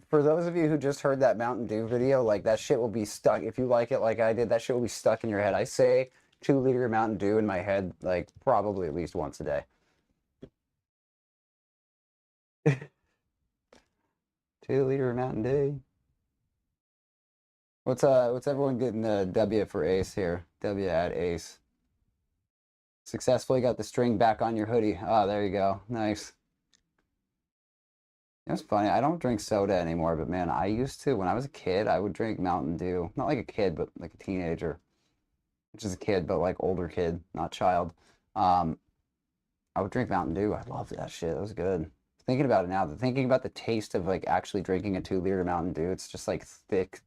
for those of you who just heard that Mountain Dew video, like that shit will be stuck. If you like it like I did, that shit will be stuck in your head. I say 2 liter Mountain Dew in my head like probably at least once a day. 2 liter Mountain Dew. What's everyone getting the W for Ace here? W at Ace. Successfully got the string back on your hoodie. Oh, there you go. Nice. It's funny. I don't drink soda anymore, but man, I used to. When I was a kid, I would drink Mountain Dew. Not like a kid, but like a teenager. Which is a kid, but like older kid, not child. Um, I would drink Mountain Dew. I loved that shit. That was good. Thinking about it now, thinking about the taste of like actually drinking a 2 liter Mountain Dew, it's just like thick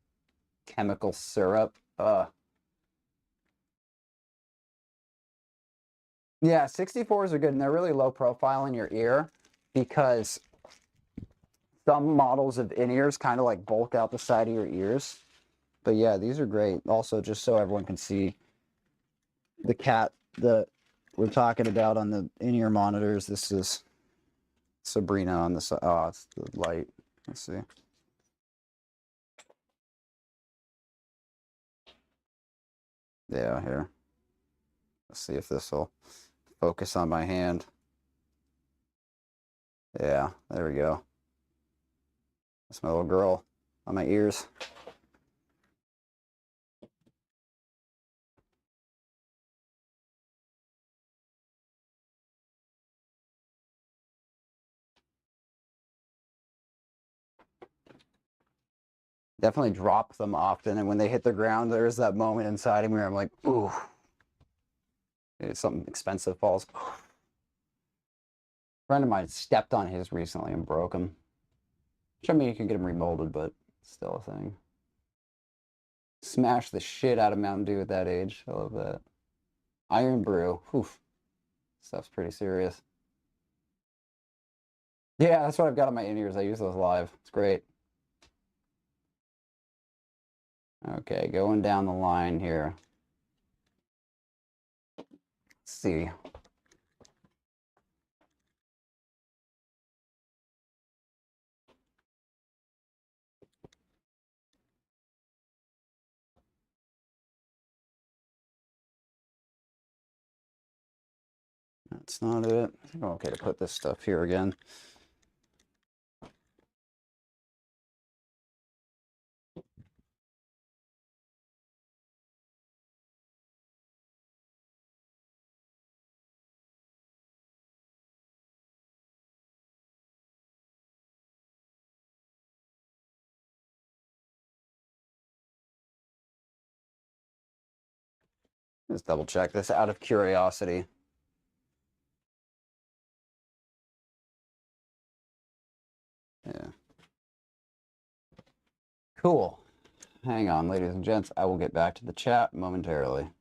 chemical syrup. Yeah, 64s are good, and they're really low profile in your ear because some models of in-ears kind of like bulk out the side of your ears. But yeah, these are great. Also, just so everyone can see the cat that we're talking about on the in-ear monitors, this is Sabrina on the side. Oh, it's the light. Let's see. Yeah, here. Let's see if this will focus on my hand. Yeah, there we go. That's my little girl on my ears. Definitely drop them often, and when they hit the ground, there's that moment inside of me where I'm like, ooh, something expensive falls. A friend of mine stepped on his recently and broke him. Which, I mean, you can get them remolded, but still a thing. Smash the shit out of Mountain Dew at that age. I love that. Iron Brew. Oof. Stuff's pretty serious. Yeah, that's what I've got on my in-ears. I use those live. It's great. Okay, going down the line here. Let's see. That's not it. I think I'm okay to put this stuff here again. Just double check this out of curiosity. Yeah. Cool. Hang on, ladies and gents. I will get back to the chat momentarily.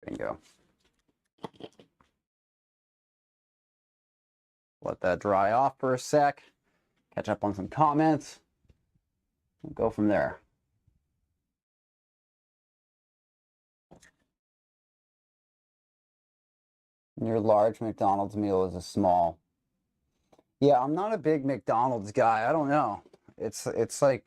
Bingo. Let that dry off for a sec. Catch up on some comments. We'll go from there. Your large McDonald's meal is a small. Yeah, I'm not a big McDonald's guy. I don't know. It's like,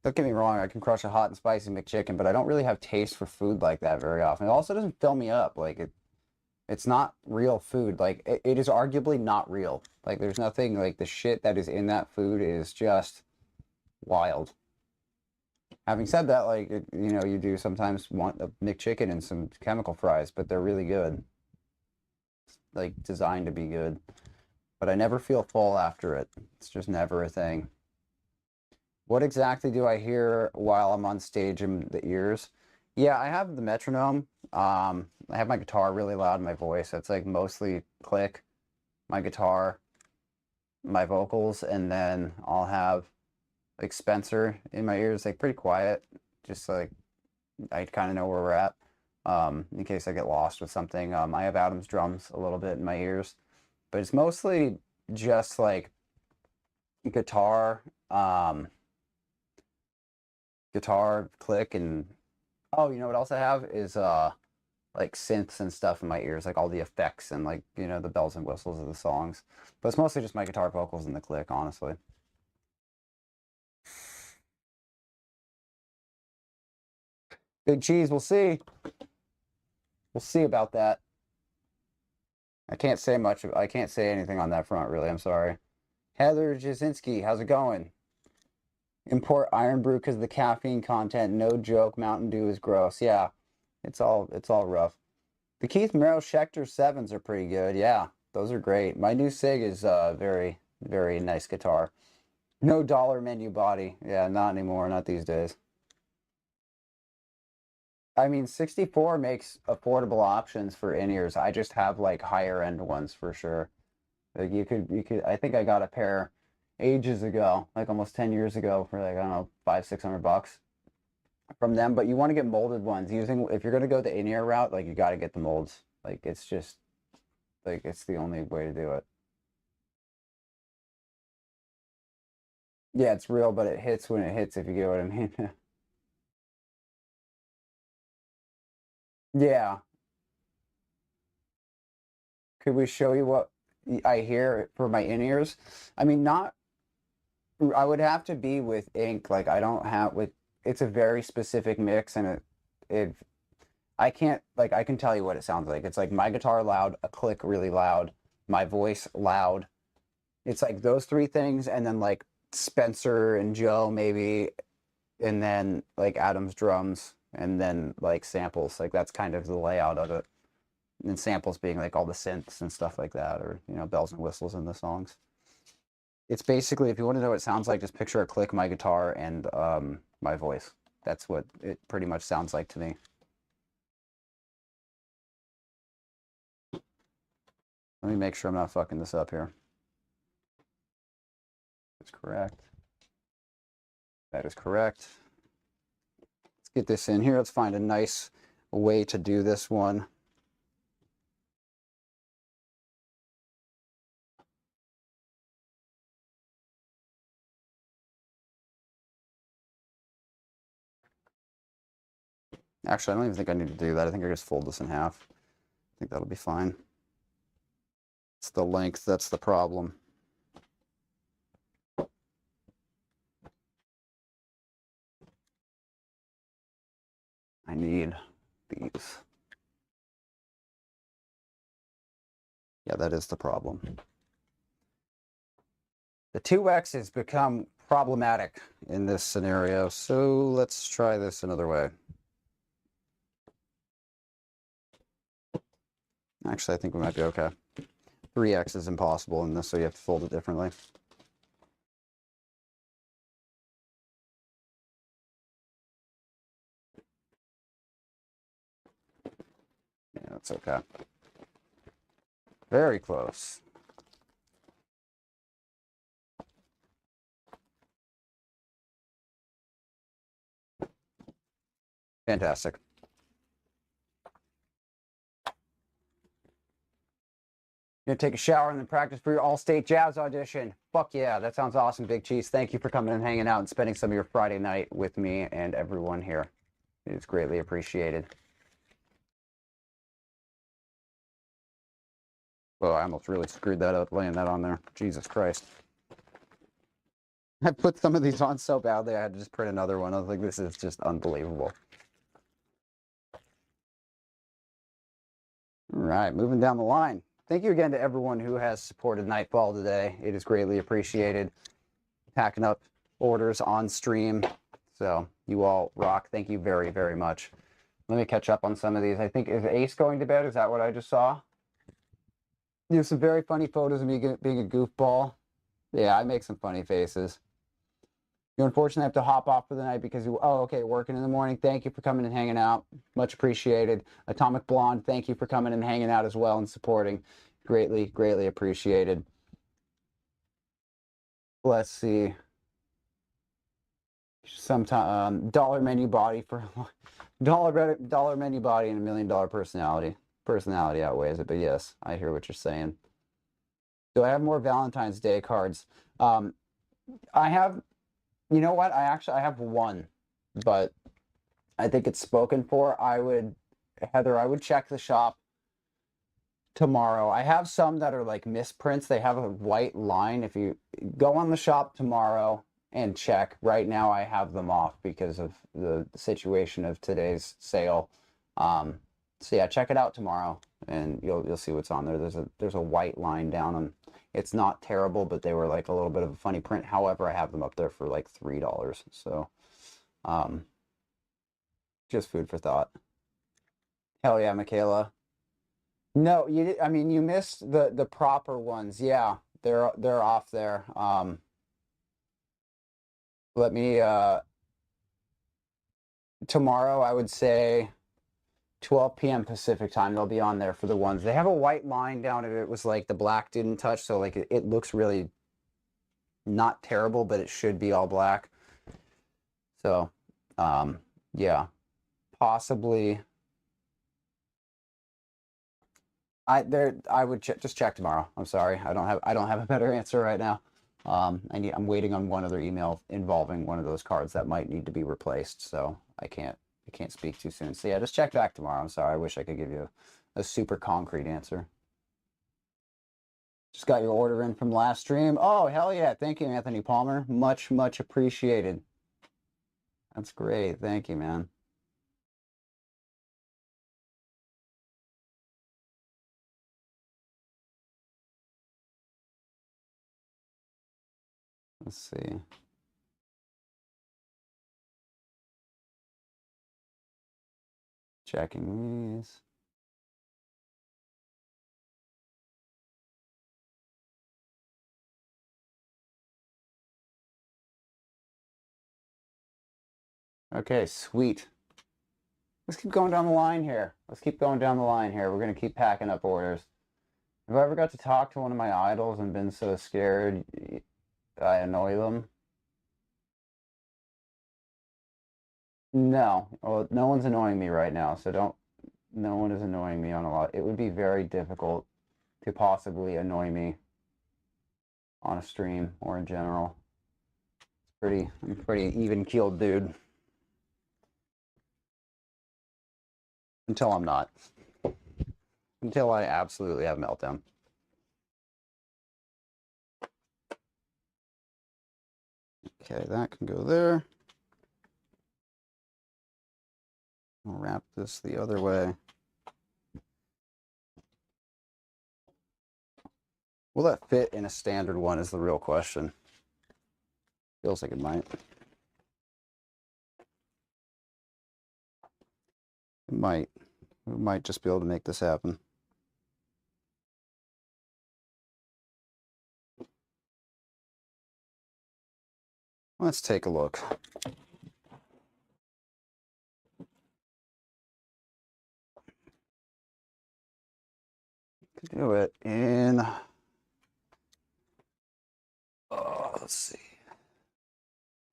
don't get me wrong, I can crush a hot and spicy McChicken, but I don't really have taste for food like that very often. It also doesn't fill me up. Like it's not real food. Like it is arguably not real. Like there's nothing like the shit that is in that food is just wild. Having said that, like you know, you do sometimes want a McChicken and some chemical fries, but they're really good. Like designed to be good. But I never feel full after it. It's just never a thing. What exactly do I hear while I'm on stage in the ears? Yeah, I have the metronome. I have my guitar really loud in my voice. That's like mostly click, my guitar, my vocals, and then I'll have like Spencer in my ears, like pretty quiet, just like I kind of know where we're at. In case I get lost with something. I have Adam's drums a little bit in my ears, but it's mostly just like guitar, guitar, click, and oh, you know what else I have is like synths and stuff in my ears, like all the effects and like, you know, the bells and whistles of the songs. But it's mostly just my guitar vocals and the click, honestly. Big Cheese, we'll see. We'll see about that. I can't say much. I can't say anything on that front, really. I'm sorry. Heather Jasinski, how's it going? Import Iron Brew because of the caffeine content. No joke. Mountain Dew is gross. Yeah, it's all rough. The Keith Merrill Schecter 7s are pretty good. Yeah, those are great. My new Sig is very, very nice guitar. No dollar menu body. Yeah, not anymore. Not these days. I mean, 64 makes affordable options for in-ears. I just have like higher end ones for sure. Like you could. I think I got a pair ages ago, like almost 10 years ago, for like I don't know, 500-600 bucks from them. But you want to get molded ones. Using if you're gonna go the in-ear route, like you got to get the molds. Like it's just like it's the only way to do it. Yeah, it's real, but it hits when it hits. If you get what I mean. Yeah. Could we show you what I hear for my in-ears? I mean, not. I would have to be with ink. Like I don't have with. It's a very specific mix, and it I can't like I can tell you what it sounds like. It's like my guitar loud, a click really loud, my voice loud. It's like those three things, and then like Spencer and Joe maybe, and then like Adam's drums, and then like samples. Like that's kind of the layout of it. And samples being like all the synths and stuff like that, or you know bells and whistles in the songs. It's basically if you want to know what it sounds like, just picture a click, my guitar, and my voice. That's what it pretty much sounds like to me. Let me make sure I'm not fucking this up here. That's correct. That is correct. Let's get this in here. Let's find a nice way to do this one. Actually, I don't even think I need to do that. I think I just fold this in half. I think that'll be fine. It's the length that's the problem. I need these. Yeah, that is the problem. The 2x has become problematic in this scenario, so let's try this another way. Actually, I think we might be okay. 3x is impossible in this, so you have to fold it differently. Yeah, that's okay. Very close. Fantastic. You're gonna take a shower and then practice for your all-state jazz audition. Fuck yeah, that sounds awesome, Big Cheese. Thank you for coming and hanging out and spending some of your Friday night with me and everyone here. It is greatly appreciated. Well, I almost really screwed that up laying that on there. Jesus Christ. I put some of these on so badly I had to just print another one. I was like, this is just unbelievable. All right, moving down the line. Thank you again to everyone who has supported Nightfall today. It is greatly appreciated. Packing up orders on stream. So you all rock. Thank you very, very much. Let me catch up on some of these. I think, is Ace going to bed? Is that what I just saw? You have some very funny photos of me being a goofball. Yeah, I make some funny faces. You unfortunately have to hop off for the night because you, oh, okay, working in the morning. Thank you for coming and hanging out. Much appreciated. Atomic Blonde, thank you for coming and hanging out as well and supporting. Greatly, greatly appreciated. Let's see. Sometime dollar menu body for dollar menu body and $1 million personality. Personality outweighs it, but yes, I hear what you're saying. Do I have more Valentine's Day cards? I have, you know what? I have one, but I think it's spoken for. Heather, I would check the shop tomorrow. I have some that are like misprints. They have a white line. If you go on the shop tomorrow and check, right now I have them off because of the situation of today's sale. So yeah, check it out tomorrow and you'll see what's on there. There's a white line down them. It's not terrible, but they were like a little bit of a funny print. However, I have them up there for like $3. So just food for thought. Hell yeah, Michaela. No, I mean, you missed the proper ones. Yeah, they're off there. Let me tomorrow I would say 12 p.m. Pacific time. They'll be on there for the ones. They have a white line down it. It was like the black didn't touch, so like it looks really not terrible, but it should be all black. So, yeah, possibly. I would just check tomorrow. I'm sorry. I don't have a better answer right now. I'm waiting on one other email involving one of those cards that might need to be replaced, so I can't speak too soon. So yeah, just check back tomorrow. I'm sorry. I wish I could give you a super concrete answer. Just got your order in from last stream. Oh, hell yeah. Thank you, Anthony Palmer. Much, much appreciated. That's great. Thank you, man. Let's see. Checking these. Okay, sweet. Let's keep going down the line here. We're going to keep packing up orders. Have I ever got to talk to one of my idols and been so scared I annoy them? No. Well, no one's annoying me right now, so no one is annoying me on a lot. It would be very difficult to possibly annoy me on a stream or in general. I'm a pretty even-keeled dude. Until I'm not. Until I absolutely have a meltdown. Okay, that can go there. I'll wrap this the other way. Will that fit in a standard one is the real question. Feels like it might. It might. We might just be able to make this happen. Let's take a look. Do it in, let's see.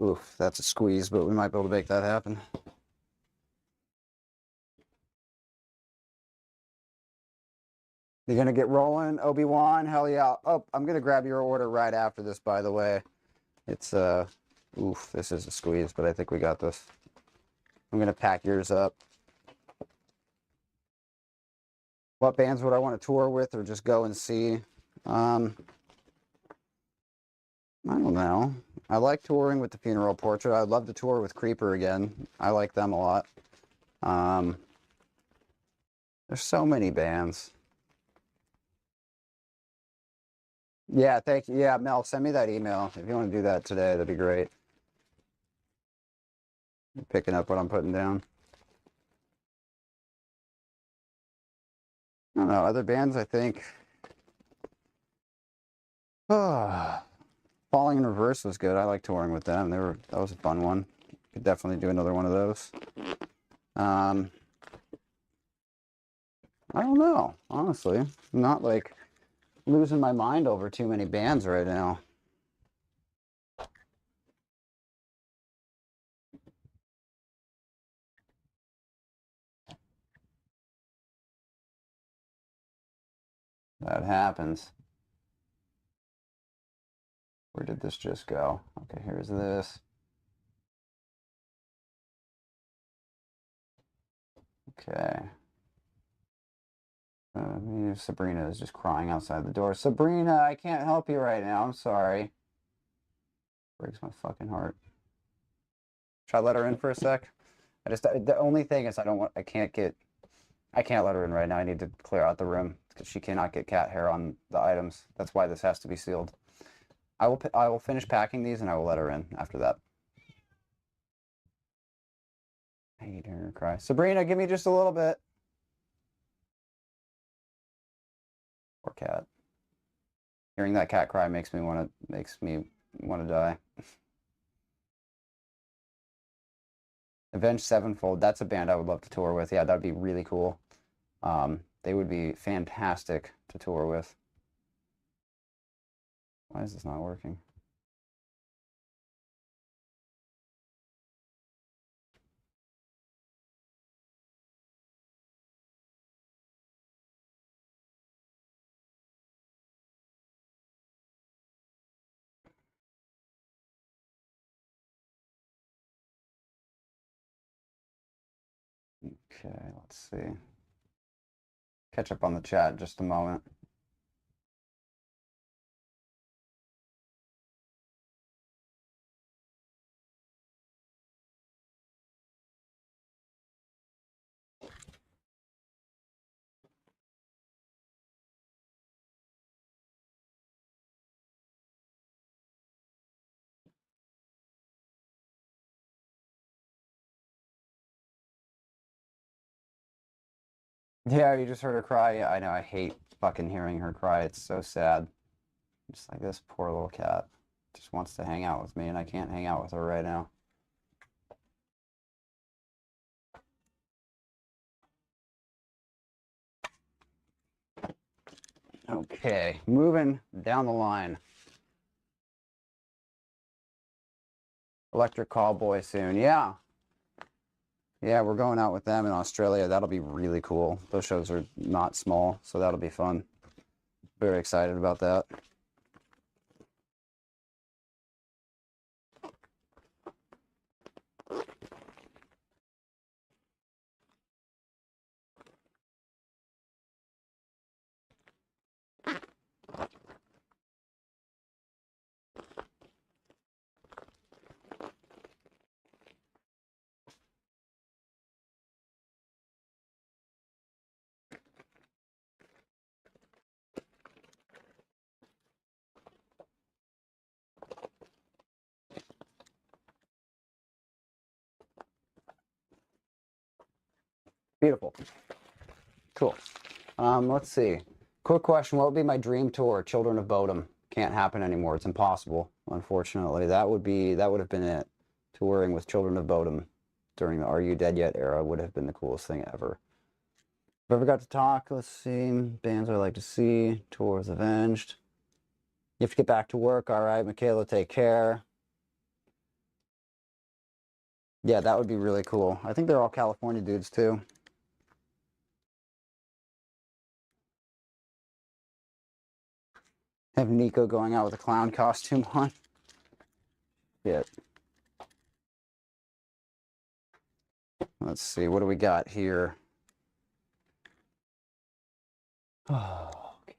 Oof, that's a squeeze, but we might be able to make that happen. You're gonna get rolling, Obi-Wan? Hell yeah. Oh, I'm gonna grab your order right after this, by the way. It's, oof, this is a squeeze, but I think we got this. I'm gonna pack yours up. What bands would I want to tour with or just go and see? I don't know. I like touring with the Funeral Portrait. I'd love to tour with Creeper again. I like them a lot. There's so many bands. Yeah, thank you. Yeah, Mel, send me that email. If you want to do that today, that'd be great. You're picking up what I'm putting down. I don't know. Other bands, I think. Falling in Reverse was good. I like touring with them. That was a fun one. Could definitely do another one of those. I don't know, honestly. I'm not like losing my mind over too many bands right now. That happens. Where did this just go? Okay, here's this. Okay. Sabrina is just crying outside the door. Sabrina, I can't help you right now. I'm sorry. Breaks my fucking heart. Should I let her in for a sec? The only thing is I can't let her in right now. I need to clear out the room because she cannot get cat hair on the items. That's why this has to be sealed. I will finish packing these and I will let her in after that. I hate hearing her cry. Sabrina, give me just a little bit. Poor cat. Hearing that cat cry makes me want to die. Avenged Sevenfold, that's a band I would love to tour with. Yeah, that'd be really cool. They would be fantastic to tour with. Why is this not working? Okay, let's see. Catch up on the chat in just a moment. Yeah, you just heard her cry. Yeah, I know. I hate fucking hearing her cry. It's so sad. Just like this poor little cat. Just wants to hang out with me, and I can't hang out with her right now. Okay, moving down the line. Electric Callboy soon. Yeah. Yeah, we're going out with them in Australia. That'll be really cool. Those shows are not small, so that'll be fun. Very excited about that. Beautiful. Cool. Let's see. Quick question. What would be my dream tour? Children of Bodom. Can't happen anymore. It's impossible, unfortunately. That would have been it. Touring with Children of Bodom during the Are You Dead Yet era would have been the coolest thing ever. If I ever got to talk, let's see. Bands I like to see. Tours Avenged. You have to get back to work. All right, Michaela, take care. Yeah, that would be really cool. I think they're all California dudes too. Have Nico going out with a clown costume on. Yeah. Let's see. What do we got here? Oh, okay.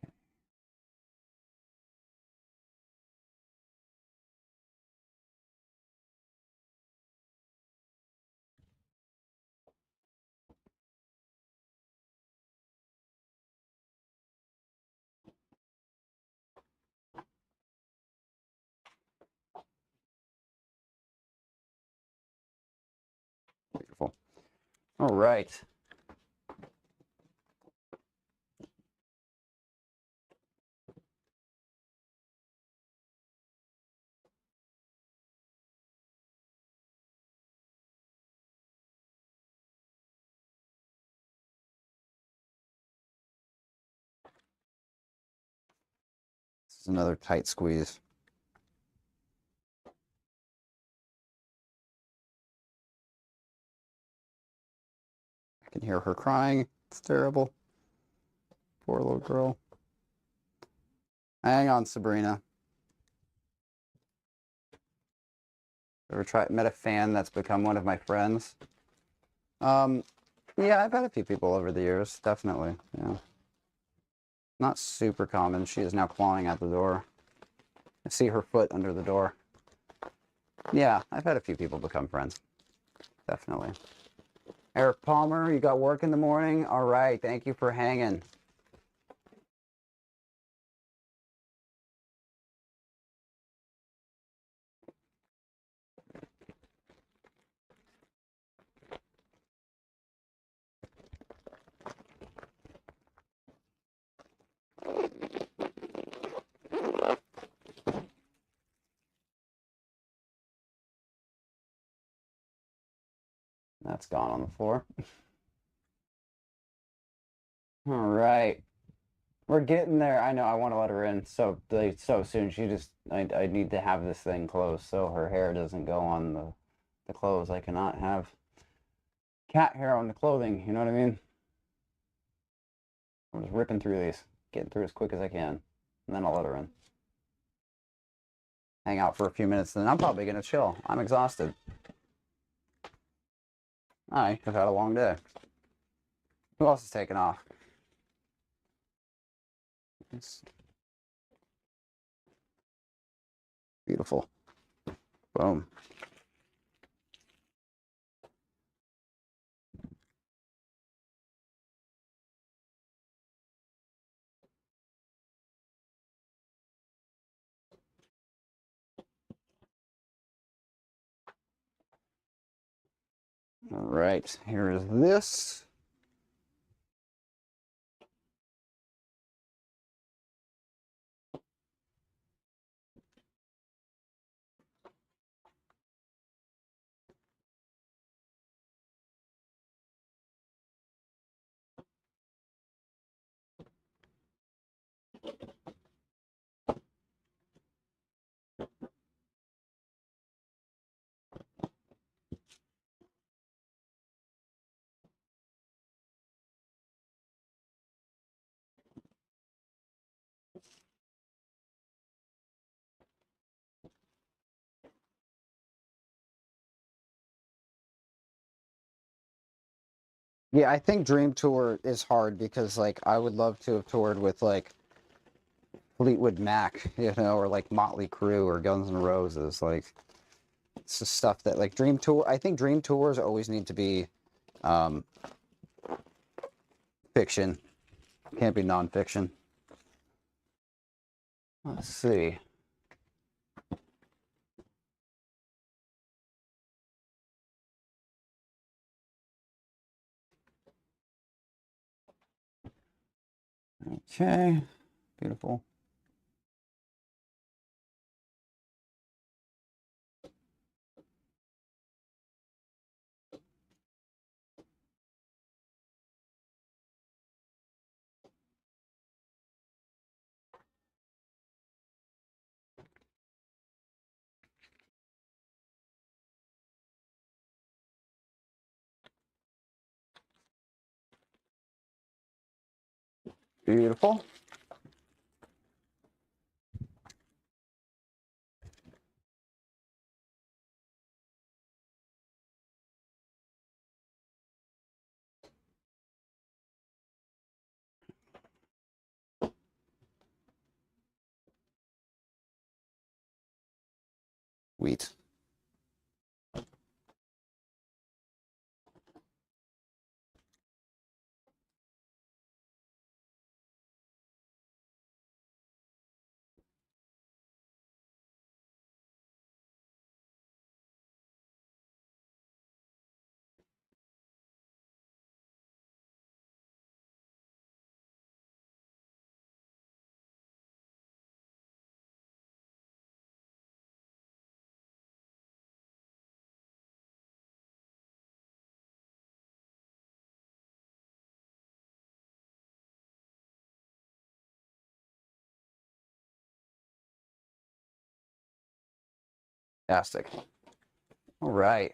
Beautiful. All right. This is another tight squeeze. I can hear her crying. It's terrible. Poor little girl. Hang on, Sabrina. Ever met a fan that's become one of my friends? Yeah, I've had a few people over the years, definitely. Yeah. Not super common. She is now clawing at the door. I see her foot under the door. Yeah, I've had a few people become friends. Definitely. Eric Palmer, you got work in the morning? All right, thank you for hanging. That's gone on the floor. All right. We're getting there. I know I want to let her in so soon. She just I need to have this thing closed so her hair doesn't go on the clothes. I cannot have cat hair on the clothing, you know what I mean? I'm just ripping through these, getting through as quick as I can, and then I'll let her in. Hang out for a few minutes, then I'm probably gonna chill. I'm exhausted. I have had a long day. Who else is taking off? It's beautiful. Boom. All right, here is this. Yeah, I think Dream Tour is hard because like I would love to have toured with like Fleetwood Mac, you know, or like Motley Crue or Guns N' Roses. Like it's just stuff that like Dream Tour. I think Dream Tours always need to be um, fiction. Can't be nonfiction. Let's see. Okay, beautiful. Beautiful. Wheat. Fantastic. All right.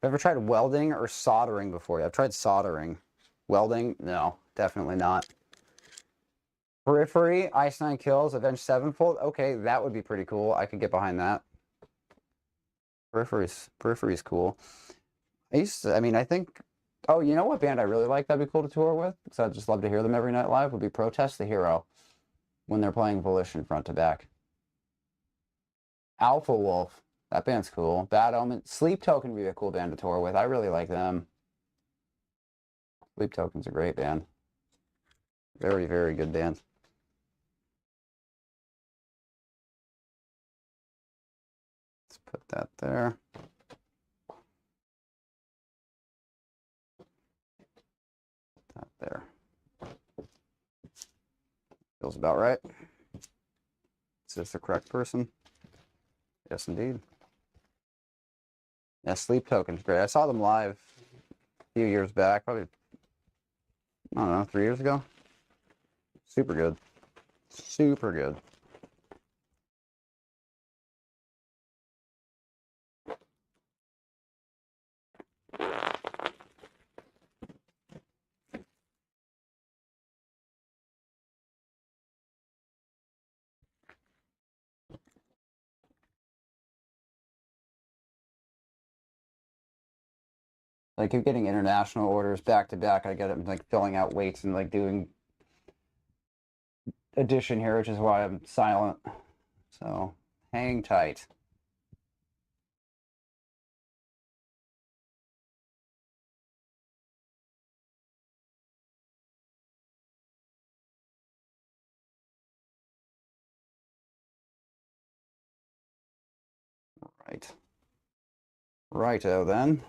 Ever tried welding or soldering before? I've tried soldering. Welding? No, definitely not. Periphery, Ice 9 kills, Avenged Sevenfold. Okay, that would be pretty cool. I could get behind that. Periphery's cool. I think, oh, you know what band I really like that'd be cool to tour with? Because I'd just love to hear them every night live, would be Protest the Hero when they're playing Volition front to back. Alpha Wolf, that band's cool. Bad Omen, Sleep Token would be a cool band to tour with. I really like them. Sleep Token's a great band. Very, very good band. Let's put that there. That there. Feels about right. Is this the correct person? Yes, indeed. Yeah, Sleep Token's great. I saw them live a few years back, probably, I don't know, 3 years ago. Super good. Super good. I keep getting international orders back to back. I get them like filling out weights and like doing addition here, which is why I'm silent. So hang tight. Right. Righto then.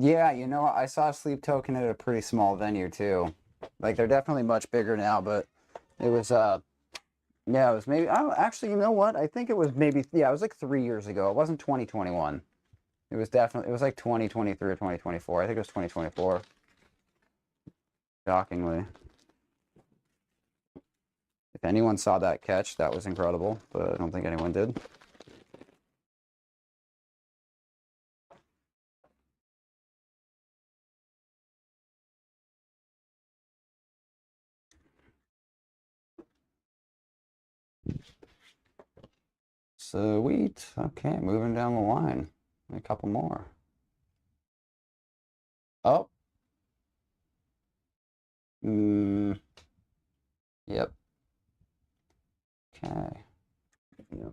Yeah, you know, I saw Sleep Token at a pretty small venue too. Like they're definitely much bigger now, but it was yeah, it was maybe oh actually, you know what? I think it was maybe yeah, it was like 3 years ago. It wasn't 2021. It was definitely it was like 2023 or 2024. I think it was 2024. Shockingly. If anyone saw that catch, that was incredible, but I don't think anyone did. Sweet. Okay, moving down the line. A couple more. Oh. Yep. Okay. Yep.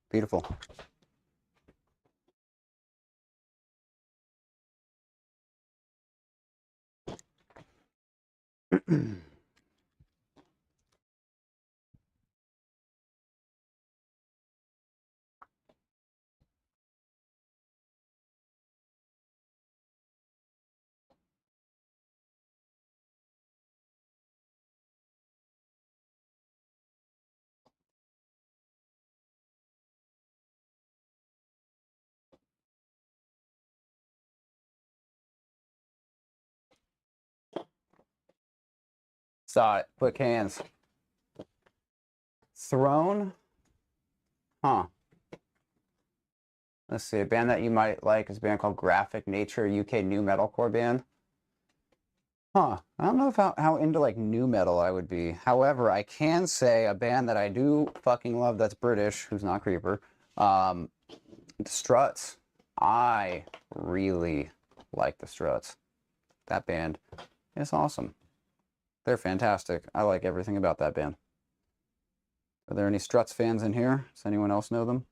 Beautiful. Saw it. Quick hands. Throne? Huh. Let's see. A band that you might like is a band called Graphic Nature, UK new metalcore band. Huh. I don't know if how into like new metal I would be. However, I can say a band that I do fucking love that's British, who's not Creeper. The Struts. I really like the Struts. That band is awesome. They're fantastic. I like everything about that band. Are there any Struts fans in here? Does anyone else know them?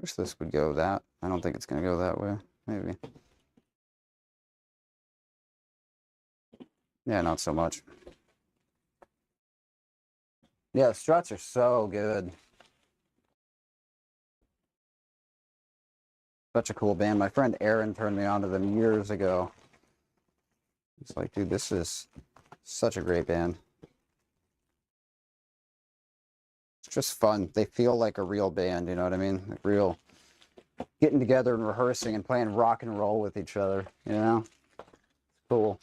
Wish this would go that. I don't think it's going to go that way. Maybe. Yeah, not so much. Yeah, the struts are so good. Such a cool band. My friend Aaron turned me on to them years ago. It's like, dude, this is such a great band. It's just fun. They feel like a real band, you know what I mean? Like real getting together and rehearsing and playing rock and roll with each other, you know? It's cool.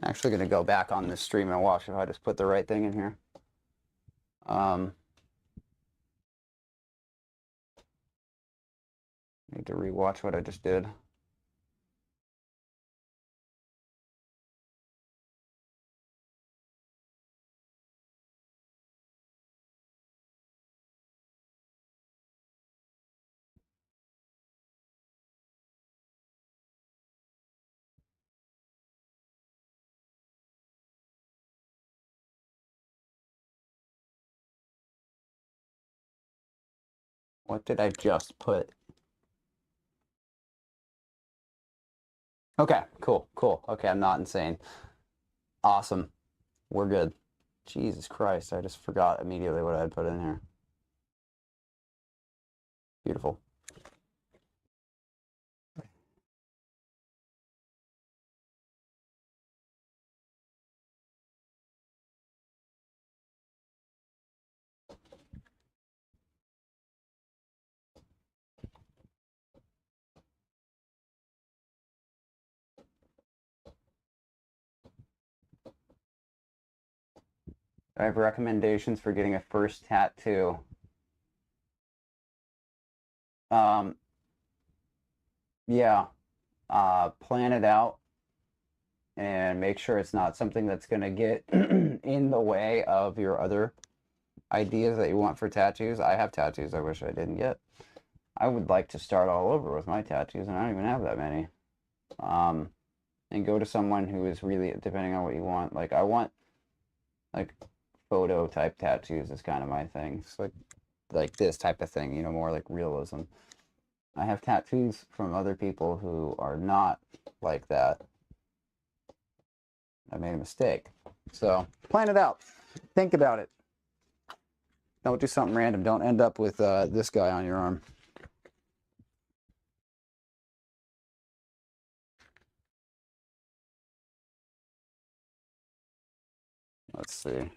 I'm actually going to go back on this stream and watch if I just put the right thing in here. Need to rewatch what I just did. What did I just put? Okay, cool. Okay, I'm not insane. Awesome. We're good. Jesus Christ, I just forgot immediately what I had put in here. Beautiful. I have recommendations for getting a first tattoo. Yeah, plan it out and make sure it's not something that's going to get in the way of your other ideas that you want for tattoos. I have tattoos I wish I didn't get. I would like to start all over with my tattoos, and I don't even have that many. And go to someone who is really, depending on what you want. Like, I want, like, photo type tattoos is kind of my thing. It's like this type of thing, you know, more like realism. I have tattoos from other people who are not like that. I made a mistake. So plan it out. Think about it. Don't do something random. Don't end up with this guy on your arm. Let's see.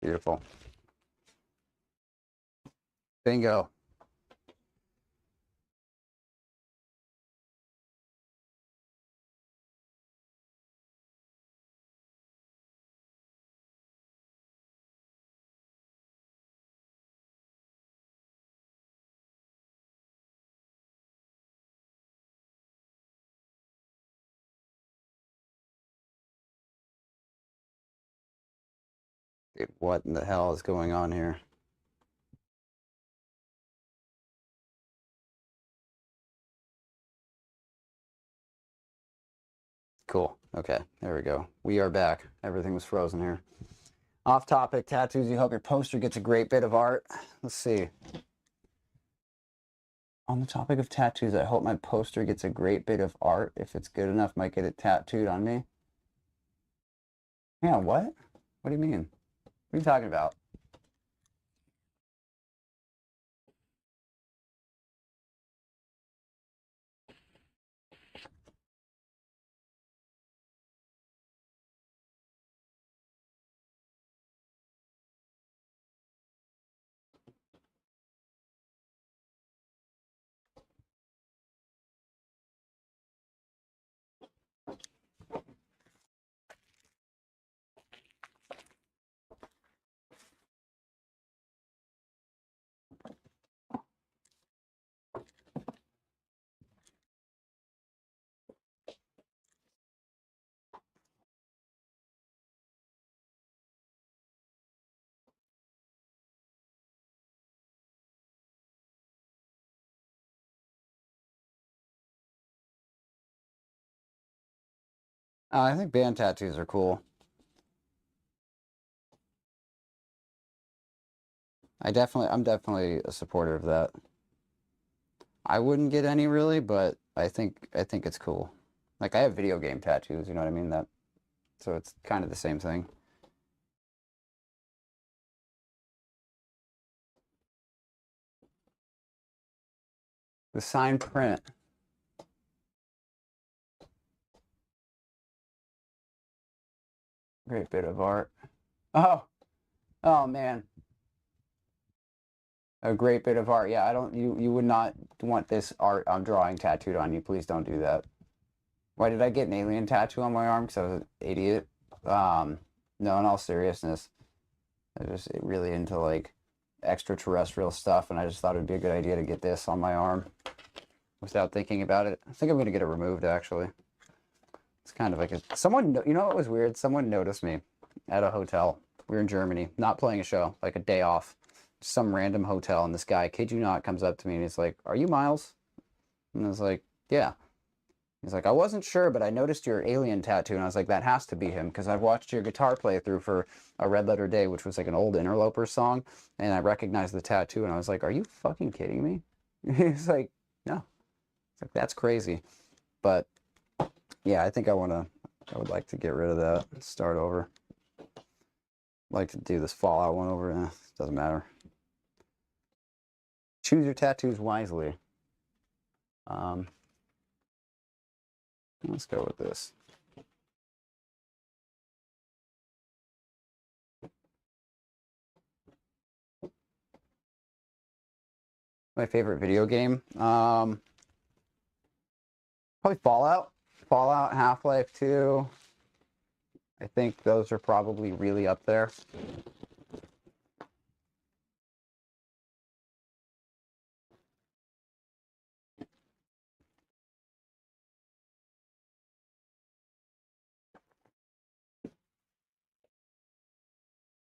Beautiful. Bingo. Dude, what in the hell is going on here? Cool. Okay, there we go. We are back. Everything was frozen here. Off topic, tattoos. You hope your poster gets a great bit of art. Let's see. On the topic of tattoos, I hope my poster gets a great bit of art. If it's good enough, might get it tattooed on me. Yeah, what? What do you mean? What are you talking about? I think band tattoos are cool. I'm definitely a supporter of that. I wouldn't get any really, but I think it's cool. Like I have video game tattoos, you know what I mean? So it's kind of the same thing. The sign print. Great bit of art. Oh, oh man. A great bit of art. Yeah, I don't you would not want this art I'm drawing tattooed on you. Please don't do that. Why did I get an alien tattoo on my arm? Because I was an idiot. No, in all seriousness, I'm just really into like extraterrestrial stuff, and I just thought it'd be a good idea to get this on my arm without thinking about it. I think I'm gonna get it removed actually. It's kind of like someone, you know what was weird? Someone noticed me at a hotel. We were in Germany, not playing a show, like a day off, some random hotel, and this guy, kid you not, comes up to me and he's like, "Are you Miles?" And I was like, "Yeah." He's like, "I wasn't sure, but I noticed your alien tattoo." And I was like, "That has to be him because I've watched your guitar playthrough for a Red Letter Day, which was like an old Interloper song, and I recognized the tattoo." And I was like, "Are you fucking kidding me?" He's like, "No." It's like, "That's crazy." But yeah, I would like to get rid of that and start over. Like to do this Fallout one over. Doesn't matter. Choose your tattoos wisely. Um, let's go with this. My favorite video game. Probably Fallout. Fallout, Half-Life 2. I think those are probably really up there.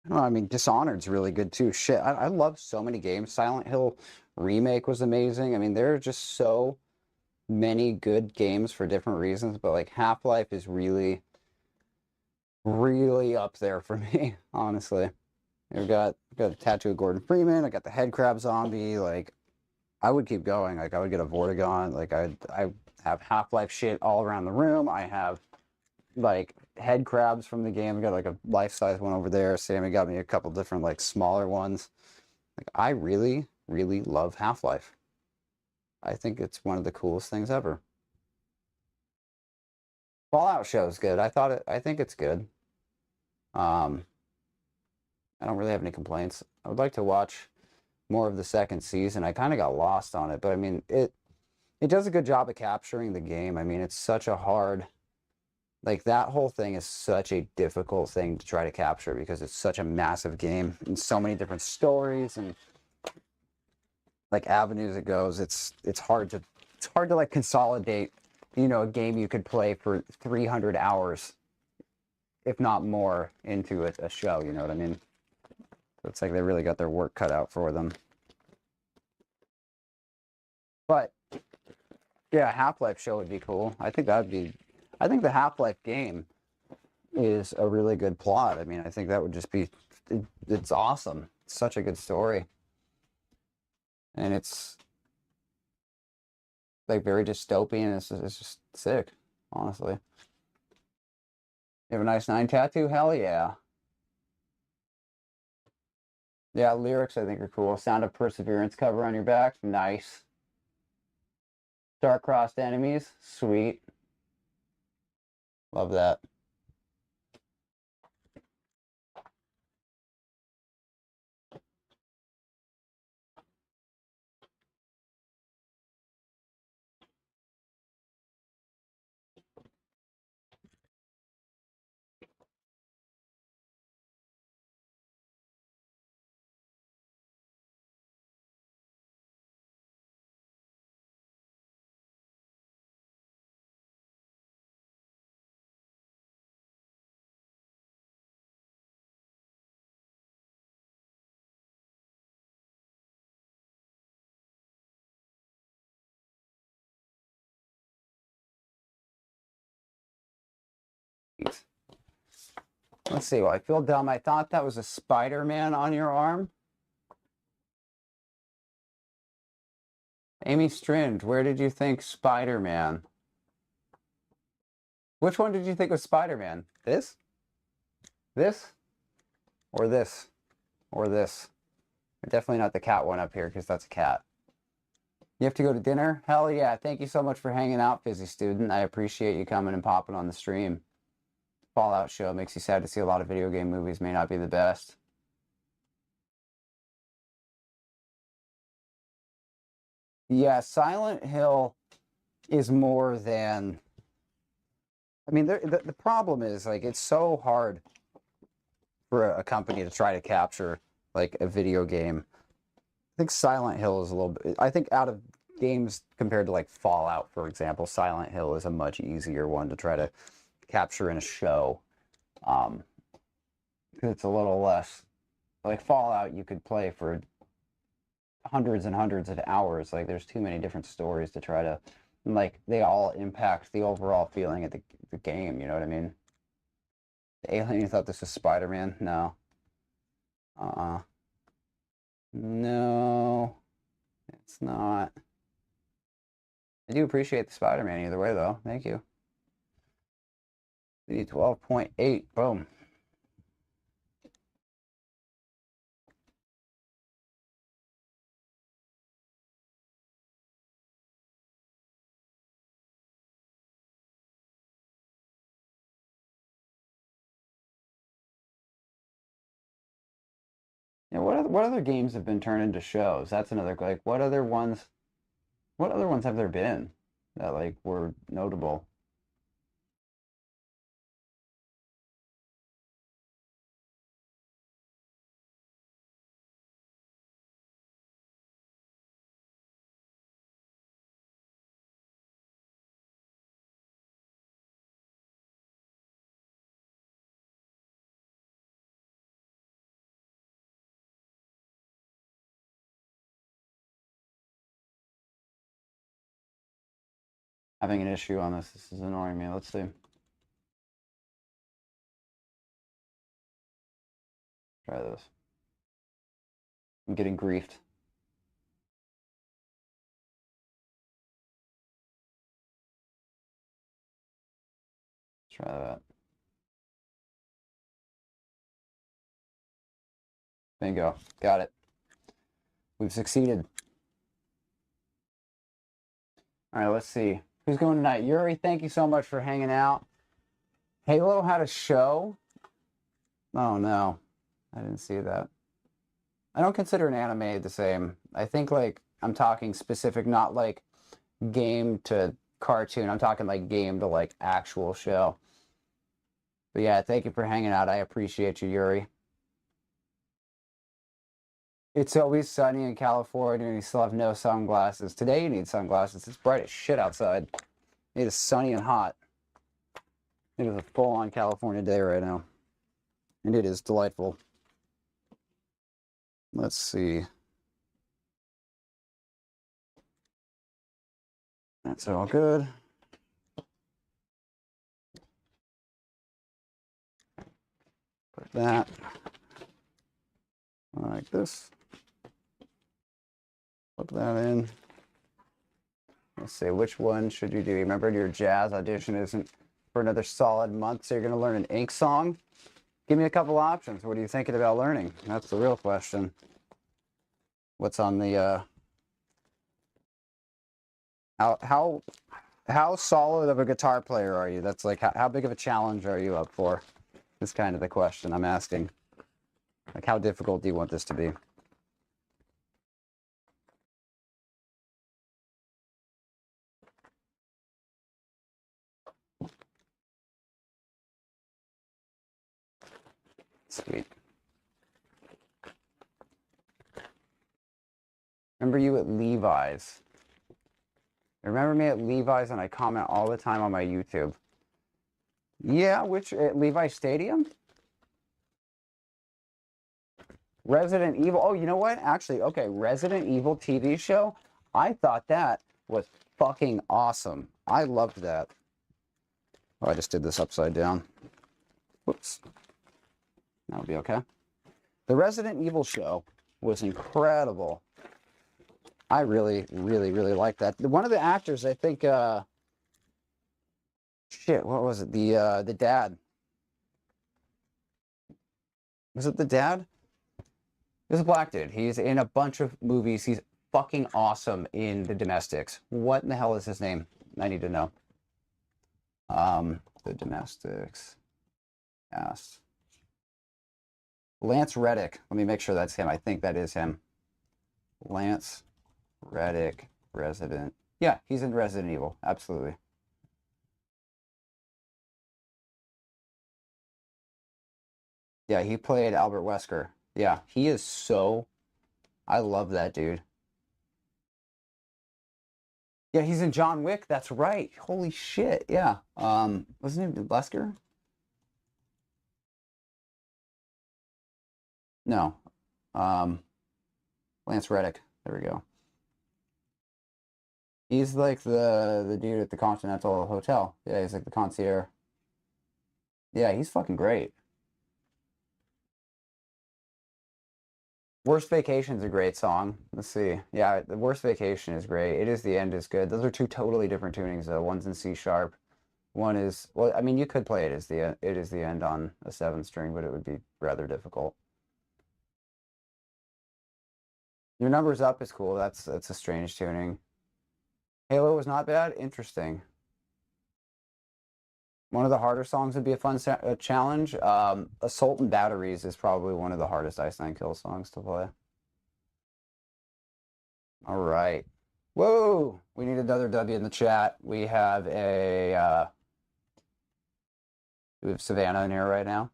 Oh, I mean, Dishonored's really good too. Shit, I love so many games. Silent Hill remake was amazing. I mean, there are just so many good games for different reasons, but like Half-Life is really, really up there for me, honestly. I've got a tattoo of Gordon Freeman. I got the headcrab zombie. Like, I would keep going. Like, I would get a Vortigaunt. Like, I have Half-Life shit all around the room. I have like head crabs from the game. I got like a life-size one over there. Sammy got me a couple different like smaller ones. Like, I really, really love Half-Life. I think it's one of the coolest things ever. Fallout show's good. I think it's good. Um, I don't really have any complaints. I would like to watch more of the second season. I kind of got lost on it, but I mean, it does a good job of capturing the game. I mean, it's such a hard, like that whole thing is such a difficult thing to try to capture because it's such a massive game and so many different stories and like avenues it goes. It's hard to like consolidate, a game you could play for 300 hours, if not more, into a show, you know what I mean? So it's like they really got their work cut out for them. But yeah, Half-Life show would be cool. I think the Half-Life game is a really good plot. I mean, I think that would just be, it's awesome. It's such a good story. And it's like very dystopian. It's just sick, honestly. You have a nice 9 tattoo? Hell yeah. Yeah, lyrics I think are cool. Sound of Perseverance cover on your back. Nice. Star-crossed enemies. Sweet. Love that. sweet. Let's see. Well, I feel dumb. I thought that was a Spider-Man on your arm. Amy Stringe, where did you think Spider-Man? Which one did you think was Spider-Man? This? This? Or this? Or this? Definitely not the cat one up here, because that's a cat. You have to go to dinner? Hell yeah. Thank you so much for hanging out, Fizzy Student. I appreciate you coming and popping on the stream. Fallout show makes you sad to see a lot of video game movies may not be the best. Yeah, Silent Hill is more than... I mean, the problem is, like, it's so hard for a company to try to capture, like, a video game. I think Silent Hill is a little bit... I think out of games compared to, like, Fallout, for example, Silent Hill is a much easier one to try to capture in a show. It's a little less... Like, Fallout, you could play for hundreds and hundreds of hours. Like, there's too many different stories to try to... Like, they all impact the overall feeling of the game, you know what I mean? The alien, you thought this was Spider-Man? No. No. It's not. I do appreciate the Spider-Man either way, though. Thank you. 12.8. Boom. Yeah, what other games have been turned into shows? That's another, like, what other ones have there been that, like, were notable? Having an issue on this. This is annoying me. Let's see. Try this. I'm getting griefed. Try that. Bingo. Got it. We've succeeded. All right, let's see. Who's going tonight? Yuri, thank you so much for hanging out. Halo had a show? Oh, no. I didn't see that. I don't consider an anime the same. I think, like, I'm talking specific, not like game to cartoon. I'm talking like game to like actual show. But yeah, thank you for hanging out. I appreciate you, Yuri. It's always sunny in California and you still have no sunglasses. Today you need sunglasses. It's bright as shit outside. It is sunny and hot. It is a full-on California day right now. And it is delightful. Let's see. That's all good. Put that like this. Put that in. Let's see, which one should you do? Remember, your jazz audition isn't for another solid month, so you're going to learn an Ink song? Give me a couple options. What are you thinking about learning? That's the real question. What's on the, how solid of a guitar player are you? That's like, how big of a challenge are you up for? Is kind of the question I'm asking. Like, how difficult do you want this to be? Sweet. Remember you at Levi's. Remember me at Levi's, and I comment all the time on my YouTube. Yeah, which, at Levi's Stadium? Resident Evil. Oh, you know what? Actually, okay, Resident Evil TV show. I thought that was fucking awesome. I loved that. Oh, I just did this upside down. Whoops. That'll be okay. The Resident Evil show was incredible. I really, really, really like that. One of the actors, I think, shit, what was it? The dad. Was it the dad? It was a black dude. He's in a bunch of movies. He's fucking awesome in The Domestics. What in the hell is his name? I need to know. The Domestics. Yes. Lance Reddick. Let me make sure that's him. I think that is him. Lance Reddick, Resident. Yeah, he's in Resident Evil. Absolutely. Yeah, he played Albert Wesker. Yeah, he is so... I love that dude. Yeah, he's in John Wick. That's right. Holy shit. Yeah. Wasn't his name Wesker? No. Lance Reddick. There we go. He's like the dude at the Continental Hotel. Yeah, he's like the concierge. Yeah, he's fucking great. Worst Vacation's a great song. Let's see. Yeah, the Worst Vacation is great. It Is the End is good. Those are two totally different tunings though. One's in C sharp. One is, well, I mean, you could play It Is the End on a 7th string, but it would be rather difficult. Your Numbers Up is cool. That's a strange tuning. Halo was not bad. Interesting. One of the harder songs would be a fun challenge. Assault and Batteries is probably one of the hardest Ice Nine Kills songs to play. All right. Whoa! We need another W in the chat. We have a do we have Savannah in here right now?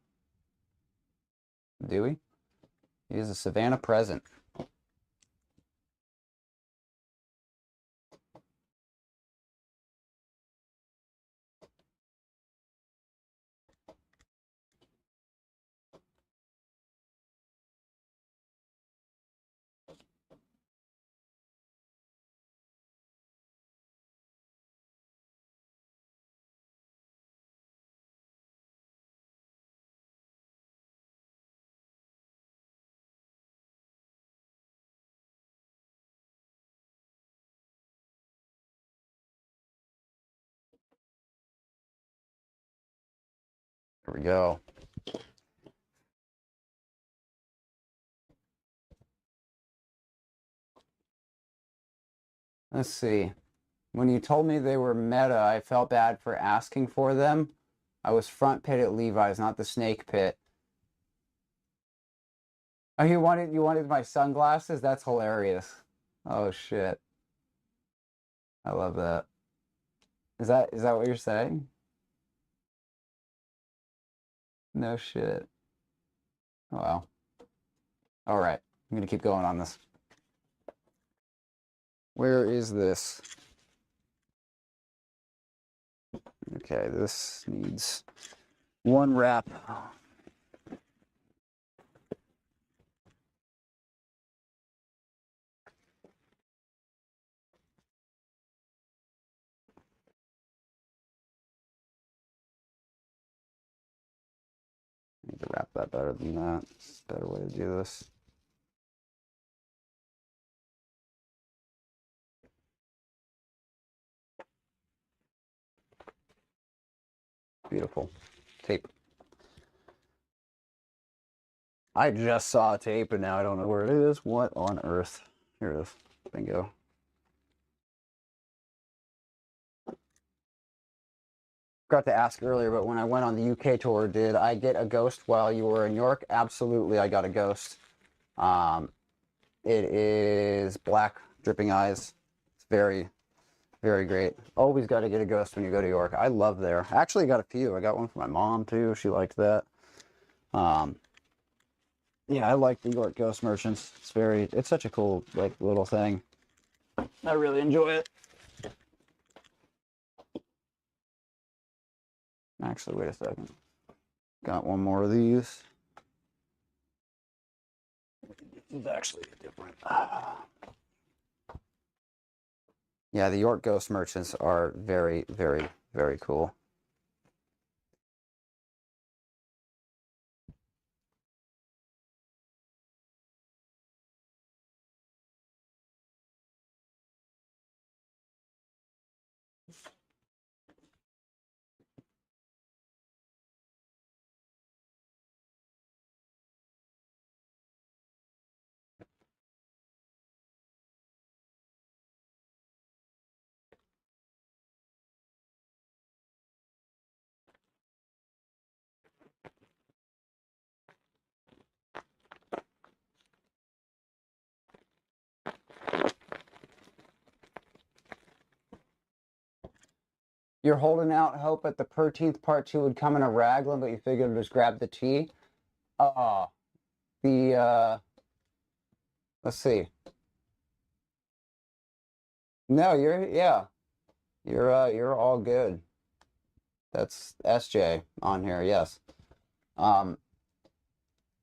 Do we? He is a Savannah present. There we go. Let's see. When you told me they were meta, I felt bad for asking for them. I was front pit at Levi's, not the snake pit. Oh, you wanted my sunglasses? That's hilarious. Oh shit. I love that. Is that what you're saying? No shit. Oh, wow. All right. I'm gonna keep going on this. Where is this? Okay, this needs one wrap. I need to wrap that better than that. It's a better way to do this. Beautiful. Tape. I just saw a tape and now I don't know where it is. What on earth? Here it is. Bingo. Forgot to ask earlier, but when I went on the UK tour, did I get a ghost while you were in York? Absolutely, I got a ghost. It is black, dripping eyes. It's very, very great. Always got to get a ghost when you go to York. I love there. I actually got a few. I got one for my mom too. She liked that. Yeah, I like the York Ghost Merchants. It's such a cool like little thing. I really enjoy it. Actually, wait a second. Got one more of these. This is actually different. Yeah, the York Ghost Merchants are very, very, very cool. You're holding out hope that the 13th part 2 would come in a raglan, but you figured just grab the T. Uh, let's see. No, you're all good. That's SJ on here, yes. Um,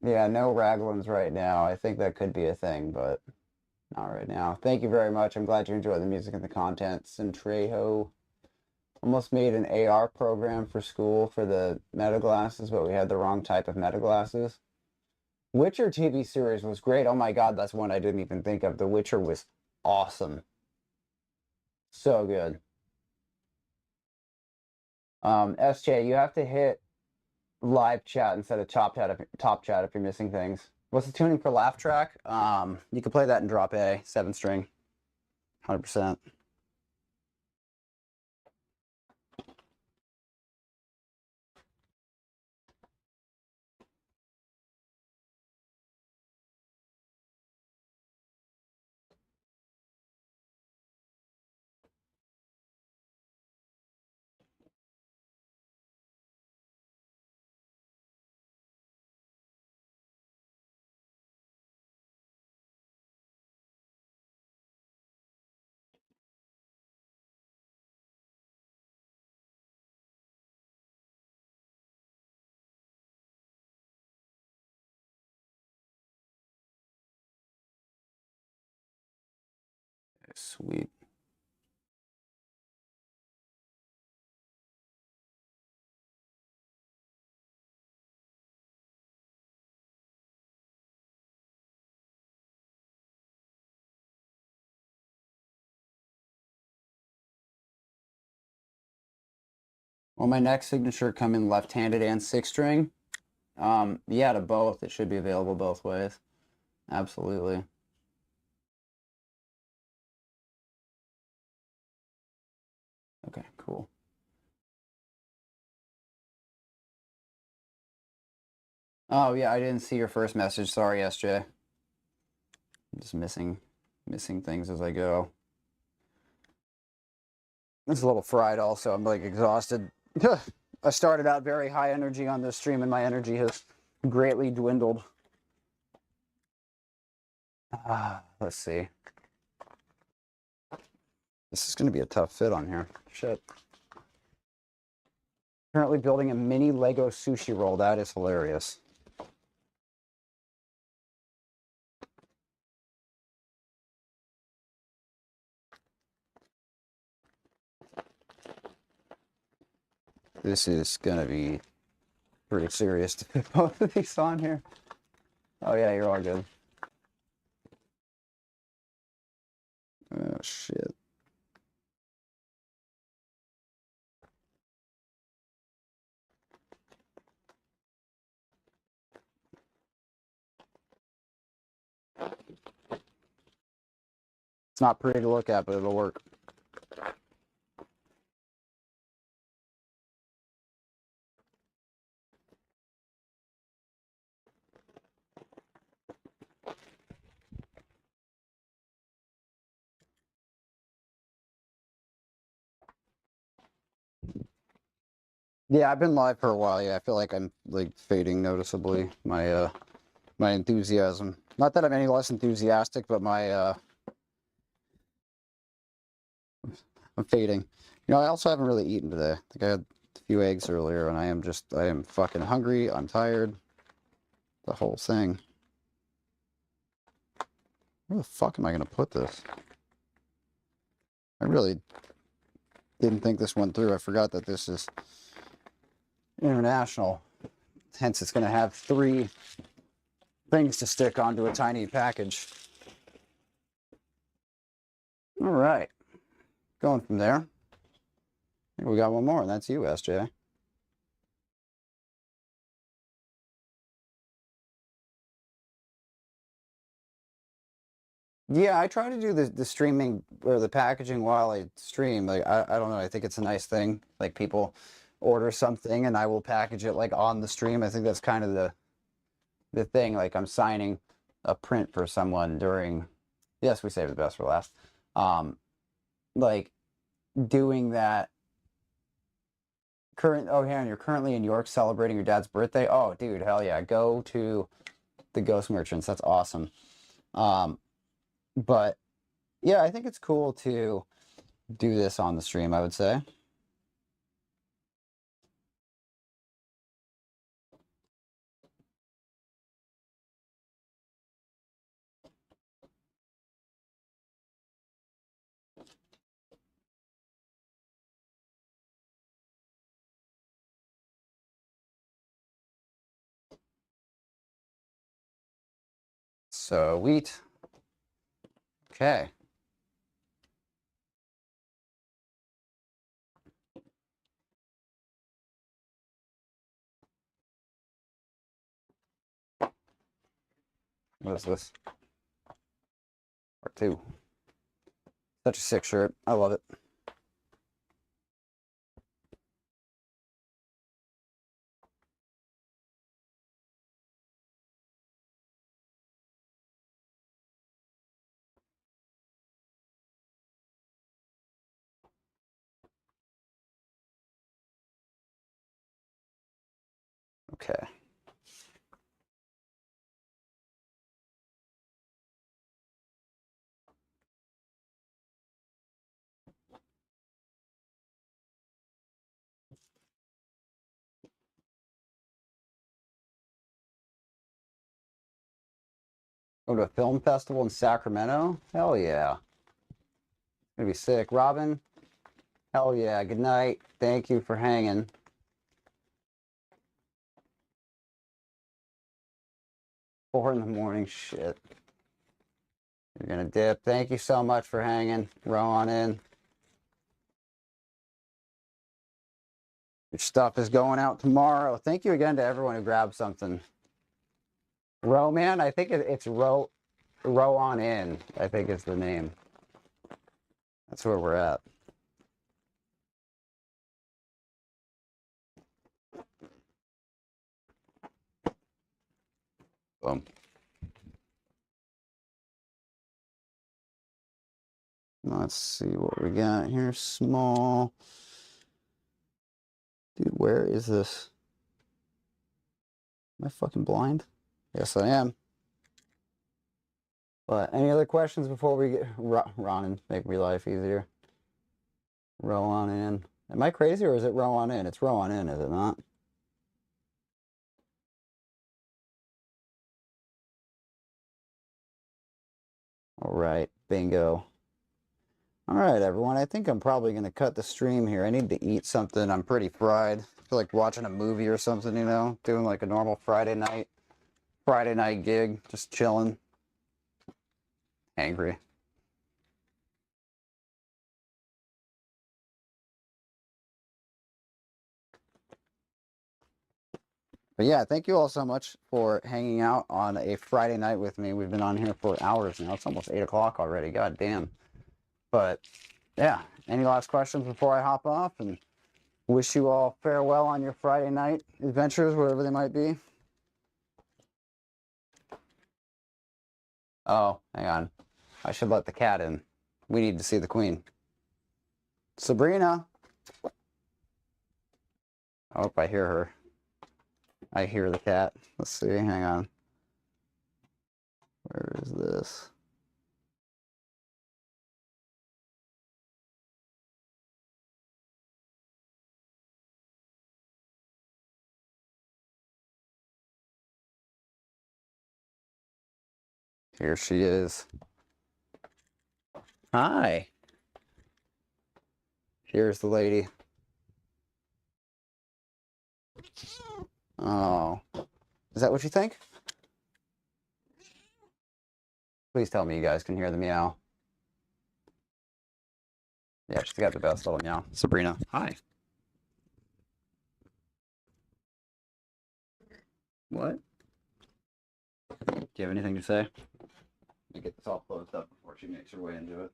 yeah, no raglans right now. I think that could be a thing, but not right now. Thank you very much. I'm glad you enjoyed the music and the content. Centrejo almost made an AR program for school for the meta glasses, but we had the wrong type of meta glasses. Witcher TV series was great. Oh my God, that's one I didn't even think of. The Witcher was awesome. So good. SJ, you have to hit live chat instead of top chat if you're missing things. What's the tuning for laugh track? You can play that in drop A, 7-string, 100%. Sweet. Will my next signature come in left-handed and 6-string? Yeah, to both. It should be available both ways. Absolutely. Okay, cool. Oh yeah, I didn't see your first message. Sorry, SJ. I'm just missing things as I go. It's a little fried also. I'm like exhausted. I started out very high energy on this stream and my energy has greatly dwindled. Let's see. This is going to be a tough fit on here. Shit. Currently building a mini Lego sushi roll. That is hilarious. This is going to be pretty serious to put both of these on here. Oh yeah, you're all good. Oh shit. It's not pretty to look at, but it'll work. Yeah, I've been live for a while. Yeah, I feel like I'm like fading noticeably. My enthusiasm. Not that I'm any less enthusiastic, but my I'm fading. You know, I also haven't really eaten today. I think I had a few eggs earlier, and I am fucking hungry. I'm tired. The whole thing. Where the fuck am I gonna put this? I really didn't think this went through. I forgot that this is international. Hence, it's gonna have 3 things to stick onto a tiny package. All right, going from there. I think we got one more, and that's you, SJ. Yeah, I try to do the streaming or the packaging while I stream. Like I don't know, I think it's a nice thing. Like people order something and I will package it like on the stream. I think that's kind of the thing. Like I'm signing a print for someone during, yes, we saved the best for last. Like doing that Oh yeah, and you're currently in York celebrating your dad's birthday. Oh, dude, hell yeah, go to the Ghost Merchants. That's awesome. But yeah, I think it's cool to do this on the stream, I would say. So wheat. Okay. What is this? Part two. Such a sick shirt. I love it. Okay. Go to a film festival in Sacramento? Hell yeah. Gonna be sick. Robin, hell yeah. Good night. Thank you for hanging. 4 in the morning. Shit. You're gonna dip. Thank you so much for hanging. Row on in. Your stuff is going out tomorrow. Thank you again to everyone who grabbed something. Row, man, I think it's row on in, I think is the name. That's where we're at. Boom. Let's see what we got here. Small. Dude, where is this? Am I fucking blind? Yes, I am. But any other questions before we get Ronan, make me life easier? Row on in. Am I crazy or is it row on in? It's row on in, is it not? All right, bingo. All right, everyone. I think I'm probably going to cut the stream here. I need to eat something. I'm pretty fried. I feel like watching a movie or something, you know, doing like a normal Friday night gig, just chilling. Angry. But yeah, thank you all so much for hanging out on a Friday night with me. We've been on here for hours now. It's almost 8 o'clock already. God damn. But yeah, any last questions before I hop off? And wish you all farewell on your Friday night adventures, whatever they might be. Oh, hang on. I should let the cat in. We need to see the queen. Sabrina. I hope I hear her. I hear the cat. Let's see. Hang on. Where is this? Here she is. Hi. Here's the lady. Oh. Is that what you think? Please tell me you guys can hear the meow. Yeah, she's got the best little meow. Sabrina. Hi. What? Do you have anything to say? Let me get this all closed up before she makes her way into it.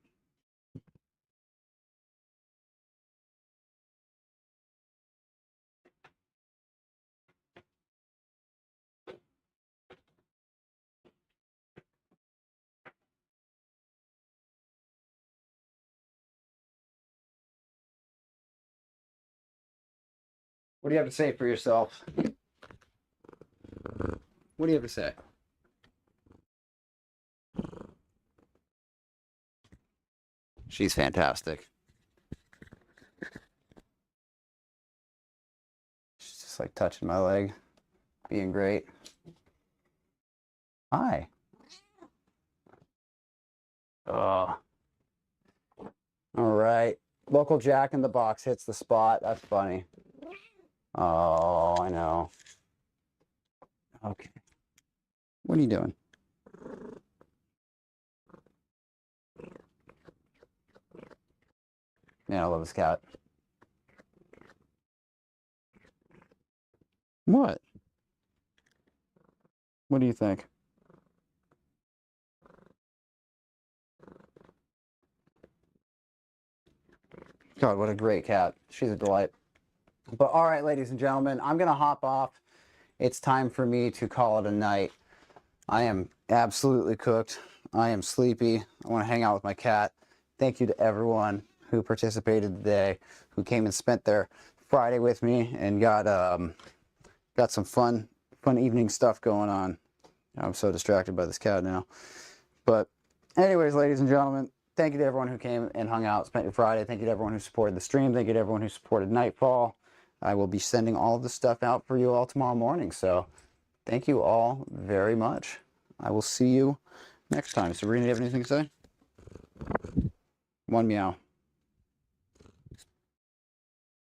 What do you have to say for yourself? What do you have to say? She's fantastic. She's just like touching my leg, being great. Hi. Oh. All right. Local Jack in the Box hits the spot. That's funny. Oh, I know. Okay. What are you doing? Man, I love this cat. What? What do you think? God, what a great cat. She's a delight. But all right, ladies and gentlemen, I'm going to hop off. It's time for me to call it a night. I am absolutely cooked. I am sleepy. I want to hang out with my cat. Thank you to everyone who participated today, who came and spent their Friday with me and got some fun evening stuff going on. I'm so distracted by this cat now. But anyways, ladies and gentlemen, thank you to everyone who came and hung out, spent your Friday. Thank you to everyone who supported the stream. Thank you to everyone who supported Nightfall. I will be sending all of this stuff out for you all tomorrow morning. So thank you all very much. I will see you next time. Sabrina, do you have anything to say? One meow.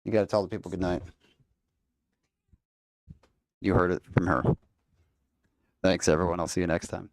You got to tell the people good night. You heard it from her. Thanks, everyone. I'll see you next time.